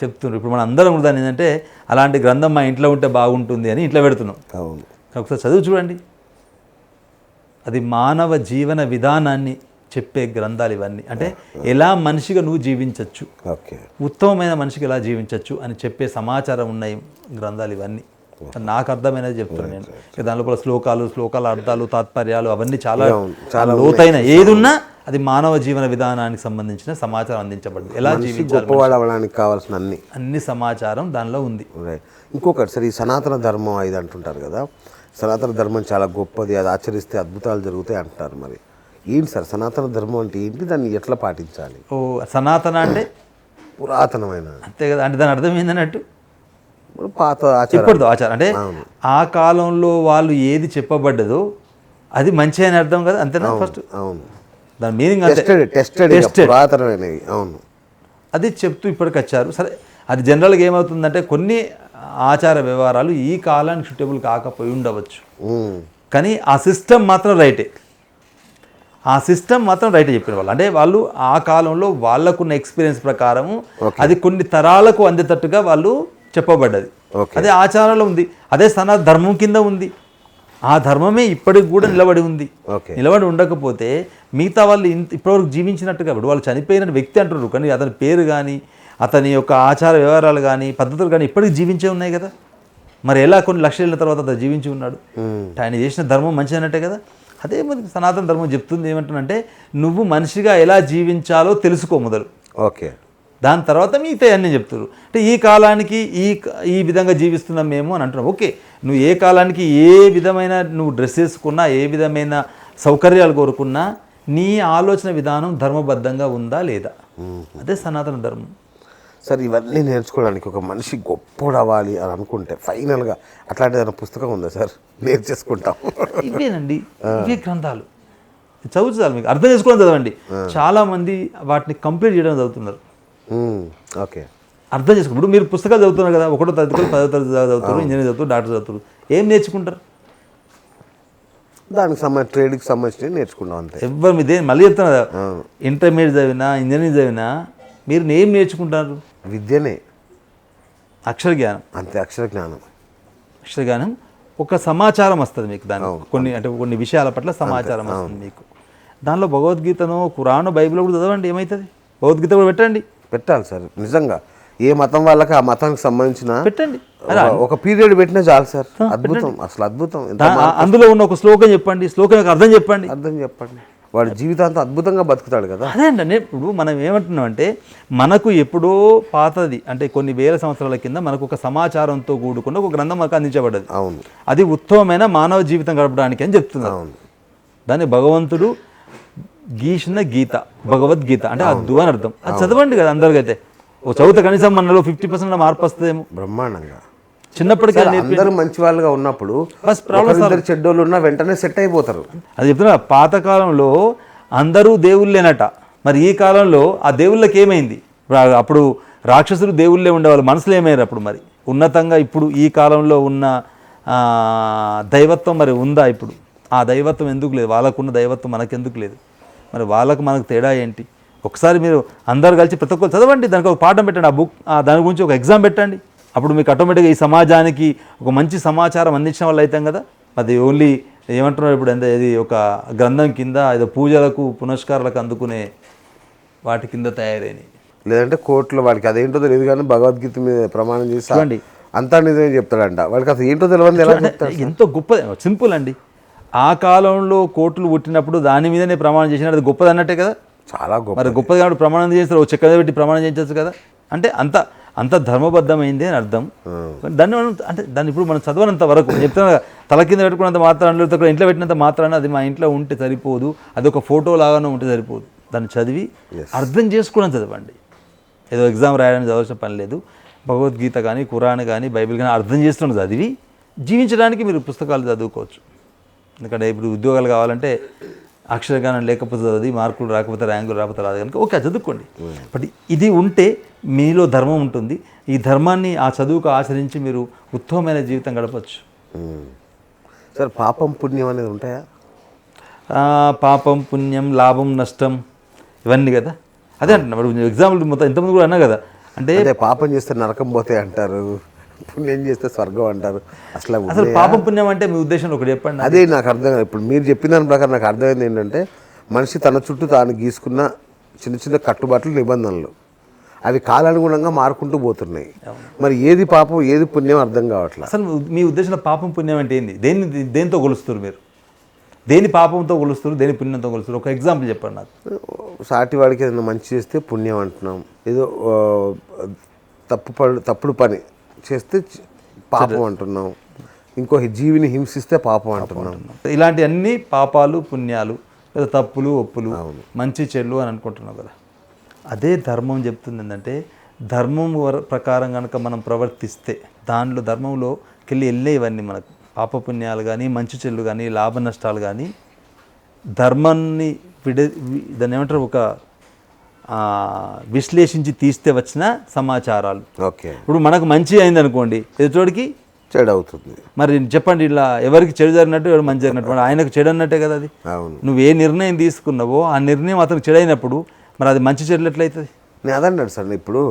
చెప్తున్నారు. ఇప్పుడు మన అందరం కూడా దాన్ని ఏంటంటే, అలాంటి గ్రంథం మా ఇంట్లో ఉంటే బాగుంటుంది అని ఇంట్లో పెడుతున్నాం. ఒకసారి చదివి చూడండి. అది మానవ జీవన విధానాన్ని చెప్పే గ్రంథాలు ఇవన్నీ. అంటే ఎలా మనిషిగా నువ్వు జీవించవచ్చు, ఉత్తమమైన మనిషిగా ఎలా జీవించవచ్చు అని చెప్పే సమాచారం ఉన్నాయి గ్రంథాలు ఇవన్నీ. నాకు అర్థమైనది చెప్తున్నాను నేను. దానిలో శ్లోకాల అర్థాలు, తాత్పర్యాలు అవన్నీ చాలా లోతైన ఏదున్నా అది మానవ జీవన విధానానికి సంబంధించిన సమాచారం అందించబడింది. ఎలా జీవించాలి కావాల్సిన అన్ని సమాచారం దానిలో ఉంది. ఇంకొకటి సార్, ఈ సనాతన ధర్మం ఇది అంటుంటారు కదా, సనాతన ధర్మం చాలా గొప్పది, అది ఆచరిస్తే అద్భుతాలు జరుగుతాయి అంటారు. మరి ఏంటి సార్ సనాతన ధర్మం అంటే ఏంటి, దాన్ని ఎట్లా పాటించాలి? సనాతన అంటే పురాతనమైన, అంతే కదా. అంటే దాని అర్థం ఏంటన్నట్టు, పాత ఇప్పటిదో ఆచారం. అంటే ఆ కాలంలో వాళ్ళు ఏది చెప్పబడ్డదో అది మంచి అని అర్థం కదా, అంతేనా? ఫస్ట్ అవును, దాని మీనింగ్ అవును, అది చెప్తూ ఇప్పటికి వచ్చారు. సరే, అది జనరల్గా ఏమవుతుందంటే కొన్ని ఆచార వ్యవహారాలు ఈ కాలానికి సూటబుల్ కాకపోయి ఉండవచ్చు, కానీ ఆ సిస్టమ్ మాత్రం రైటే. చెప్పిన వాళ్ళు అంటే వాళ్ళు ఆ కాలంలో వాళ్ళకున్న ఎక్స్పీరియన్స్ ప్రకారము అది కొన్ని తరాలకు అందేటట్టుగా వాళ్ళు చెప్పబడ్డది. అదే ఆచారంలో ఉంది, అదే సనాతన ధర్మం కింద ఉంది. ఆ ధర్మమే ఇప్పటికి కూడా నిలబడి ఉంది. నిలబడి ఉండకపోతే మిగతా వాళ్ళు ఇప్పటివరకు జీవించినట్టుగా, ఇప్పుడు వాళ్ళు చనిపోయిన వ్యక్తి అంటారు, కానీ అతని పేరు కానీ అతని యొక్క ఆచార వ్యవహారాలు కానీ పద్ధతులు కానీ ఇప్పటికి జీవించే ఉన్నాయి కదా. మరి ఎలా కొన్ని లక్షల తర్వాత అతను జీవించి ఉన్నాడు, ఆయన చేసిన ధర్మం మంచిదన్నట్టే కదా. అదే మరి సనాతన ధర్మం చెప్తుంది ఏమంటుందంటే నువ్వు మనిషిగా ఎలా జీవించాలో తెలుసుకో మొదలు, ఓకే. దాని తర్వాత మిగతా అన్నీ చెప్తారు. అంటే ఈ కాలానికి ఈ విధంగా జీవిస్తున్నాం మేము అని అంటున్నాం. ఓకే, నువ్వు ఏ కాలానికి ఏ విధమైన నువ్వు డ్రెస్ వేసుకున్నా, ఏ విధమైన సౌకర్యాలు కోరుకున్నా నీ ఆలోచన విధానం ధర్మబద్ధంగా ఉందా లేదా, అదే సనాతన ధర్మం. సార్ ఇవన్నీ నేర్చుకోవడానికి ఒక మనిషి గొప్పోడు అవ్వాలి అని అనుకుంటే ఫైనల్గా అట్లాంటి ఏదైనా పుస్తకం ఉందా సార్? నేర్చేసుకుంటాం. ఇవేనండి, ఇవే గ్రంథాలు చదువుతారు, మీకు అర్థం చేసుకోవడం చదవండి. చాలామంది వాటిని కంప్లీట్ చేయడం చదువుతున్నారు. ఓకే, అర్థం చేసుకో. ఇప్పుడు మీరు పుస్తకాలు చదువుతున్నారు కదా, 1వ తరగతి 10వ తరగతి చదువుతారు, ఇంజనీర్ చదువుతారు, డాక్టర్ చదువుతారు, ఏం నేర్చుకుంటారు? దానికి సంబంధించి ట్రేడ్కి సంబంధించి నేర్చుకున్నాం అంతే. ఎవరు మీదే మళ్ళీ చెప్తున్నా కదా, ఇంటర్మీడియట్ చదివినా ఇంజనీరింగ్ చదివినా మీరు ఏం నేర్చుకుంటారు? విద్యనే, అక్షర జ్ఞానం అంతే. అక్షర జ్ఞానం ఒక సమాచారం వస్తుంది మీకు, దాని కొన్ని విషయాల పట్ల సమాచారం వస్తుంది మీకు. దానిలో భగవద్గీతను, ఖురాను, బైబిల్ కూడా చదవండి, ఏమవుతుంది? భగవద్గీత కూడా పెట్టాలి సార్. నిజంగా ఏ మతం వాళ్ళకి ఆ మతానికి సంబంధించిన పెట్టండి, ఒక పీరియడ్ పెట్టినా చాలు సార్. అద్భుతం, అసలు అద్భుతం. అందులో ఉన్న ఒక శ్లోకం చెప్పండి, శ్లోకం యొక్క అర్థం చెప్పండి, వాడి జీవితాంతం అద్భుతంగా బతుకుతాడు కదా. అదే అండి. ఇప్పుడు మనం ఏమంటున్నాం అంటే మనకు ఎప్పుడో పాతది, అంటే కొన్ని వేల సంవత్సరాల కింద మనకు ఒక సమాచారంతో కూడుకున్న ఒక గ్రంథం మనకు అందించబడ్డది. అవును, అది ఉత్తమమైన మానవ జీవితం గడపడానికి అని చెప్తున్నారు. అవును, దాన్ని భగవంతుడు గీసిన గీత, భగవద్గీత అంటే అద్దు అని అర్థం. అది చదవండి కదా అందరికైతే. ఓ చదువుతా కనీసం మనలో 50% మార్పు వస్తుందేమో. బ్రహ్మాండంగా చిన్నప్పటికీ అందరూ మంచి వాళ్ళుగా ఉన్నప్పుడు ఇద్దరు చెడ్డోళ్ళు ఉన్నా వెంటనే సెట్ అయిపోతారు. అది చెప్తున్నా, పాతకాలంలో అందరూ దేవుళ్ళేనట, మరి ఈ కాలంలో ఆ దేవుళ్ళకి ఏమైంది? అప్పుడు రాక్షసులు దేవుళ్ళే ఉండేవాళ్ళు, మనసులు ఏమయ్యారు అప్పుడు? మరి ఉన్నతంగా ఇప్పుడు ఈ కాలంలో ఉన్న దైవత్వం మరి ఉందా ఇప్పుడు? ఆ దైవత్వం ఎందుకు లేదు? వాళ్ళకున్న దైవత్వం మనకెందుకు లేదు? మరి వాళ్ళకు మనకు తేడా ఏంటి? ఒకసారి మీరు అందరు కలిసి ప్రతి ఒక్కరు చదవండి, దానికి ఒక పాఠం పెట్టండి, ఆ బుక్ దాని గురించి ఒక ఎగ్జామ్ పెట్టండి. అప్పుడు మీకు ఆటోమేటిక్గా ఈ సమాజానికి ఒక మంచి సమాచారం అందించిన వాళ్ళు అవుతాం కదా. అది ఓన్లీ ఏమంటున్నారు ఇప్పుడు, అంటే ఇది ఒక గ్రంథం కింద ఏదో పూజలకు పునస్కారాలకు అందుకునే వాటి కింద తయారైనవి. లేదంటే కోర్టులో వాడికి అదేంటో తెలియదు కానీ భగవద్గీత మీద ప్రమాణం చేసి చూడండి అంతా నిజమే చెప్తాడంట. వాడికి అసలు ఏంటో తెలియదు, ఎలా చెప్తాడు? ఎంతో గొప్ప, సింపుల్ అండి. ఆ కాలంలో కోర్టులు పుట్టినప్పుడు దాని మీదనే ప్రమాణం చేసిన అది గొప్పది అన్నట్టే కదా. చాలా గొప్ప. మరి గొప్పది కాబట్టి ప్రమాణం చేస్తారు, చక్కెర పెట్టి ప్రమాణం చేయించవచ్చు కదా. అంటే అంత ధర్మబద్ధమైంది అని అర్థం. దాన్ని మనం అంటే దాన్ని ఇప్పుడు మనం చదవనంత వరకు చెప్తున్నా, తల కింద పెట్టుకున్నంత మాత్రాన్ని, ఇంట్లో పెట్టినంత మాత్రాన్ని అది మా ఇంట్లో ఉంటే సరిపోదు, అది ఒక ఫోటో లాగానే ఉంటే సరిపోదు. దాన్ని చదివి అర్థం చేసుకోవడం చదవండి. ఏదో ఎగ్జామ్ రాయడానికి చదవాల్సిన పని లేదు. భగవద్గీత కానీ, ఖురాన్ కానీ, బైబిల్ కానీ అర్థం చేస్తున్న చదివి జీవించడానికి మీరు పుస్తకాలు చదువుకోవచ్చు. ఎందుకంటే ఇప్పుడు ఉద్యోగాలు కావాలంటే అక్షరజ్ఞానం లేకపోతే చదివి మార్కులు రాకపోతే ర్యాంకులు రాకపోతే రాదు కనుక ఓకే చదువుకోండి. బట్ ఇది ఉంటే మీలో ధర్మం ఉంటుంది. ఈ ధర్మాన్ని ఆ చదువుకు ఆచరించి మీరు ఉత్తమమైన జీవితం గడపచ్చు. సార్ పాపం పుణ్యం అనేది ఉంటాయా? పాపం పుణ్యం, లాభం నష్టం ఇవన్నీ కదా. అదే అంటున్నా, ఇప్పుడు ఎగ్జాంపుల్ మొత్తం ఇంతకుముందు కూడా అన్నా కదా. అంటే పాపం చేస్తే నరకం పోతే అంటారు, పుణ్యం చేస్తే స్వర్గం అంటారు. అసలు పాపం పుణ్యం అంటే మీ ఉద్దేశంలో ఒకటి చెప్పండి. అదే నాకు అర్థం కాదు. ఇప్పుడు మీరు చెప్పిన దాని ప్రకారం నాకు అర్థమైంది ఏంటంటే మనిషి తన చుట్టూ తాను గీసుకున్న చిన్న చిన్న కట్టుబాట్లు, నిబంధనలు అవి కాలానుగుణంగా మారుకుంటూ పోతున్నాయి. మరి ఏది పాపం ఏది పుణ్యం అర్థం కావట్లేదు. అసలు మీ ఉద్దేశంలో పాపం పుణ్యం అంటే ఏంది? దేనితో కొలుస్తారు మీరు? దేని పాపంతో కొలుస్తారు, దేని పుణ్యంతో కొలుస్తారు? ఒక ఎగ్జాంపుల్ చెప్పండి నాకు. సాటి వాడికి ఏదైనా మంచి చేస్తే పుణ్యం అంటున్నాం, ఏదో తప్పుడు పని చేస్తే పాపం అంటున్నాం, ఇంకో జీవిని హింసిస్తే పాపం అంటున్నాం. ఇలాంటి అన్ని పాపాలు పుణ్యాలు, లేదా తప్పులు ఒప్పులు, మంచి చెల్లు అని అనుకుంటున్నాం కదా. అదే ధర్మం చెప్తుంది ఏంటంటే ధర్మం ప్రకారం కనుక మనం ప్రవర్తిస్తే దానిలో ధర్మంలోకి వెళ్ళే ఇవన్నీ మనకు పాపపుణ్యాలు కానీ, మంచి చెల్లు కానీ, లాభ నష్టాలు కానీ, ధర్మాన్ని దాన్ని ఏమంటారు, ఒక విశ్లేషించి తీస్తే వచ్చిన సమాచారాలు. ఓకే, ఇప్పుడు మనకు మంచి అయింది అనుకోండి, ఎదుటోడికి చెడు అవుతుంది. మరి చెప్పండి, ఇలా ఎవరికి చెడు జరిగినట్టు ఎవరు మంచి జరిగినట్టు ఆయనకు చెడు అన్నట్టే కదా అది. నువ్వు ఏ నిర్ణయం తీసుకున్నావో ఆ నిర్ణయం అతనికి చెడు అయినప్పుడు మరి అది మంచి చెడులు ఎట్లయితుంది? నేను అదన్నాడు సార్. ఇప్పుడు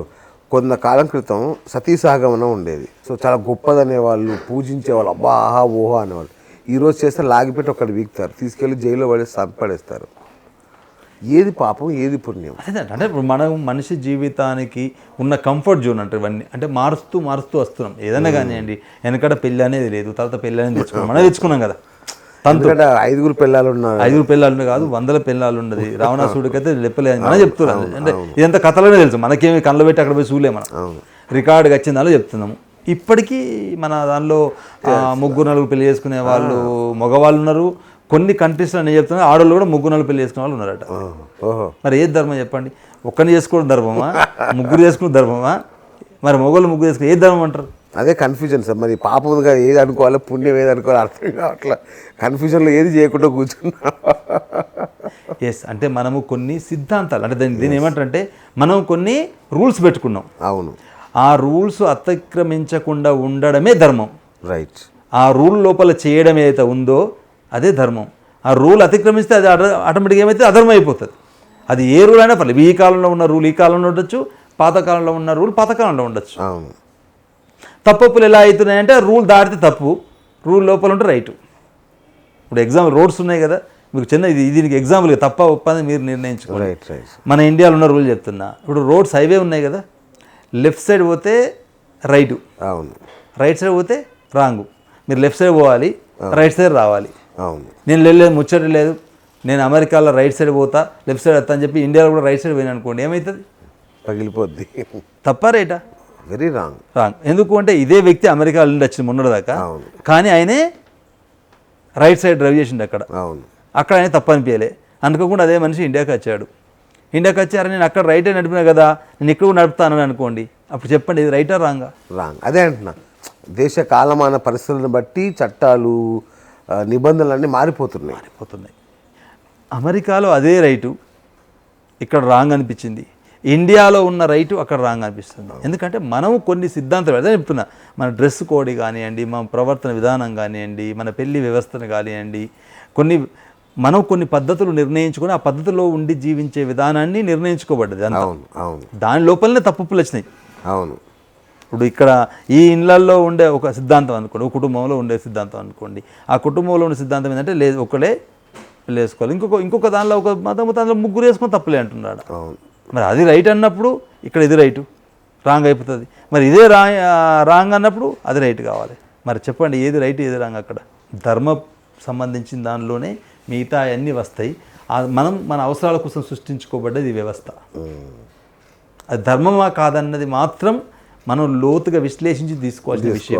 కొంతకాలం క్రితం సతీసహగమనం ఉండేది. సో చాలా గొప్పదనేవాళ్ళు, పూజించేవాళ్ళు, అబ్బా ఆహా ఓహో అనేవాళ్ళు. ఈరోజు చేస్తే లాగిపెట్టి ఒకటి వీక్తారు, తీసుకెళ్ళి జైల్లో పడేసి చంపడేస్తారు. ఏది పాపం ఏది పుణ్యం? అదే అంటే ఇప్పుడు మనం మనిషి జీవితానికి ఉన్న కంఫర్ట్ జోన్ అంటే ఇవన్నీ అంటే మారుస్తూ వస్తున్నాం. ఏదైనా కానివ్వండి, వెనకడ పెళ్ళి అనేది లేదు, తర్వాత పెళ్ళి అనేది తెచ్చుకున్నాం, మనం తెచ్చుకున్నాం కదా. ఎందుకంటే 5 పిల్లలు ఉన్నారు. 5 పిల్లలు కాదు, 100 పిల్లలు ఉన్నది. రావణాసుడికి అయితే లెప్పలేదు మనం చెప్తున్నాం. అంటే ఇదంతా కథలోనే తెలుసు, మనకేమి కళ్ళు పెట్టి అక్కడ పోయి చూలే మనం. రికార్డుకి వచ్చిన దానిలో చెప్తున్నాము. ఇప్పటికీ మన దానిలో 3-4 పెళ్లి చేసుకునే వాళ్ళు మగవాళ్ళు ఉన్నారు. కొన్ని కంట్రీస్లో నేను చెప్తున్నా ఆడవాళ్ళు కూడా 3-4 పెళ్లి చేసుకునే వాళ్ళు ఉన్నారట. మరి ఏది ధర్మం చెప్పండి? ఒక్కరిని చేసుకోవడం ధర్మమా, ముగ్గురు చేసుకునే ధర్మమా? మరి మొగోళ్ళు ముగ్గురు చేసుకుని ఏది ధర్మం అంటారు? అదే కన్ఫ్యూజన్ సార్. మరి పాపముగా ఏది అనుకోవాలి, పుణ్యం ఏది అనుకోవాలి అర్థం కావట్లా. కన్ఫ్యూజన్లో ఏది చేయకుండా కూర్చున్నా. ఎస్, అంటే మనము కొన్ని సిద్ధాంతాలు, అంటే దీన్ని ఏమంటారంటే మనం కొన్ని రూల్స్ పెట్టుకున్నాం. అవును, ఆ రూల్స్ అతిక్రమించకుండా ఉండడమే ధర్మం. రైట్. ఆ రూల్ లోపల చేయడం ఏదైతే ఉందో అదే ధర్మం. ఆ రూల్ అతిక్రమిస్తే అది ఆటోమేటిక్గా ఏమైతే అధర్మం అయిపోతుంది. అది ఏ రూల్ అయినా పర్లేదు. ఈ కాలంలో ఉన్న రూల్ ఈ కాలంలో ఉండొచ్చు, పాతకాలంలో ఉన్న రూల్ పాతకాలంలో ఉండొచ్చు. అవును. తప్పులు ఎలా అవుతున్నాయంటే రూల్ దాటితే తప్పు, రూల్ లోపల ఉంటే రైటు. ఇప్పుడు ఎగ్జాంపుల్ రోడ్స్ ఉన్నాయి కదా, మీకు చిన్న దీనికి ఎగ్జాంపుల్ తప్ప ఒప్పని మీరు నిర్ణయించుకోండి. Right right. మన ఇండియాలో ఉన్న రూల్ చెప్తున్నా. ఇప్పుడు రోడ్స్ హైవే ఉన్నాయి కదా, లెఫ్ట్ సైడ్ పోతే రైటు, అవును. రైట్ సైడ్ పోతే రాంగు. మీరు లెఫ్ట్ సైడ్ పోవాలి, రైట్ సైడ్ రావాలి. అవును. నేను లేదు, ముచ్చట లేదు, నేను అమెరికాలో రైట్ సైడ్ పోతా, లెఫ్ట్ సైడ్ వస్తా అని చెప్పి ఇండియాలో కూడా రైట్ సైడ్ పోయినా అనుకోండి, ఏమవుతుంది? పగిలిపోద్ది. తప్ప రైటా? Very wrong. రాంగ్. ఎందుకు అంటే ఇదే వ్యక్తి అమెరికా నుండి వచ్చింది మొన్నటిదాకా, అవును, కానీ ఆయనే రైట్ సైడ్ డ్రైవ్ చేసిండు అక్కడ. అవును. అక్కడ ఆయన తప్పు అనిపించలే, అనుకోకుండా అదే మనిషి ఇండియాకి వచ్చాడు. ఇండియాకి వచ్చారు, నేను అక్కడ రైటే నడిపినా కదా, నేను ఇక్కడ నడుపుతానని అనుకోండి, అప్పుడు చెప్పండి ఇది రైటా రాంగా? రాంగ్. అదే అంటున్నా, దేశ కాలమాన పరిస్థితులను బట్టి చట్టాలు నిబంధనలన్నీ మారిపోతున్నాయి. అమెరికాలో అదే రైటు ఇక్కడ రాంగ్ అనిపించింది, ఇండియాలో ఉన్న రైటు అక్కడ రాంగ్ అనిపిస్తుంది. ఎందుకంటే మనము కొన్ని సిద్ధాంతాలు అదే చెప్తున్నా, మన డ్రెస్ కోడ్ కానివ్వండి, మన ప్రవర్తన విధానం కానివ్వండి, మన పెళ్లి వ్యవస్థను కానివ్వండి, మనం కొన్ని పద్ధతులు నిర్ణయించుకొని ఆ పద్ధతిలో ఉండి జీవించే విధానాన్ని నిర్ణయించుకోబడ్డది. దాని లోపలనే తప్పులు వచ్చినాయి. అవును. ఇప్పుడు ఇక్కడ ఈ ఇళ్ళల్లో ఉండే ఒక సిద్ధాంతం అనుకోండి, ఒక కుటుంబంలో ఉండే సిద్ధాంతం అనుకోండి, ఆ కుటుంబంలో ఉండే సిద్ధాంతం ఏంటంటే లేదు ఒకడే పెళ్ళి వేసుకోవాలి, ఇంకొక దానిలో ఒక దానిలో ముగ్గురు వేసుకొని తప్పులే అంటున్నాడు. మరి అది రైట్ అన్నప్పుడు ఇక్కడ ఇది రైటు రాంగ్ అయిపోతుంది. మరి ఇదే రాంగ్ అన్నప్పుడు అది రైట్ కావాలి. మరి చెప్పండి ఏది రైట్ ఏది రాంగ్? అక్కడ ధర్మ సంబంధించిన దానిలోనే మిగతా అన్నీ వస్తాయి. మనం మన అవసరాల కోసం సృష్టించుకోబడ్డది ఈ వ్యవస్థ. అది ధర్మమా కాదన్నది మాత్రం మనం లోతుగా విశ్లేషించి తీసుకోవాల్సిన విషయం.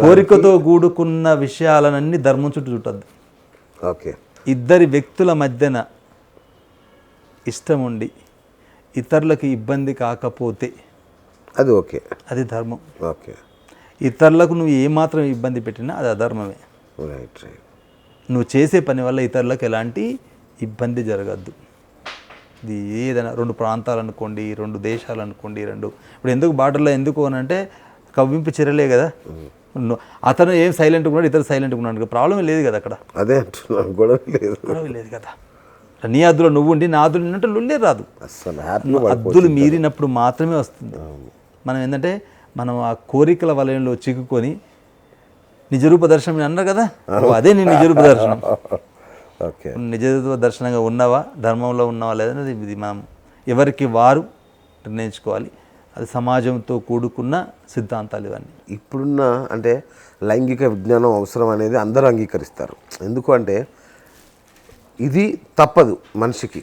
కోరికతో కూడుకున్న విషయాలన్నీ ధర్మం చుట్టూ చుట్టద్దు. ఓకే. ఇద్దరి వ్యక్తుల మధ్యన ఇష్టం ఉండి ఇతరులకు ఇబ్బంది కాకపోతే అది ఓకే, అది ధర్మం. ఓకే. ఇతరులకు నువ్వు ఏమాత్రం ఇబ్బంది పెట్టినా అది అధర్మమే. Right right. నువ్వు చేసే పని వల్ల ఇతరులకు ఎలాంటి ఇబ్బంది జరగద్దు. ఇది ఏదైనా 2 ప్రాంతాలు అనుకోండి, 2 దేశాలు అనుకోండి, ఇప్పుడు ఎందుకు బార్డర్లో ఎందుకు అని అంటే కవ్వింపు చర్యలే కదా. అతను ఏం సైలెంట్గా ఉన్నాడు, ఇతరు సైలెంట్గా ఉన్నాడు, ప్రాబ్లం లేదు కదా అక్కడ. అదే గొడవ లేదు కదా. నీ అద్దులో నువ్వు ఉండి నా అద్దులు ఉన్నట్టు లుల్లే రాదు. అసలు అద్దులు మీరినప్పుడు మాత్రమే వస్తుంది. మనం ఏంటంటే మనం ఆ కోరికల వలయంలో చిక్కుకొని నిజరూప దర్శనం అన్నారు కదా, అదే నీ నిజరూప దర్శనం. ఓకే. నిజరూప దర్శనంగా ఉన్నావా, ధర్మంలో ఉన్నావా లేదనేది ఇది మనం ఎవరికి వారు నిర్ణయించుకోవాలి. అది సమాజంతో కూడుకున్న సిద్ధాంతాలు ఇవన్నీ. ఇప్పుడున్న అంటే లైంగిక విజ్ఞానం అవసరం అనేది అందరూ అంగీకరిస్తారు. ఎందుకు అంటే ఇది తప్పదు మనిషికి.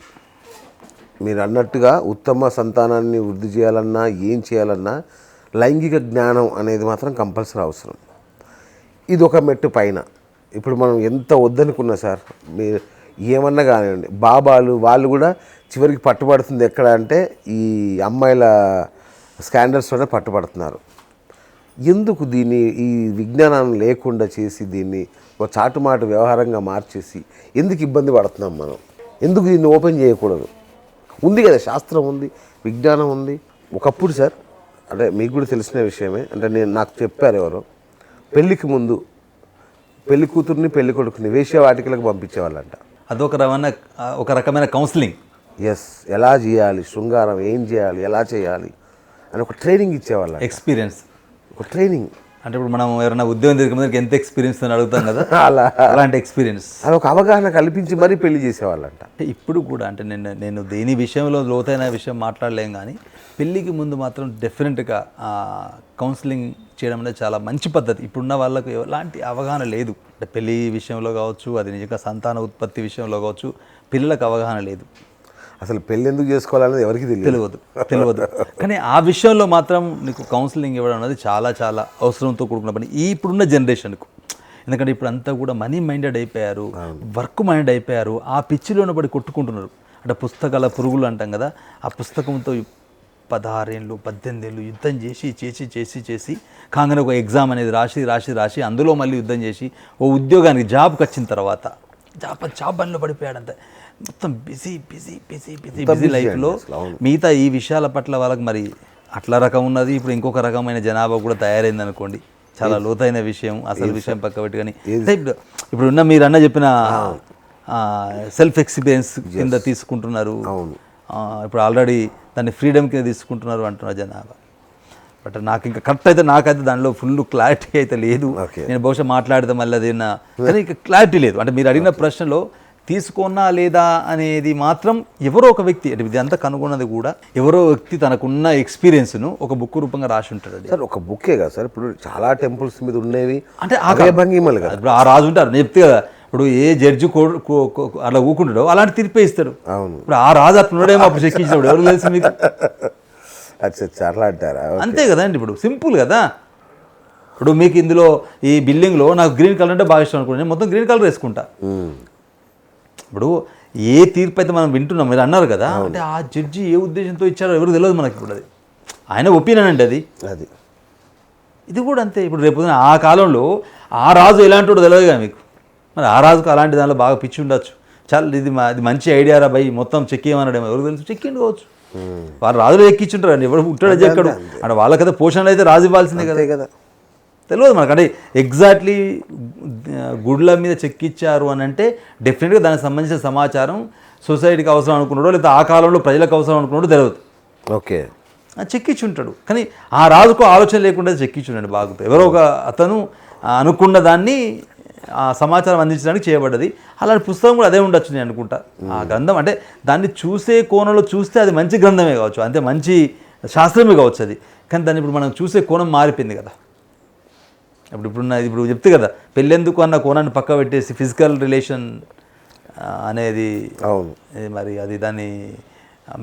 మీరు అన్నట్టుగా ఉత్తమ సంతానాన్ని వృద్ధి చేయాలన్నా ఏం చేయాలన్నా లైంగిక జ్ఞానం అనేది మాత్రం కంపల్సరీ అవసరం. ఇది ఒక మెట్టు పైన. ఇప్పుడు మనం ఎంత వద్దనుకున్నా సార్, మీరు ఏమన్నా కానివ్వండి, బాబాలు వాళ్ళు కూడా చివరికి పట్టుబడుతుంది ఎక్కడ అంటే ఈ అమ్మాయిల స్కాండల్స్తోనే పట్టుబడుతున్నారు. ఎందుకు దీన్ని ఈ విజ్ఞానాన్ని లేకుండా చేసి దీన్ని ఒక చాటుమాటు వ్యవహారంగా మార్చేసి ఎందుకు ఇబ్బంది పడుతున్నాం మనం? ఎందుకు దీన్ని ఓపెన్ చేయకూడదు? ఉంది కదా, శాస్త్రం ఉంది, విజ్ఞానం ఉంది. ఒకప్పుడు సార్, అంటే మీకు కూడా తెలిసిన విషయమే, అంటే నాకు చెప్పారు ఎవరో, పెళ్ళికి ముందు పెళ్లి కూతుర్ని పెళ్లి కొడుకుని వేశ్యావాటికలకు పంపించేవాళ్ళంట. ఒక రకమైన కౌన్సిలింగ్. ఎస్, ఎలా చేయాలి, శృంగారం ఏం చేయాలి, ఎలా చేయాలి అని ఒక ట్రైనింగ్ ఇచ్చేవాళ్ళ. ఎక్స్పీరియన్స్, ఒక ట్రైనింగ్. అంటే ఇప్పుడు మనం ఎవరైనా ఉద్యోగం తిరిగి ఎంత ఎక్స్పీరియన్స్ అని అడుగుతాం కదా, అలాంటి ఎక్స్పీరియన్స్. అది ఒక అవగాహన కల్పించి మరీ పెళ్లి చేసేవాళ్ళంట. అంటే ఇప్పుడు కూడా అంటే నేను దేని విషయంలో లోతైన విషయం మాట్లాడలేం, కానీ పెళ్ళికి ముందు మాత్రం డెఫినెట్గా కౌన్సిలింగ్ చేయడం అనేది చాలా మంచి పద్ధతి. ఇప్పుడున్న వాళ్ళకు ఎలాంటి అవగాహన లేదు. అంటే పెళ్లి విషయంలో కావచ్చు, అది నిజంగా సంతాన ఉత్పత్తి విషయంలో కావచ్చు, పిల్లలకు అవగాహన లేదు, అసలు పెళ్ళి ఎందుకు చేసుకోవాలనేది ఎవరికి తెలియదు. కానీ ఆ విషయంలో మాత్రం నీకు కౌన్సిలింగ్ ఇవ్వడం అనేది చాలా చాలా అవసరంతో కూడుకున్న పని ఇప్పుడున్న జనరేషన్కు. ఎందుకంటే ఇప్పుడు అంతా కూడా మనీ మైండెడ్ అయిపోయారు, వర్క్ మైండెడ్ అయిపోయారు, ఆ పిచ్చిలోనే పడి కొట్టుకుంటున్నారు. అంటే పుస్తకాల పురుగులు అంటాం కదా, ఆ పుస్తకంతో 16 ఏళ్ళు 18 ఏళ్ళు యుద్ధం చేసి కాగానే ఒక ఎగ్జామ్ అనేది రాసి అందులో మళ్ళీ యుద్ధం చేసి ఓ ఉద్యోగానికి జాబ్కి వచ్చిన తర్వాత జాబ్ పనిలో పడిపోయాడంతే. మొత్తం బిజీ లైఫ్లో మిగతా ఈ విషయాల పట్ల వాళ్ళకి మరి అట్లా రకం ఉన్నది. ఇప్పుడు ఇంకొక రకమైన జనాభా కూడా తయారైంది అనుకోండి, చాలా లోతైన విషయం. అసలు విషయం పక్క పెట్టి కానీ ఇప్పుడు ఉన్న మీరు అన్న చెప్పిన సెల్ఫ్ ఎక్స్పీరియన్స్ కింద తీసుకుంటున్నారు, ఇప్పుడు ఆల్రెడీ దాన్ని ఫ్రీడమ్ కింద తీసుకుంటున్నారు అంటున్నారు జనాభా. బట్ నాకు ఇంకా కరెక్ట్ అయితే నాకైతే దానిలో ఫుల్ క్లారిటీ అయితే లేదు. నేను బహుశా మాట్లాడితే మళ్ళీ అది కానీ ఇంకా క్లారిటీ లేదు. అంటే మీరు అడిగిన ప్రశ్నలో తీసుకున్నా లేదా అనేది మాత్రం ఎవరో ఒక వ్యక్తి, అంటే ఇదంతా కనుగొన్నది కూడా ఎవరో వ్యక్తి తనకున్న ఎక్స్పీరియన్స్ను ఒక బుక్ రూపంగా రాసి ఉంటాడు. సార్ ఒక బుక్కే కదా సార్, ఇప్పుడు చాలా టెంపుల్స్ మీద ఉండేవి అంటే భంగిమలు కదా. ఇప్పుడు ఆ రాజు ఉంటారు, నేను చెప్తే కదా, ఇప్పుడు ఏ జడ్జి అలా ఊకుంటాడో అలాంటి తీర్పే ఇస్తాడు. అవును, ఇప్పుడు ఆ రాజు అట్లున్నాడేమో అప్పుడు చెక్కించినప్పుడు ఎవరు తెలుసు మీకు? అట్లా అంటారా? అంతే కదా అండి. ఇప్పుడు సింపుల్ కదా. ఇప్పుడు మీకు ఇందులో ఈ బిల్డింగ్లో నాకు గ్రీన్ కలర్ అంటే బాగా ఇష్టం అనుకోండి, నేను మొత్తం గ్రీన్ కలర్ వేసుకుంటా. ఇప్పుడు ఏ తీర్పు అయితే మనం వింటున్నాం, మీరు అన్నారు కదా, అంటే ఆ జడ్జి ఏ ఉద్దేశంతో ఇచ్చారో ఎవరు తెలియదు మనకి. ఇప్పుడు అది ఆయన ఒపీనియన్ అండి అది. ఇది కూడా అంతే. ఇప్పుడు రేపు ఆ కాలంలో ఆ రాజు ఎలాంటి వాడు తెలియదు కదా మీకు. మరి ఆ రాజుకు అలాంటి దానిలో బాగా పిచ్చి ఉండొచ్చు. చాలా ఇది మంచి ఐడియా రా భయ్, మొత్తం చెక్కియమన్నాడేమో, ఎవరు తెలుసు, చెక్కిండు కావచ్చు. వాళ్ళు రాజులు ఎక్కించుంటారు అండి, ఎవరు ఉంటాడో చెక్కడు అంటే వాళ్ళకైతే పోషణలు అయితే రాజు ఇవ్వాల్సిందే కదా. తెలియదు మనకు. అంటే ఎగ్జాక్ట్లీ గుడ్ల మీద చెక్కిచ్చారు అని అంటే డెఫినెట్గా దానికి సంబంధించిన సమాచారం సొసైటీకి అవసరం అనుకున్నాడో లేదా ఆ కాలంలో ప్రజలకు అవసరం అనుకున్నాడో తెలియదు. ఓకే, చెక్కించుంటాడు. కానీ ఆ రాజుకు ఆలోచన లేకుండా చెక్కించుండండి బాగుతో. ఎవరో ఒక అతను అనుకున్న దాన్ని ఆ సమాచారం అందించడానికి చేయబడ్డది. అలాంటి పుస్తకం కూడా అదే ఉండొచ్చు నేను అనుకుంటా. ఆ గ్రంథం అంటే దాన్ని చూసే కోణంలో చూస్తే అది మంచి గ్రంథమే కావచ్చు, అంతే మంచి శాస్త్రమే కావచ్చు అది. కానీ దాన్ని ఇప్పుడు మనం చూసే కోణం మారిపోయింది కదా. ఇప్పుడు చెప్తే కదా, పెళ్ళెందుకు అన్న కోణాన్ని పక్క పెట్టేసి ఫిజికల్ రిలేషన్ అనేది మరి అది దాన్ని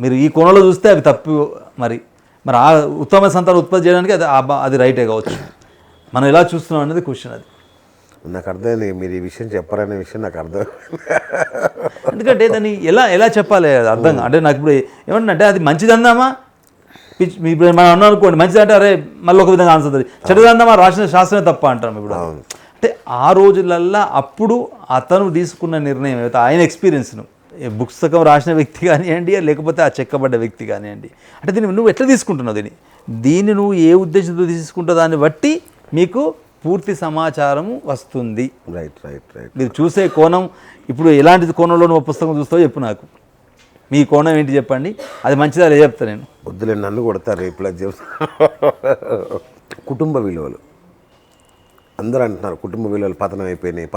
మీరు ఈ కోణంలో చూస్తే అవి తప్పు. మరి ఆ ఉత్తమ సంతానం ఉత్పత్తి చేయడానికి అది రైటే కావచ్చు. మనం ఎలా చూస్తున్నాం అనేది క్వశ్చన్. అది నాకు అర్థమైంది, మీరు ఈ విషయం చెప్పారనే విషయం నాకు అర్థం. ఎందుకంటే దాన్ని ఎలా చెప్పాలి అర్థం. అంటే నాకు ఇప్పుడు ఏమంటే అది మంచిది అందామా, ఇప్పుడు మనం అన్నాం అనుకోండి మంచిది అంటే అరే మళ్ళీ ఒక విధంగా ఆన్సర్ అవుతుంది, చెడుదందామా రాసిన శాస్త్రమే తప్ప అంటాం. ఇప్పుడు అంటే ఆ రోజులల్లో అప్పుడు అతను తీసుకున్న నిర్ణయం ఏదైతే ఆయన ఎక్స్పీరియన్స్ను పుస్తకం రాసిన వ్యక్తి కానివ్వండి లేకపోతే ఆ చెక్కబడ్డ వ్యక్తి కానివ్వండి, అంటే దీన్ని నువ్వు ఎట్లా తీసుకుంటున్నావు, దీన్ని నువ్వు ఏ ఉద్దేశంతో తీసుకుంటావు దాన్ని బట్టి మీకు పూర్తి సమాచారము వస్తుంది. రైట్. మీరు చూసే కోణం ఇప్పుడు ఎలాంటి కోణంలో నువ్వు పుస్తకం చూస్తావో చెప్పు నాకు. మీ కోణం ఏంటి చెప్పండి, అది మంచిదా లేదా చెప్తా నేను. వద్దులే, నన్ను కొడతారు ఇప్పుడు అది చెప్తా. కుటుంబ విలువలు అందరూ అంటున్నారు, కుటుంబ విలువలు పతనం అయిపోయినాయి,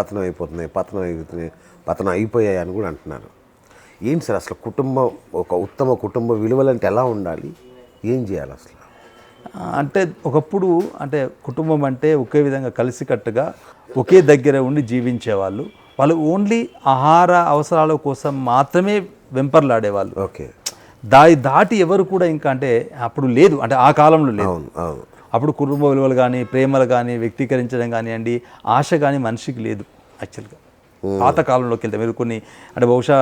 పతనం అయిపోయాయి అని కూడా అంటున్నారు. ఏంటి సార్ అసలు కుటుంబం, ఒక ఉత్తమ కుటుంబ విలువలు అంటే ఎలా ఉండాలి, ఏం చేయాలి అసలు? అంటే ఒకప్పుడు అంటే కుటుంబం అంటే ఒకే విధంగా కలిసికట్టుగా ఒకే దగ్గర ఉండి జీవించేవాళ్ళు. వాళ్ళు ఓన్లీ ఆహార అవసరాల కోసం మాత్రమే వెంపర్లాడేవాళ్ళు. ఓకే, దాటి ఎవరు కూడా ఇంకా అంటే అప్పుడు లేదు, అంటే ఆ కాలంలో లేదు. అప్పుడు కుటుంబ విలువలు కానీ ప్రేమలు కానీ వ్యక్తీకరించడం కానివ్వండి ఆశ కానీ మనిషికి లేదు. యాక్చువల్గా పాత కాలంలోకి వెళ్తే మీరు కొన్ని అంటే బహుశా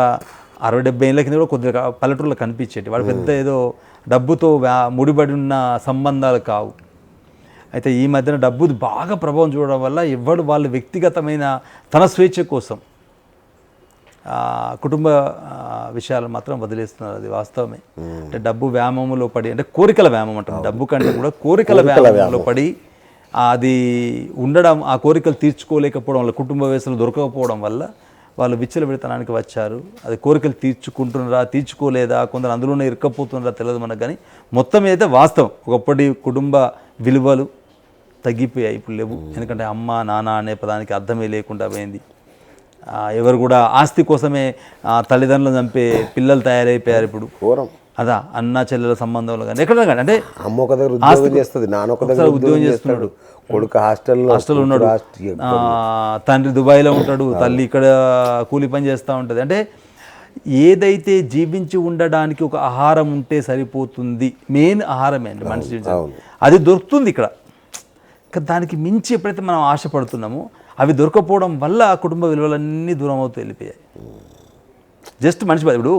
60-70 ఏళ్ళ కింద కూడా కొద్దిగా పల్లెటూరులో కనిపించేటి వాడు పెద్ద ఏదో డబ్బుతో ముడిపడి ఉన్న సంబంధాలు కావు. అయితే ఈ మధ్యన డబ్బు బాగా ప్రభావం చూడడం వల్ల ఎవడు వాళ్ళ వ్యక్తిగతమైన తన స్వేచ్ఛ కోసం కుటుంబ విషయాలు మాత్రం వదిలేస్తున్నారు. అది వాస్తవమే. అంటే డబ్బు వ్యామోమంలో పడి, అంటే కోరికల వ్యామం అంటారు, డబ్బు కంటే కూడా కోరికల వ్యామోమంలో పడి అది ఉండడం, ఆ కోరికలు తీర్చుకోలేకపోవడం వల్ల, కుటుంబ వ్యవస్థలు దొరకకపోవడం వల్ల వాళ్ళు విచ్చలవిడితనానికి వచ్చారు. అది కోరికలు తీర్చుకుంటున్నారా తీర్చుకోలేదా, కొందరు అందులోనే ఇరుక్కపోతున్నారా తెలియదు మనకు. కానీ మొత్తం అయితే వాస్తవం, ఒకప్పటి కుటుంబ విలువలు తగ్గిపోయాయి, ఇప్పుడు లేవు. ఎందుకంటే అమ్మ నాన్న అనే పదానికి అర్థమే లేకుండా పోయింది. ఎవరు కూడా ఆస్తి కోసమే తల్లిదండ్రులను చంపే పిల్లలు తయారైపోయారు ఇప్పుడు. అదా అన్న చెల్లెల సంబంధంలో కానీ ఎక్కడ కానీ అంటే అమ్మ ఒక దగ్గర ఉద్యోగం చేస్తుంది, నాన్న ఒక దగ్గర ఉద్యోగం చేస్తున్నాడు, కొడుకు హాస్టల్ ఉన్నాడు, తండ్రి దుబాయ్లో ఉంటాడు, తల్లి ఇక్కడ కూలి పని చేస్తూ ఉంటుంది. అంటే ఏదైతే జీవించి ఉండడానికి ఒక ఆహారం ఉంటే సరిపోతుంది, మెయిన్ ఆహారమే అండి మనిషి జీవించాలి, అది దొరుకుతుంది ఇక్కడ. దానికి మించి ఎప్పుడైతే మనం ఆశపడుతున్నామో అవి దొరకపోవడం వల్ల ఆ కుటుంబ విలువలన్నీ దూరం అవుతూ వెళ్ళిపోయాయి. జస్ట్ మనిషి ఇప్పుడు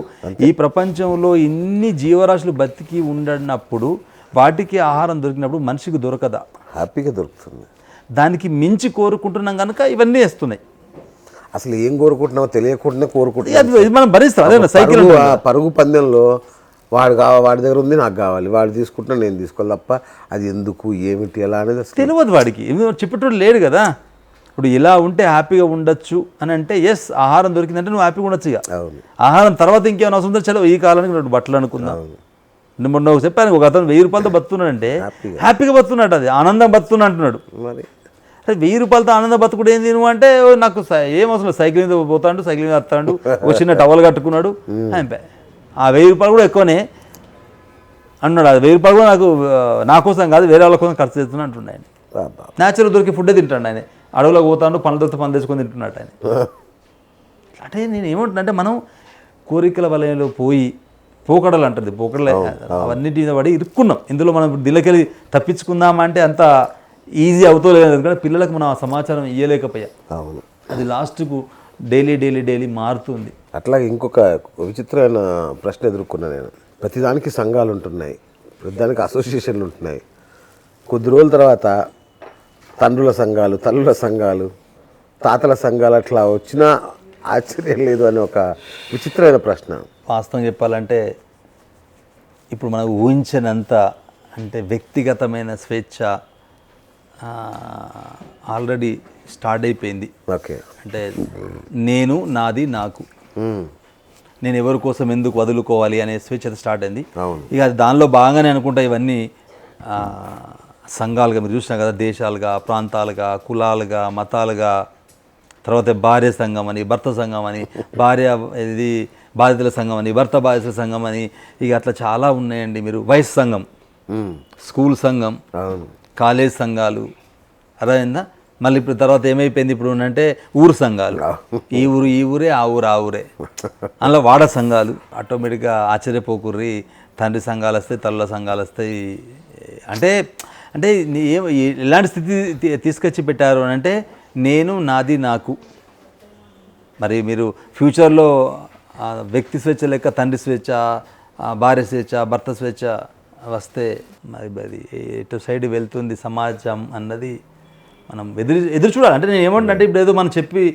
ఈ ప్రపంచంలో ఇన్ని జీవరాశులు బతికి ఉండనప్పుడు వాటికి ఆహారం దొరికినప్పుడు మనిషికి దొరకదా? హ్యాపీగా దొరుకుతుంది. దానికి మించి కోరుకుంటున్నాం కనుక ఇవన్నీ వస్తున్నాయి. అసలు ఏం కోరుకుంటున్నామో తెలియకుండానే కోరుకుంటున్నాం. మనం భరిస్తాం. అదే సైకిల్ పరుగు పందెంలో వాడి దగ్గర ఉంది, నాకు కావాలి, వాడు తీసుకుంటున్నా నేను తీసుకోవాలి తప్ప అది ఎందుకు ఏమిటి ఎలా అనేది తెలియదు వాడికి. చెప్పేటోడు లేడు కదా. ఇప్పుడు ఇలా ఉంటే హ్యాపీగా ఉండొచ్చు అని అంటే ఎస్, ఆహారం దొరికిందంటే నువ్వు హ్యాపీగా ఉండొచ్చు. ఇక ఆహారం తర్వాత ఇంకేమైనా అవసరం ఉందో చలో ఈ కాలానికి రెండు బట్టలు అనుకుందాం. మొన్న చెప్పాను, ఒక అతను 1000 రూపాయలతో బతున్నాడంటే హ్యాపీగా బతున్నాడు, అది ఆనందం బతున్నా అంటున్నాడు. మరి 1000 రూపాయలతో ఆనందం బతుకుడు ఏంది నువ్వు అంటే, నాకు ఏం అవసరం లేదు, సైకిల్ మీద పోతాడు, సైకిల్ మీద వస్తాడు, ఒక చిన్న టవల్ కట్టుకున్నాడు, అయిపోయి. ఆ 1000 రూపాయలు కూడా ఎక్కువనే అన్నాడు. అది 1000 రూపాయలు కూడా నా కోసం కాదు, వేరే వాళ్ళ కోసం ఖర్చు చేస్తున్నా అంటుండే ఆయన. న్యాచురల్ దొరికి ఫుడ్డే తింటాడు ఆయన. అడవులకు పోతాడు, పనులు దొరికి పనులు తెచ్చుకొని తింటున్నాడు ఆయన. అంటే నేను ఏమంటున్నా అంటే, మనం కోరికల వలయంలో పోకడలు అంటుంది, పోకడలు అవన్నిటి మీద పడి ఇరుక్కున్నాం. ఇందులో మనం దిల్లకెళ్ళి తప్పించుకుందామంటే అంత ఈజీ అవుతలేదు. ఎందుకంటే పిల్లలకు మనం ఆ సమాచారం ఇవ్వలేకపోయాం. అవును, అది లాస్ట్కు డైలీ మారుతుంది. అట్లాగే ఇంకొక విచిత్రమైన ప్రశ్న ఎదుర్కొన్నా నేను. ప్రతిదానికి సంఘాలు ఉంటున్నాయి, ప్రతిదానికి అసోసియేషన్లు ఉంటున్నాయి. కొద్ది రోజుల తర్వాత తండ్రుల సంఘాలు, తల్లుల సంఘాలు, తాతల సంఘాలు అట్లా వచ్చినా ఆశ్చర్యం లేదు అని ఒక విచిత్రమైన ప్రశ్న. వాస్తవం చెప్పాలంటే ఇప్పుడు మనం ఊహించినంత అంటే వ్యక్తిగతమైన స్వేచ్ఛ ఆల్రెడీ స్టార్ట్ అయిపోయింది. ఓకే, అంటే నేను, నాది, నాకు, నేను ఎవరి కోసం ఎందుకు వదులుకోవాలి అనే స్వేచ్ఛ స్టార్ట్ అయింది. ఇక అది దానిలో బాగానే అనుకుంటా ఇవన్నీ సంఘాలుగా మీరు చూసినా కదా, దేశాలుగా, ప్రాంతాలుగా, కులాలుగా, మతాలుగా, తర్వాత భార్య సంఘం అని, భర్త సంఘం అని, బాధితుల సంఘం అని, భర్త బాధితుల సంఘం అని, ఇక అట్లా చాలా ఉన్నాయండి. మీరు వయసు సంఘం, స్కూల్ సంఘం, కాలేజ్ సంఘాలు, అర్థమైందా? మళ్ళీ ఇప్పుడు తర్వాత ఏమైపోయింది ఇప్పుడు అంటే ఊరు సంఘాలు, ఈ ఊరే, ఆ ఊరే, అందులో వాడ సంఘాలు. ఆటోమేటిక్గా ఆశ్చర్యపోకుర్రి, తండ్రి సంఘాలు వస్తాయి, తల్లుల సంఘాలు వస్తాయి. అంటే అంటే ఎలాంటి స్థితి తీసుకొచ్చి పెట్టారు అని అంటే, నేను, నాది, నాకు. మరి మీరు ఫ్యూచర్లో వ్యక్తి స్వేచ్ఛ లెక్క తండ్రి స్వేచ్ఛ, భార్య స్వేచ్ఛ, భర్త స్వేచ్ఛ వస్తే మరి అది ఎటు సైడ్ వెళ్తుంది సమాజం అన్నది మనం ఎదురు చూడాలి. అంటే నేను ఏమంటే ఇప్పుడు ఏదో మనం చెప్పి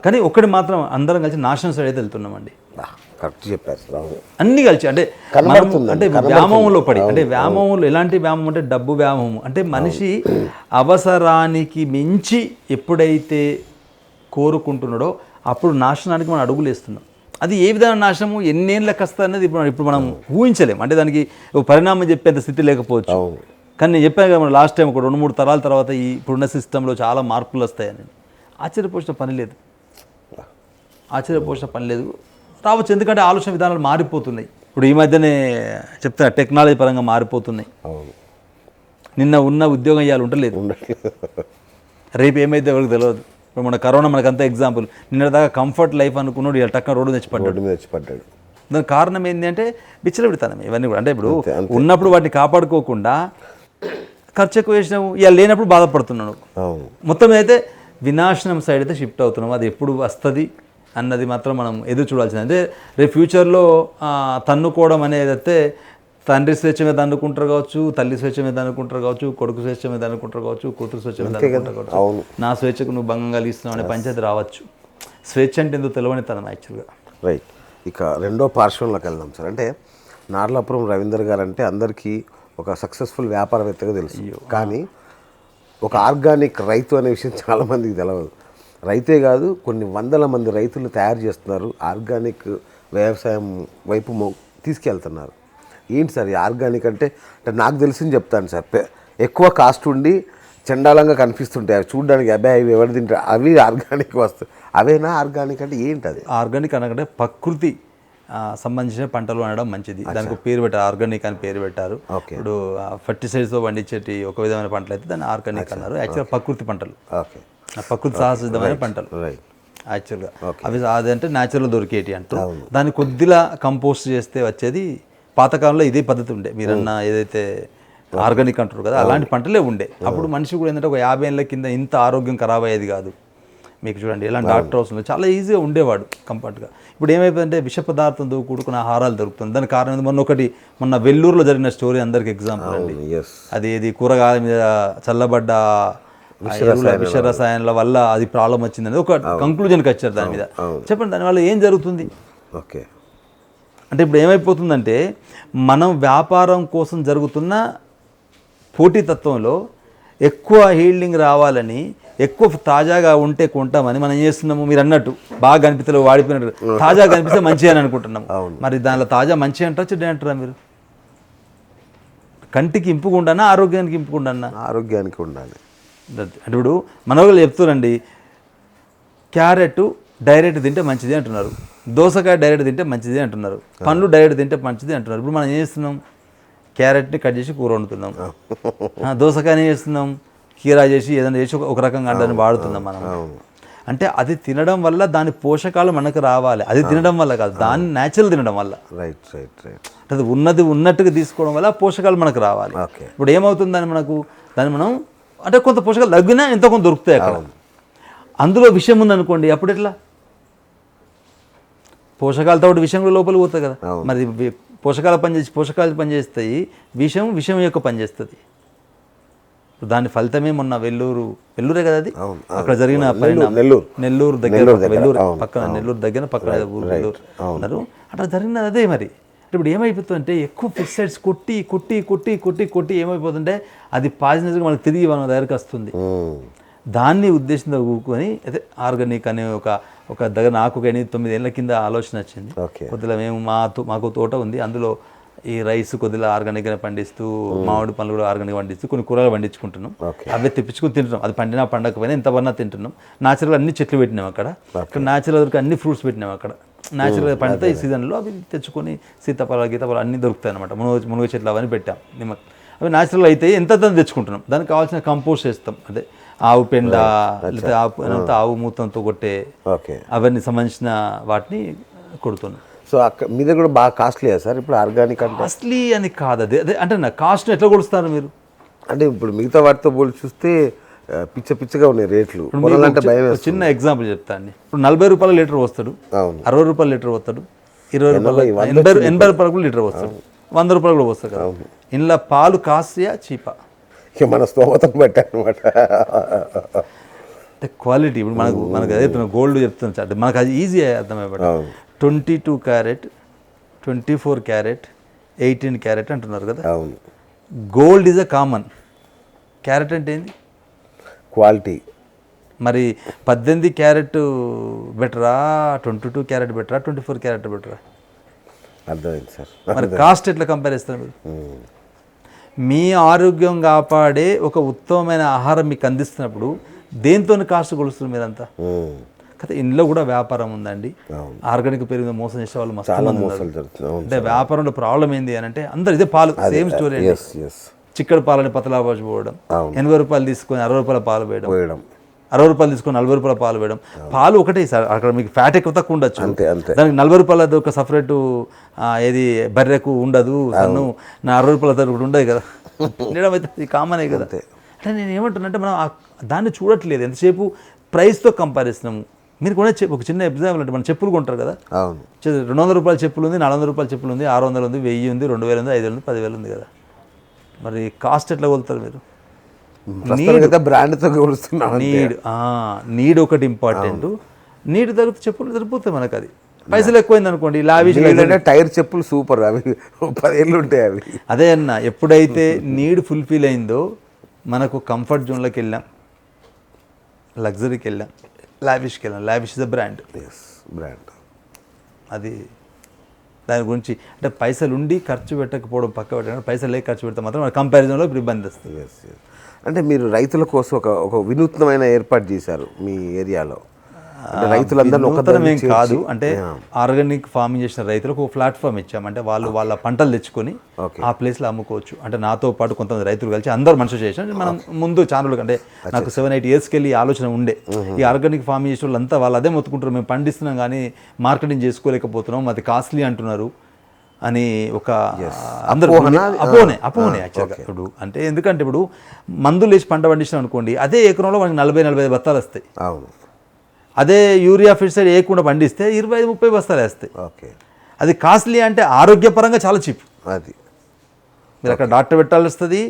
కానీ ఒక్కటి మాత్రం అందరం కలిసి నాశనం సైడ్ అయితే వెళ్తున్నామండి. కరెక్ట్ చెప్పారు. అన్నీ కలిసి అంటే అంటే వ్యామోహంలో పడి, అంటే వ్యామోహంలో ఎలాంటి వ్యామోహం అంటే డబ్బు వ్యామోహం. అంటే మనిషి అవసరానికి మించి ఎప్పుడైతే కోరుకుంటున్నాడో అప్పుడు నాశనానికి మనం అడుగులు వేస్తున్నాం. అది ఏ విధమైన నాశనము, ఎన్నేళ్ళకి వస్తా అనేది ఇప్పుడు మనం ఊహించలేము. అంటే దానికి పరిణామం చెప్పేంత స్థితి లేకపోవచ్చు. కానీ నేను చెప్పాను కదా, మనం లాస్ట్ టైం ఒక 2-3 తరాల తర్వాత ఈ ఇప్పుడున్న సిస్టంలో చాలా మార్పులు వస్తాయని. ఆశ్చర్యపోసిన పని లేదు, రావచ్చు. ఎందుకంటే ఆలోచన విధానాలు మారిపోతున్నాయి. ఇప్పుడు ఈ మధ్యనే చెప్తున్నా, టెక్నాలజీ పరంగా మారిపోతున్నాయి. నిన్న ఉన్న ఉద్యోగం ఇవాళ ఉండలేదు, రేపు ఏమైతే ఎవరికి తెలియదు. ఇప్పుడు మన కరోనా మనకంతా ఎగ్జాంపుల్. నిన్న దాకా కంఫర్ట్ లైఫ్ అనుకున్నాడు, ఇవాళ టక్క రోడ్డు తెచ్చిపడ్డాడు. దానికి కారణం ఏంటి అంటే విచ్చలవిడితనం ఇవన్నీ కూడా. అంటే ఇప్పుడు ఉన్నప్పుడు వాటిని కాపాడుకోకుండా ఖర్చు ఎక్కువ చేసినావు, ఇవాళ లేనప్పుడు బాధపడుతున్నాను. మొత్తం అయితే వినాశనం సైడ్ అయితే షిఫ్ట్ అవుతున్నాం. అది ఎప్పుడు వస్తుంది అన్నది మాత్రం మనం ఎదురు చూడాల్సింది. అంటే రేపు ఫ్యూచర్లో తన్నుకోవడం అనేది అయితే తండ్రి స్వేచ్ఛ మీద అనుకుంటారు కావచ్చు, తల్లి స్వేచ్ఛ మీద అనుకుంటారు కావచ్చు, కొడుకు స్వేచ్ఛ మీద అనుకుంటారు కావచ్చు, కూతురు స్వేచ్ఛ మీద అనుకుంటారు కావచ్చు. నా స్వేచ్ఛకు నువ్వు భంగం కలిగిస్తున్నావు అనే పంచాయతీ రావచ్చు. స్వేచ్ఛ అంటే ఎందుకు తెలియని తనం యాక్చువల్గా. రైట్. ఇక రెండో పార్శ్వంలోకి వెళ్దాం సార్. అంటే నార్లాపురం రవీందర్ గారు అంటే అందరికీ ఒక సక్సెస్ఫుల్ వ్యాపారవేత్తగా తెలుసు, కానీ ఒక ఆర్గానిక్ రైతు అనే విషయం చాలామందికి తెలియదు. రైతే కాదు, కొన్ని వందల మంది రైతులు తయారు చేస్తున్నారు, ఆర్గానిక్ వ్యవసాయం వైపు తీసుకెళ్తున్నారు. ఏంటి సార్ ఈ ఆర్గానిక్ అంటే? నాకు తెలిసింది చెప్తాను సార్. ఎక్కువ కాస్ట్ ఉండి చండాలంగా కనిపిస్తుంటాయి అవి చూడడానికి, అబ్బాయి అవి ఎవరు తింటారు, అవి ఆర్గానిక్ వస్తాయి. అవేనా ఆర్గానిక్ అంటే ఏంటి? అది ఆర్గానిక్ అనకంటే ప్రకృతి సంబంధించిన పంటలు అనడం మంచిది. దానికి పేరు పెట్టారు, ఆర్గానిక్ అని పేరు పెట్టారు. ఇప్పుడు ఫర్టిసైడ్స్తో పండించేటి ఒక విధమైన పంటలు అయితే దాన్ని ఆర్గానిక్ అన్నారు. యాక్చువల్గా ప్రకృతి పంటలు, ప్రకృతి సహసిద్ధమైన పంటలు యాక్చువల్గా అవి అదంటే న్యాచురల్ దొరికేటి అంటూ దాన్ని కొద్దిగా కంపోస్ట్ చేస్తే వచ్చేది. పాతకాలంలో ఇదే పద్ధతి ఉండే, మీరన్న ఏదైతే ఆర్గానిక్ అంటారు కదా అలాంటి పంటలే ఉండే. అప్పుడు మనిషి కూడా ఏంటంటే ఒక 50 ఏళ్ళ కింద ఇంత ఆరోగ్యం ఖరాబ్ అయ్యేది కాదు. మీకు చూడండి ఎలాంటి డాక్టర్ అవసరం లేదు, చాలా ఈజీగా ఉండేవాడు కంఫర్ట్గా. ఇప్పుడు ఏమైపోయిందంటే విష పదార్థంతో కూడుకున్న ఆహారాలు దొరుకుతుంది. దానికి కారణం మొన్న వెల్లూరులో జరిగిన స్టోరీ అందరికి ఎగ్జాంపుల్ అండి. అది ఏది కూరగాయల మీద చల్లబడ్డ విష రసాయనాల వల్ల అది ప్రాబ్లం వచ్చిందని ఒక కంక్లూజన్కి వచ్చారు దాని మీద. చెప్పండి దానివల్ల ఏం జరుగుతుంది? ఓకే, అంటే ఇప్పుడు ఏమైపోతుందంటే మనం వ్యాపారం కోసం జరుగుతున్న పోటీతత్వంలో ఎక్కువ హీల్డింగ్ రావాలని, ఎక్కువ తాజాగా ఉంటే కొంటామని మనం చేస్తున్నాము. మీరు అన్నట్టు బాగా కనిపిస్తే వాడిపోయినట్టు తాజాగా కనిపిస్తే మంచి అని అనుకుంటున్నాము. మరి దానిలో తాజా మంచి అంటారా చెడ్డ అంటారా? మీరు కంటికి ఇంపుకుండానా ఆరోగ్యానికి ఇంపుకుండానా? ఆరోగ్యానికి ఉండాలి. అంటే ఇప్పుడు మన వాళ్ళు చెప్తారండి, క్యారెట్ డైరెక్ట్ తింటే మంచిది అంటున్నారు, దోసకాయ డైరెక్ట్ తింటే మంచిది అంటున్నారు, పండ్లు డైరెక్ట్ తింటే మంచిది అంటున్నారు. ఇప్పుడు మనం ఏం చేస్తున్నాం? క్యారెట్ని కట్ చేసి కూర వండుతున్నాం, దోసకాయని చేస్తున్నాం కీరా చేసి ఏదైనా చేసి ఒక రకంగా దాన్ని వాడుతున్నాం మనం. అంటే అది తినడం వల్ల దాని పోషకాలు మనకు రావాలి, అది తినడం వల్ల కాదు, దాన్ని న్యాచురల్ తినడం వల్ల. Right right right. అది ఉన్నట్టుగా తీసుకోవడం వల్ల పోషకాలు మనకు రావాలి. ఇప్పుడు ఏమవుతుందని దాన్ని మనం అంటే కొంత పోషకాలు తగ్గినా ఎంతో కొంత దొరుకుతాయి అక్కడ. అందులో విషయం ఉందనుకోండి, అప్పుడు ఎట్లా? పోషకాలతో విషయం కూడా లోపలికి పోతుంది కదా. మరి పోషకాలు పనిచేస్తాయి, విషం యొక్క పనిచేస్తుంది. దాని ఫలితమే మొన్న వెల్లూరే కదా అది, అక్కడ జరిగిన నెల్లూరు దగ్గర పక్కన వెల్లూరు అన్నారు, అట్లా జరిగినది అదే. మరి ఇప్పుడు ఏమైపోతుందంటే ఎక్కువ పెస్టిసైడ్స్ కొట్టి ఏమైపోతుంటే అది పాయిజనస్గా మనకు తిరిగి మన దగ్గరికి వస్తుంది. దాన్ని ఉద్దేశంతో కూకొని అయితే ఆర్గానిక్ అనే ఒక దగ్గర నాకు 9 ఏళ్ళ కింద ఆలోచన వచ్చింది. కొద్దిగా మాకు తోట ఉంది, అందులో ఈ రైస్ కొద్దిగా ఆర్గానిక్గా పండిస్తూ, మామిడి పండ్లు కూడా ఆర్గానిక్ పండిస్తూ కొన్ని కూరలు పండించుకుంటున్నాం. అవే తెప్పించుకుని తింటున్నాం. అది పండినా పండకపోయినా ఎంత పడినా తింటున్నాం. న్యాచురల్గా అన్ని చెట్లు పెట్టినాం అక్కడ న్యాచురల్గా అన్ని ఫ్రూట్స్ పెట్టినాం అక్కడ. న్యాచురల్గా పండితే ఈ సీజన్లో అవి తెచ్చుకొని గీతపలాలు అన్నీ దొరుకుతాయి అనమాట. మునగ చెట్లు అవన్నీ పెట్టాం. అవి న్యాచురల్ అయితే ఎంత తెచ్చుకుంటున్నాం. దానికి కావాల్సిన కంపోస్ట్ చేస్తాం, అదే ఆవు పెండ లేకపోతే ఆవు మూతంతో కొట్టే అవన్నీ సంబంధించిన వాటిని కొడుతున్నాం. సో అక్కడ మీ దగ్గర కూడా బాగా కాస్ట్లీయా సార్ ఇప్పుడు ఆర్గానిక్? అంటే కాస్ట్లీ అని కాదు, అదే అంటే నా కాస్ట్ ఎట్లా కొడుస్తారు మీరు? అంటే ఇప్పుడు మిగతా వాటితో పోల్చి చూస్తే పిచ్చగా ఉన్నాయి రేట్లు. చిన్న ఎగ్జాంపుల్ చెప్తాను. ఇప్పుడు 40 రూపాయల లీటర్ వస్తాడు, 60 రూపాయల లీటర్ వస్తాడు, 20 రూపాయలు 80 రూపాయలు లీటర్ వస్తాడు, 100 రూపాయలు కూడా వస్తాడు కదా. ఇంట్లో పాలు కాస్ట్లీయా చీపా? ఇక మన స్తోమతను బట్టి అనమాట. అంటే క్వాలిటీ ఇప్పుడు మనకు అదే గోల్డ్ చెప్తున్నాను, అంటే మనకు అది ఈజీ అర్థమైపోయి 22 క్యారెట్, 24 క్యారెట్, 18 క్యారెట్ అంటున్నారు కదా. Gold is a common, carrot అంటే ఏంది? క్వాలిటీ. మరి 18 క్యారెట్ బెటరా, 22 క్యారెట్ బెటరా, 24 క్యారెట్ బెటరా? అర్థమైంది సార్. మరి కాస్ట్ ఎట్లా కంపేర్ చేస్తారు మీరు? మీ ఆరోగ్యం కాపాడే ఒక ఉత్తమమైన ఆహారం మీకు అందిస్తున్నప్పుడు దేంతో కాస్ట్ కొలుస్తుంది మీరంతా? అయితే ఇంట్లో కూడా వ్యాపారం ఉందండి. ఆర్గానిక్ పెరిగిన మోసం చేసే వాళ్ళు మస్తు మంది ఉన్నారు. అంటే వ్యాపారంలో ప్రాబ్లం ఏంది అని అంటే అందరు ఇదే పాలు సేమ్ స్టోరీ అండి. చిక్కడి పాలని పతలాపోవడం, 80 రూపాయలు తీసుకొని 60 రూపాయల పాలు వేయడం, 60 రూపాయలు తీసుకొని 40 రూపాయల పాలు వేయడం. పాలు ఒకటే సార్, అక్కడ మీకు ఫ్యాట్ ఎక్కువ తక్కువ ఉండొచ్చు, దానికి 40 రూపాయలది ఒక సపరేటు ఏది బర్రెకు ఉండదు, సన్ను నా 60 రూపాయల దగ్గర ఉండదు కదా. ఉండడం అయితే కామనే కదా. అంటే నేను ఏమంటున్నానంటే మనం దాన్ని చూడట్లేదు, ఎంతసేపు ప్రైస్తో కంపేర్ చేస్తున్నాము. మీరు కూడా ఒక చిన్న ఎగ్జాంపుల్ అంటే మనం చెప్పులు కొంటారు కదా, 200 రూపాయల చెప్పులు ఉంది, 400 రూపాయల చెప్పులు ఉంది, 600 ఉంది, 1000 ఉంది, 2000 ఉంది, 5000 ఉంది, 10,000 ఉంది కదా. మరి కాస్ట్ ఎట్లా కొలుతారు మీరు? బ్రాండ్తో నీడ్ ఒకటి ఇంపార్టెంట్. నీడ్ తగ్గితే చెప్పులు సరిపోతాయి మనకు. అది పైసలు ఎక్కువైంది అనుకోండి, లావిష్ టైర్ చెప్పులు సూపర్, అవి 10 ఏళ్ళు ఉంటాయి అవి. అదే అన్న, ఎప్పుడైతే నీడ్ ఫుల్ఫిల్ అయిందో మనకు కంఫర్ట్ జోన్లోకి వెళ్ళాం, లగ్జరీకి వెళ్ళాం, లావిష్కి వెళ్ళాం. Lavish is a brand. అది దాని గురించి అంటే పైసలు ఉండి ఖర్చు పెట్టకపోవడం పక్క పెట్టడం, పైసలు లేక ఖర్చు పెడితే మాత్రం కంపారిజన్లో ఇబ్బంది వస్తుంది. అంటే మీరు రైతుల కోసం ఒక వినూత్నమైన ఏర్పాటు చేశారు మీ ఏరియాలో. అంటే రైతులందరినీ ఒక నూతనం ఏం కాదు, అంటే ఆర్గానిక్ ఫార్మింగ్ చేసిన రైతులకు ఒక ప్లాట్ఫామ్ ఇచ్చాం. అంటే వాళ్ళు వాళ్ళ పంటలు తెచ్చుకొని ఆ ప్లేస్లో అమ్ముకోవచ్చు. అంటే నాతో పాటు కొంతమంది రైతులు కలిసి అందరూ మనుషులు చేసాం. మనం ముందు ఛానల్ అంటే నాకు 7-8 ఇయర్స్కి వెళ్ళి ఆలోచన ఉండే, ఈ ఆర్గానిక్ ఫార్మింగ్ చేసిన వాళ్ళంతా వాళ్ళు అదే మొత్తుకుంటారు, మేము పండిస్తున్నాం కానీ మార్కెటింగ్ చేసుకోలేకపోతున్నాం, అది కాస్ట్లీ అంటున్నారు అని ఒక అందరూ అపోనే యాక్చువల్గా. ఇప్పుడు అంటే ఎందుకంటే ఇప్పుడు మందులు వేసి పంట పండించినాం అనుకోండి, అదే ఎకరంలో మనకి 40-45 బత్తాలు వస్తాయి. అవును. అదే యూరియా ఫెర్టిసైడ్ వేయకుండా పండిస్తే 25-30 బస్తాలు వేస్తాయి. ఓకే. అది కాస్ట్లీ అంటే ఆరోగ్యపరంగా చాలా చీప్. అది మీరు అక్కడ డాక్టర్ పెట్టాల్సి వస్తుంది,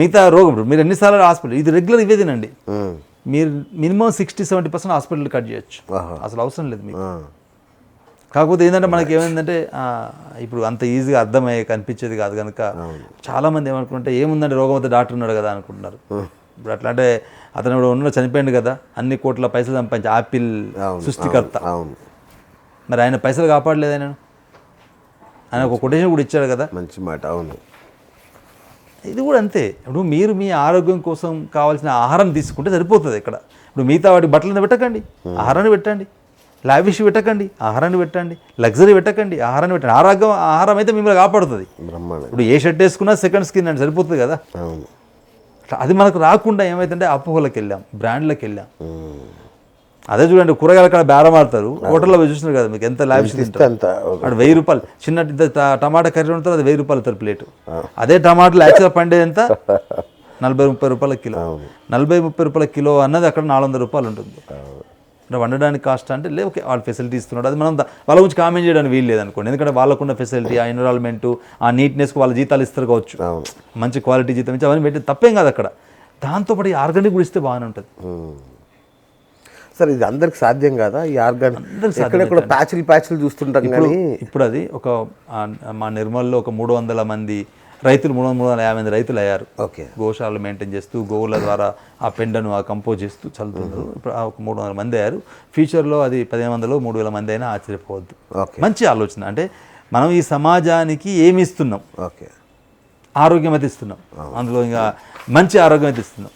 మిగతా రోగం. మీరు ఎన్నిసార్లు హాస్పిటల్, ఇది రెగ్యులర్ ఇవే తినండి, మీరు మినిమం 60-70% హాస్పిటల్ కట్ చేయొచ్చు, అసలు అవసరం లేదు మీకు. కాకపోతే ఏంటంటే మనకి ఏమైందంటే ఇప్పుడు అంత ఈజీగా అర్థమయ్యే కనిపించేది కాదు కనుక చాలామంది ఏమనుకుంటే ఏముందంటే రోగం అయితే డాక్టర్ ఉన్నాడు కదా అనుకుంటున్నారు. ఇప్పుడు అట్లా అంటే అతను ఇప్పుడు ఉన్న చనిపోయింది కదా, అన్ని కోట్ల పైసలు సంపాదించి ఆపిల్ సృష్టికర్త, మరి ఆయన పైసలు కాపాడలేదు ఆయన ఒక కొటేషన్ కూడా ఇచ్చాడు కదా, మంచి మాట. అవును. ఇది కూడా అంతే. ఇప్పుడు మీరు మీ ఆరోగ్యం కోసం కావాల్సిన ఆహారం తీసుకుంటే సరిపోతుంది. ఇక్కడ ఇప్పుడు మిగతా వాటి బట్టలను పెట్టకండి, ఆహారాన్ని పెట్టండి. లావిష్ పెట్టకండి, ఆహారాన్ని పెట్టండి. లగ్జరీ పెట్టకండి, ఆహారాన్ని పెట్టండి. ఆహారం అయితే మిమ్మల్ని కాపాడుతుంది. ఇప్పుడు ఏ షర్ట్ వేసుకున్నా సెకండ్ స్కిన్ అంటే సరిపోతుంది కదా. అది మనకు రాకుండా ఏమైతుందంటే అపోహలకు వెళ్ళాం, బ్రాండ్లకు వెళ్ళాం. అదే చూడండి, కూరగాయల కాడ బేరం ఆడతారు, హోటల్లో చూసినారు కదా, మీకు ఎంత లావిష్ తింటారు. అక్కడ 1000 రూపాయలు చిన్న టమాటా కర్రీ ఉంటుంది, అది 1000 రూపాయలు అవుతారు ప్లేటు. అదే టమాటాలు యాక్చువల్గా పండేది ఎంత, 40-30 రూపాయల కిలో. 40-30 రూపాయల కిలో అన్నది అక్కడ 400 రూపాయలు ఉంటుంది. వండడానికి కాస్ట్ అంటే లేదు, ఓకే వాళ్ళు ఫెసిలిటీ ఇస్తున్నాడు, అది మనం వాళ్ళ గురించి కామెంట్ చేయడానికి వీలు లేదనుకోండి. ఎందుకంటే వాళ్ళకున్న ఫెసిలిటీ, ఆ ఎన్విరాన్మెంట్, ఆ నీట్నెస్కి వాళ్ళ జీతాలు ఇస్తారు కావచ్చు, మంచి క్వాలిటీ జీతం ఇచ్చి అవన్నీ పెట్టి తప్పేం కాదు అక్కడ. దాంతోపాటు ఈ ఆర్గానిక్ కూడా ఇస్తే బాగానే ఉంటుంది. సార్ ఇది అందరికి సాధ్యం కదా ఈ ఆర్గానిక్? ఎక్కడెక్కడ ప్యాచ్లు చూస్తుంటాం కానీ ఇప్పుడు అది ఒక మా నిర్మల్లో ఒక 300 మంది రైతులు, 350 మంది రైతులు అయ్యారు. ఓకే. గోశాలలు మెయింటైన్ చేస్తూ గోవుల ద్వారా ఆ పెండను ఆ కంపోజ్ చేస్తూ చల్లుతున్నారు. ఇప్పుడు ఒక 300 మంది అయ్యారు. ఫ్యూచర్లో అది 1500-3000 మంది అయినా ఆశ్చర్యపోవద్దు. మంచి ఆలోచన. అంటే మనం ఈ సమాజానికి ఏమి ఇస్తున్నాం? ఓకే. ఆరోగ్యం అయితే ఇస్తున్నాం, అందులో ఇంకా మంచి ఆరోగ్యం అయితే ఇస్తున్నాం,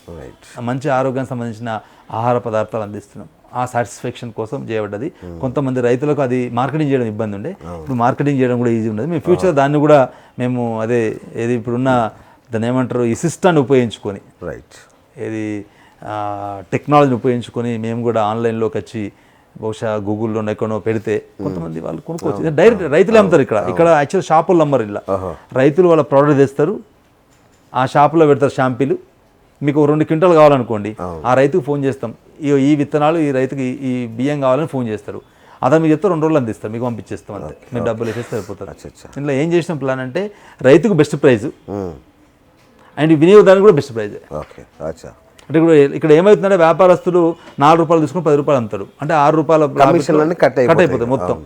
మంచి ఆరోగ్యానికి సంబంధించిన ఆహార పదార్థాలు అందిస్తున్నాం. ఆ సాటిస్ఫాక్షన్ కోసం చేయబడ్డది. కొంతమంది రైతులకు అది మార్కెటింగ్ చేయడం ఇబ్బంది ఉండే, ఇప్పుడు మార్కెటింగ్ చేయడం కూడా ఈజీ ఉండదు. మేము ఫ్యూచర్ దాన్ని కూడా మేము ఏది ఇప్పుడున్న దాన్ని ఏమంటారు, ఈ సిస్టాన్ని ఉపయోగించుకొని, ఏది టెక్నాలజీని ఉపయోగించుకొని మేము కూడా ఆన్లైన్లోకి వచ్చి బహుశా గూగుల్లో ఎక్కడో పెడితే కొంతమంది వాళ్ళు కొనుక్కోవచ్చు. డైరెక్ట్ రైతులే అమ్ముతారు ఇక్కడ యాక్చువల్ షాపుల్లో అమ్మరు. ఇలా రైతులు వాళ్ళ ప్రోడక్ట్ తెస్తారు, ఆ షాపులో పెడతారు షాంపీలు. మీకు 2 క్వింటాలు కావాలనుకోండి, ఆ రైతుకు ఫోన్ చేస్తాం, ఈ విత్తనాలు ఈ రైతుకి ఈ బియ్యం కావాలని ఫోన్ చేస్తారు. అతను మీకు చెప్తే 2 రోజులు అందిస్తారు, మీకు పంపించేస్తాం అంతే, మీరు డబ్బులు వేసేస్తే సరిపోతుంది. ఇందులో ఏం చేసిన ప్లాన్ అంటే రైతుకు బెస్ట్ ప్రైజ్ అండ్ వినియోగదానికి కూడా బెస్ట్ ప్రైజ్. అంటే ఇక్కడ ఏమవుతుందంటే వ్యాపారస్తులు 4 రూపాయలు తీసుకుని 10 రూపాయలు అమ్ముతాడు, అంటే 6 రూపాయలు కట్ అయిపోతుంది మొత్తం.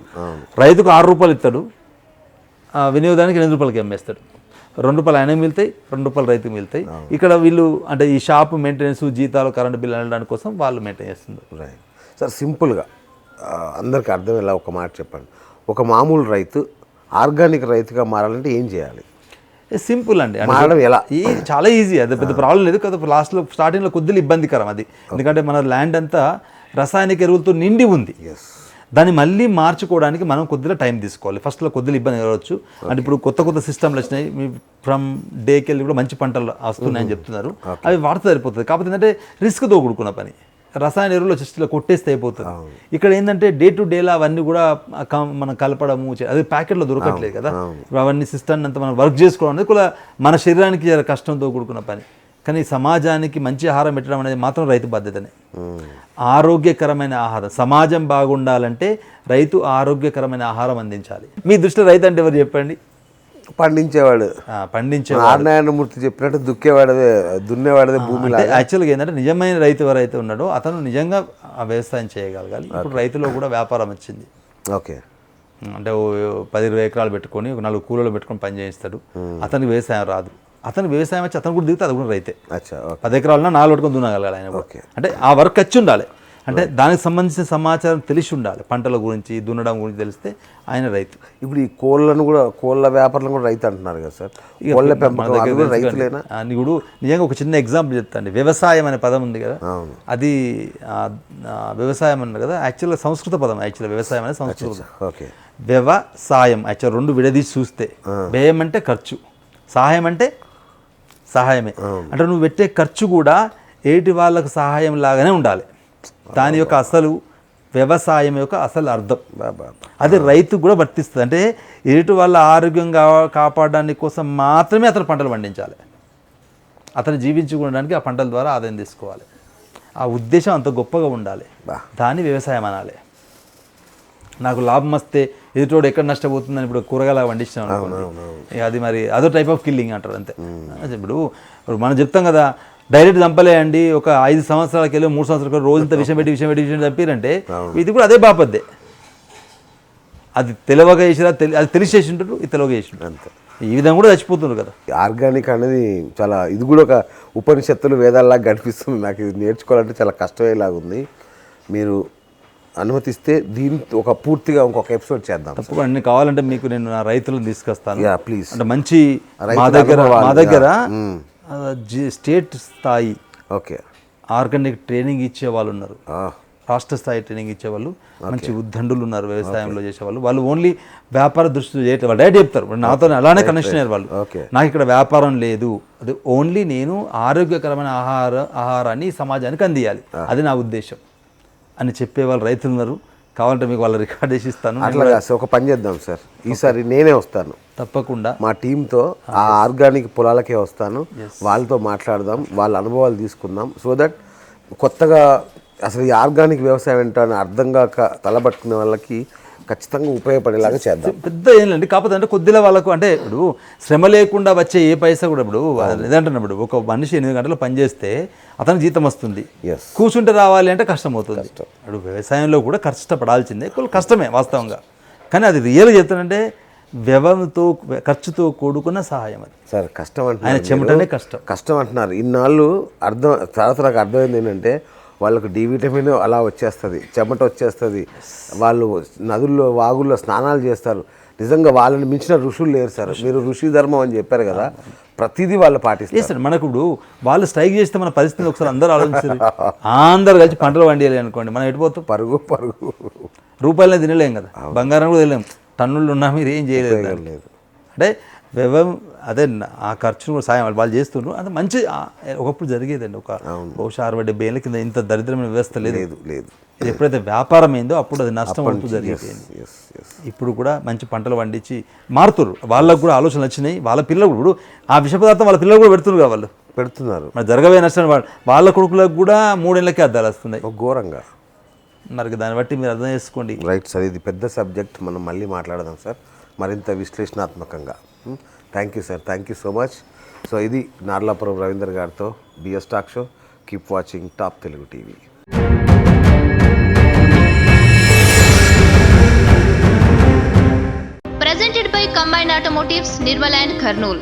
రైతుకు 6 రూపాయలు ఇస్తాడు, వినియోగదానికి 8 రూపాయలకి అమ్మేస్తాడు. 2 రూపాయలు ఆయనకి మిగులుతాయి, 2 రూపాయలు రైతుకు మిగులుతాయి. ఇక్కడ వీళ్ళు అంటే ఈ షాపు మెయింటెనెన్స్, జీతాలు, కరెంటు బిల్లు అనడానికి కోసం వాళ్ళు మెయింటైన్ చేస్తున్నారు. సార్ సింపుల్గా అందరికీ అర్థమయ్యేలా ఒక మాట చెప్పండి. ఒక మామూలు రైతు ఆర్గానిక్ రైతుగా మారాలంటే ఏం చేయాలి? సింపుల్ అండి, మారడం ఎలా? చాలా ఈజీ, అది పెద్ద ప్రాబ్లం లేదు కదా. లాస్ట్లో స్టార్టింగ్లో కొద్దిగా ఇబ్బందికరం అది, ఎందుకంటే మన ల్యాండ్ అంతా రసాయనిక ఎరువులతో నిండి ఉంది. దాన్ని మళ్ళీ మార్చుకోవడానికి మనం కొద్దిగా టైం తీసుకోవాలి. ఫస్ట్లో కొద్దిగా ఇబ్బంది కలవచ్చు. అంటే ఇప్పుడు కొత్త సిస్టమ్లు వచ్చినాయి, మీ ఫ్రమ్ డేకి వెళ్ళి కూడా మంచి పంటలు వస్తున్నాయని చెప్తున్నారు, అవి వాడితే సరిపోతుంది. కాకపోతే ఏంటంటే రిస్క్తో కూడుకున్న పని, రసాయన ఎరువులు జస్ట్ కొట్టేస్తే అయిపోతుంది. ఇక్కడ ఏంటంటే డే టు డేలా అవన్నీ కూడా మనం కలపడము, అది ప్యాకెట్లో దొరకట్లేదు కదా. అవన్నీ సిస్టమ్ అంతా మనం వర్క్ చేసుకోవడం అనేది కూడా మన శరీరానికి కష్టంతో కూడుకున్న పని. కానీ సమాజానికి మంచి ఆహారం పెట్టడం అనేది మాత్రం రైతు బాధ్యతనే. ఆరోగ్యకరమైన ఆహారం, సమాజం బాగుండాలంటే రైతు ఆరోగ్యకరమైన ఆహారం అందించాలి. మీ దృష్టిలో రైతు అంటే ఎవరు చెప్పండి? పండించేవాడు. నారాయణమూర్తి చెప్పినట్టు దున్నేవాడదే భూమి. యాక్చువల్గా ఏంటంటే నిజమైన రైతు ఎవరైతే ఉన్నాడో అతను నిజంగా వ్యవసాయం చేయగలగాలి. ఇప్పుడు రైతులో కూడా వ్యాపారం వచ్చింది. ఓకే. అంటే 10-20 ఎకరాలు పెట్టుకొని 4 కూలీలు పెట్టుకొని పని చేయిస్తాడు. అతనికి వ్యవసాయం రాదు, అతను వ్యవసాయం వచ్చి అతను కూడా దిగితే అది కూడా రైతే. 10 ఎకరాలన్నా 4 పెట్టుకొని దున్నగలగాలి ఆయన. అంటే ఆ వర్క్ వచ్చి ఉండాలి. అంటే దానికి సంబంధించిన సమాచారం తెలిసి ఉండాలి. పంటల గురించి, దున్నడం గురించి తెలిస్తే ఆయన రైతు. ఇప్పుడు ఈ కోళ్ళ వ్యాపారులను కూడా రైతు అంటున్నారు కదా సార్, కోళ్ళ పెంపకం అది కూడా రైతులేనా? అని కూడా నిజంగా ఒక చిన్న ఎగ్జాంపుల్ చెప్తాండి. వ్యవసాయం అనే పదం ఉంది కదా, అది వ్యవసాయం అన్నారు కదా, యాక్చువల్గా సంస్కృత పదం. యాక్చువల్గా వ్యవసాయం అనేది సంస్కృత పదం. ఓకే. వ్యవసాయం యాక్చువల్ రెండు విడదీసి చూస్తే, వ్యయం అంటే ఖర్చు, సహాయం అంటే సహాయమే. అంటే నువ్వు పెట్టే ఖర్చు కూడా ఏటి వాళ్ళకు సహాయం లాగానే ఉండాలి. దాని యొక్క అసలు వ్యవసాయం యొక్క అసలు అర్థం అది రైతుకు కూడా వర్తిస్తుంది. అంటే ఎదుటి వాళ్ళ ఆరోగ్యం కాపాడడానికి కోసం మాత్రమే అతను పంటలు పండించాలి. అతను జీవించుకోవడానికి ఆ పంటల ద్వారా ఆదాయం తీసుకోవాలి. ఆ ఉద్దేశం అంత గొప్పగా ఉండాలి. దాన్ని వ్యవసాయం అనాలి. నాకు లాభం వస్తే ఎదుటోడు ఎక్కడ నష్టపోతుందని ఇప్పుడు కూరగాయలు పండించాను అనుకోండి, అది మరి అదో టైప్ ఆఫ్ కిల్లింగ్ అంటారు అంతే. ఇప్పుడు మనం చెప్తాం కదా, డైరెక్ట్ చంపలేయండి, ఒక 5 సంవత్సరాలకి వెళ్ళి 3 సంవత్సరాలకి రోజంతా విషయం పెట్టి చంపారంటే ఇది కూడా అదే బాపద్దే. అది తెలివగా చేసిరా, అది తెలిసి చేసి ఉంటారు, ఇది తెలివగా చేసి ఉంటారు అంతే. ఈ విధంగా కూడా చచ్చిపోతున్నారు కదా. ఆర్గానిక్ అనేది చాలా, ఇది కూడా ఒక ఉపనిషత్తులు వేదాల్లాగా కనిపిస్తుంది నాకు. ఇది నేర్చుకోవాలంటే చాలా కష్టమయ్యేలాగా ఉంది. మీరు అనుమతిస్తే దీంతో ఒక పూర్తిగా ఇంకొక ఎపిసోడ్ చేద్దాం. తప్పకుండా అన్ని కావాలంటే మీకు నేను నా రైతులను తీసుకొస్తాను. ప్లీజ్. అంటే మంచి మా దగ్గర స్టేట్ స్థాయి ఓకే ఆర్గానిక్ ట్రైనింగ్ ఇచ్చే వాళ్ళు ఉన్నారు, రాష్ట్ర స్థాయి ట్రైనింగ్ ఇచ్చేవాళ్ళు, మంచి ఉద్దండులు ఉన్నారు వ్యవసాయంలో చేసేవాళ్ళు. వాళ్ళు ఓన్లీ వ్యాపార దృష్టిలో చేయటం, వాళ్ళు డైరెక్ట్ చెప్తారు. నాతో అలానే కనెక్షన్ అయ్యారు వాళ్ళు. నాకు ఇక్కడ వ్యాపారం లేదు, అది ఓన్లీ నేను ఆరోగ్యకరమైన ఆహారాన్ని సమాజానికి అందియాలి, అది నా ఉద్దేశం అని చెప్పేవాళ్ళు రైతులు ఉన్నారు. కావాలంటే మీకు వాళ్ళ రికార్డ్ చేసి ఇస్తాను. అట్లా ఒక పని చేద్దాం సార్, ఈసారి నేనే వస్తాను తప్పకుండా. మా టీంతో ఆ ఆర్గానిక్ పొలాలకే వస్తాను, వాళ్ళతో మాట్లాడదాం, వాళ్ళ అనుభవాలు తీసుకుందాం. సో దట్ కొత్తగా అసలు ఈ ఆర్గానిక్ వ్యవసాయం ఏంటో అని అర్థం కాక తలబట్టుకునే వాళ్ళకి ఖచ్చితంగా ఉపయోగపడేలాగా చేద్దాం. పెద్ద ఏం లేండి, కాకపోతే అంటే కొద్దిగా వాళ్ళకు అంటే ఇప్పుడు శ్రమ లేకుండా వచ్చే ఏ పైసా కూడా ఇప్పుడు లేదంటున్నప్పుడు ఒక మనిషి 8 గంటలు పనిచేస్తే అతనికి జీతం వస్తుంది, కూర్చుంటే రావాలి అంటే కష్టం అవుతుంది. ఇప్పుడు వ్యవసాయంలో కూడా కష్టపడాల్సిందే, కష్టమే వాస్తవంగా. కానీ అది రియల్గా చెప్తానంటే వ్యవతో ఖర్చుతో కూడుకున్న సహాయం అది. సార్ కష్టం అంటే ఆయన చెమటనే కష్టం అంటున్నారు. ఇన్నాళ్ళు తర్వాత నాకు అర్థమైంది ఏంటంటే వాళ్ళకు డి విటమిన్ అలా వచ్చేస్తుంది, చెమట వచ్చేస్తుంది, వాళ్ళు నదుల్లో వాగుల్లో స్నానాలు చేస్తారు. నిజంగా వాళ్ళని మించిన ఋషులు లేరు సార్. మీరు ఋషి ధర్మం అని చెప్పారు కదా, ప్రతిదీ వాళ్ళు పాటిస్తారు. మనకు ఇప్పుడు వాళ్ళు స్ట్రైక్ చేస్తే మన పరిస్థితి ఒకసారి అందరూ ఆలోచించారు. అందరు కలిసి పంటలు పండియాలి అనుకోండి, మనం ఎటుపోతాం? పరుగు రూపాయలనే తినలేం కదా, బంగారం కూడా తినలేం. టన్నులు ఉన్నా మీరు ఏం చేయలేదు. అంటే అదే ఆ ఖర్చును కూడా సాయం వాళ్ళు చేస్తున్నారు. అది మంచి ఒకప్పుడు జరిగేదండి. ఒక బహుశా 60-70 ఏళ్ళ కింద ఇంత దరిద్రమైన వ్యవస్థ లేదు. ఇది ఎప్పుడైతే వ్యాపారం అయిందో అప్పుడు అది నష్టం అవుతూ జరిగేది. ఇప్పుడు కూడా మంచి పంటలు పండించి మారుతున్నారు. వాళ్ళకు కూడా ఆలోచనలు వచ్చినాయి. వాళ్ళ పిల్లలు ఇప్పుడు ఆ విష పదార్థం వాళ్ళ పిల్లలు కూడా పెడుతున్నారు కదా, వాళ్ళు పెడుతున్నారు. మరి జరగబోయే నష్టం వాళ్ళ కొడుకులకు కూడా 3 ఏళ్ళకే అద్దాలు వస్తున్నాయి ఘోరంగా. మరి దాన్ని బట్టి మీరు అర్థం చేసుకోండి. రైట్ సార్, ఇది పెద్ద సబ్జెక్ట్, మనం మళ్ళీ మాట్లాడదాం సార్ మరింత విశ్లేషణాత్మకంగా. Thank you sir, thank you so much. So ఇది నార్లాపురం రవీందర్ గారితో BS talk show. Keep watching top Telugu TV. Presented by Combined Automotives, Nirmal and Kurnool.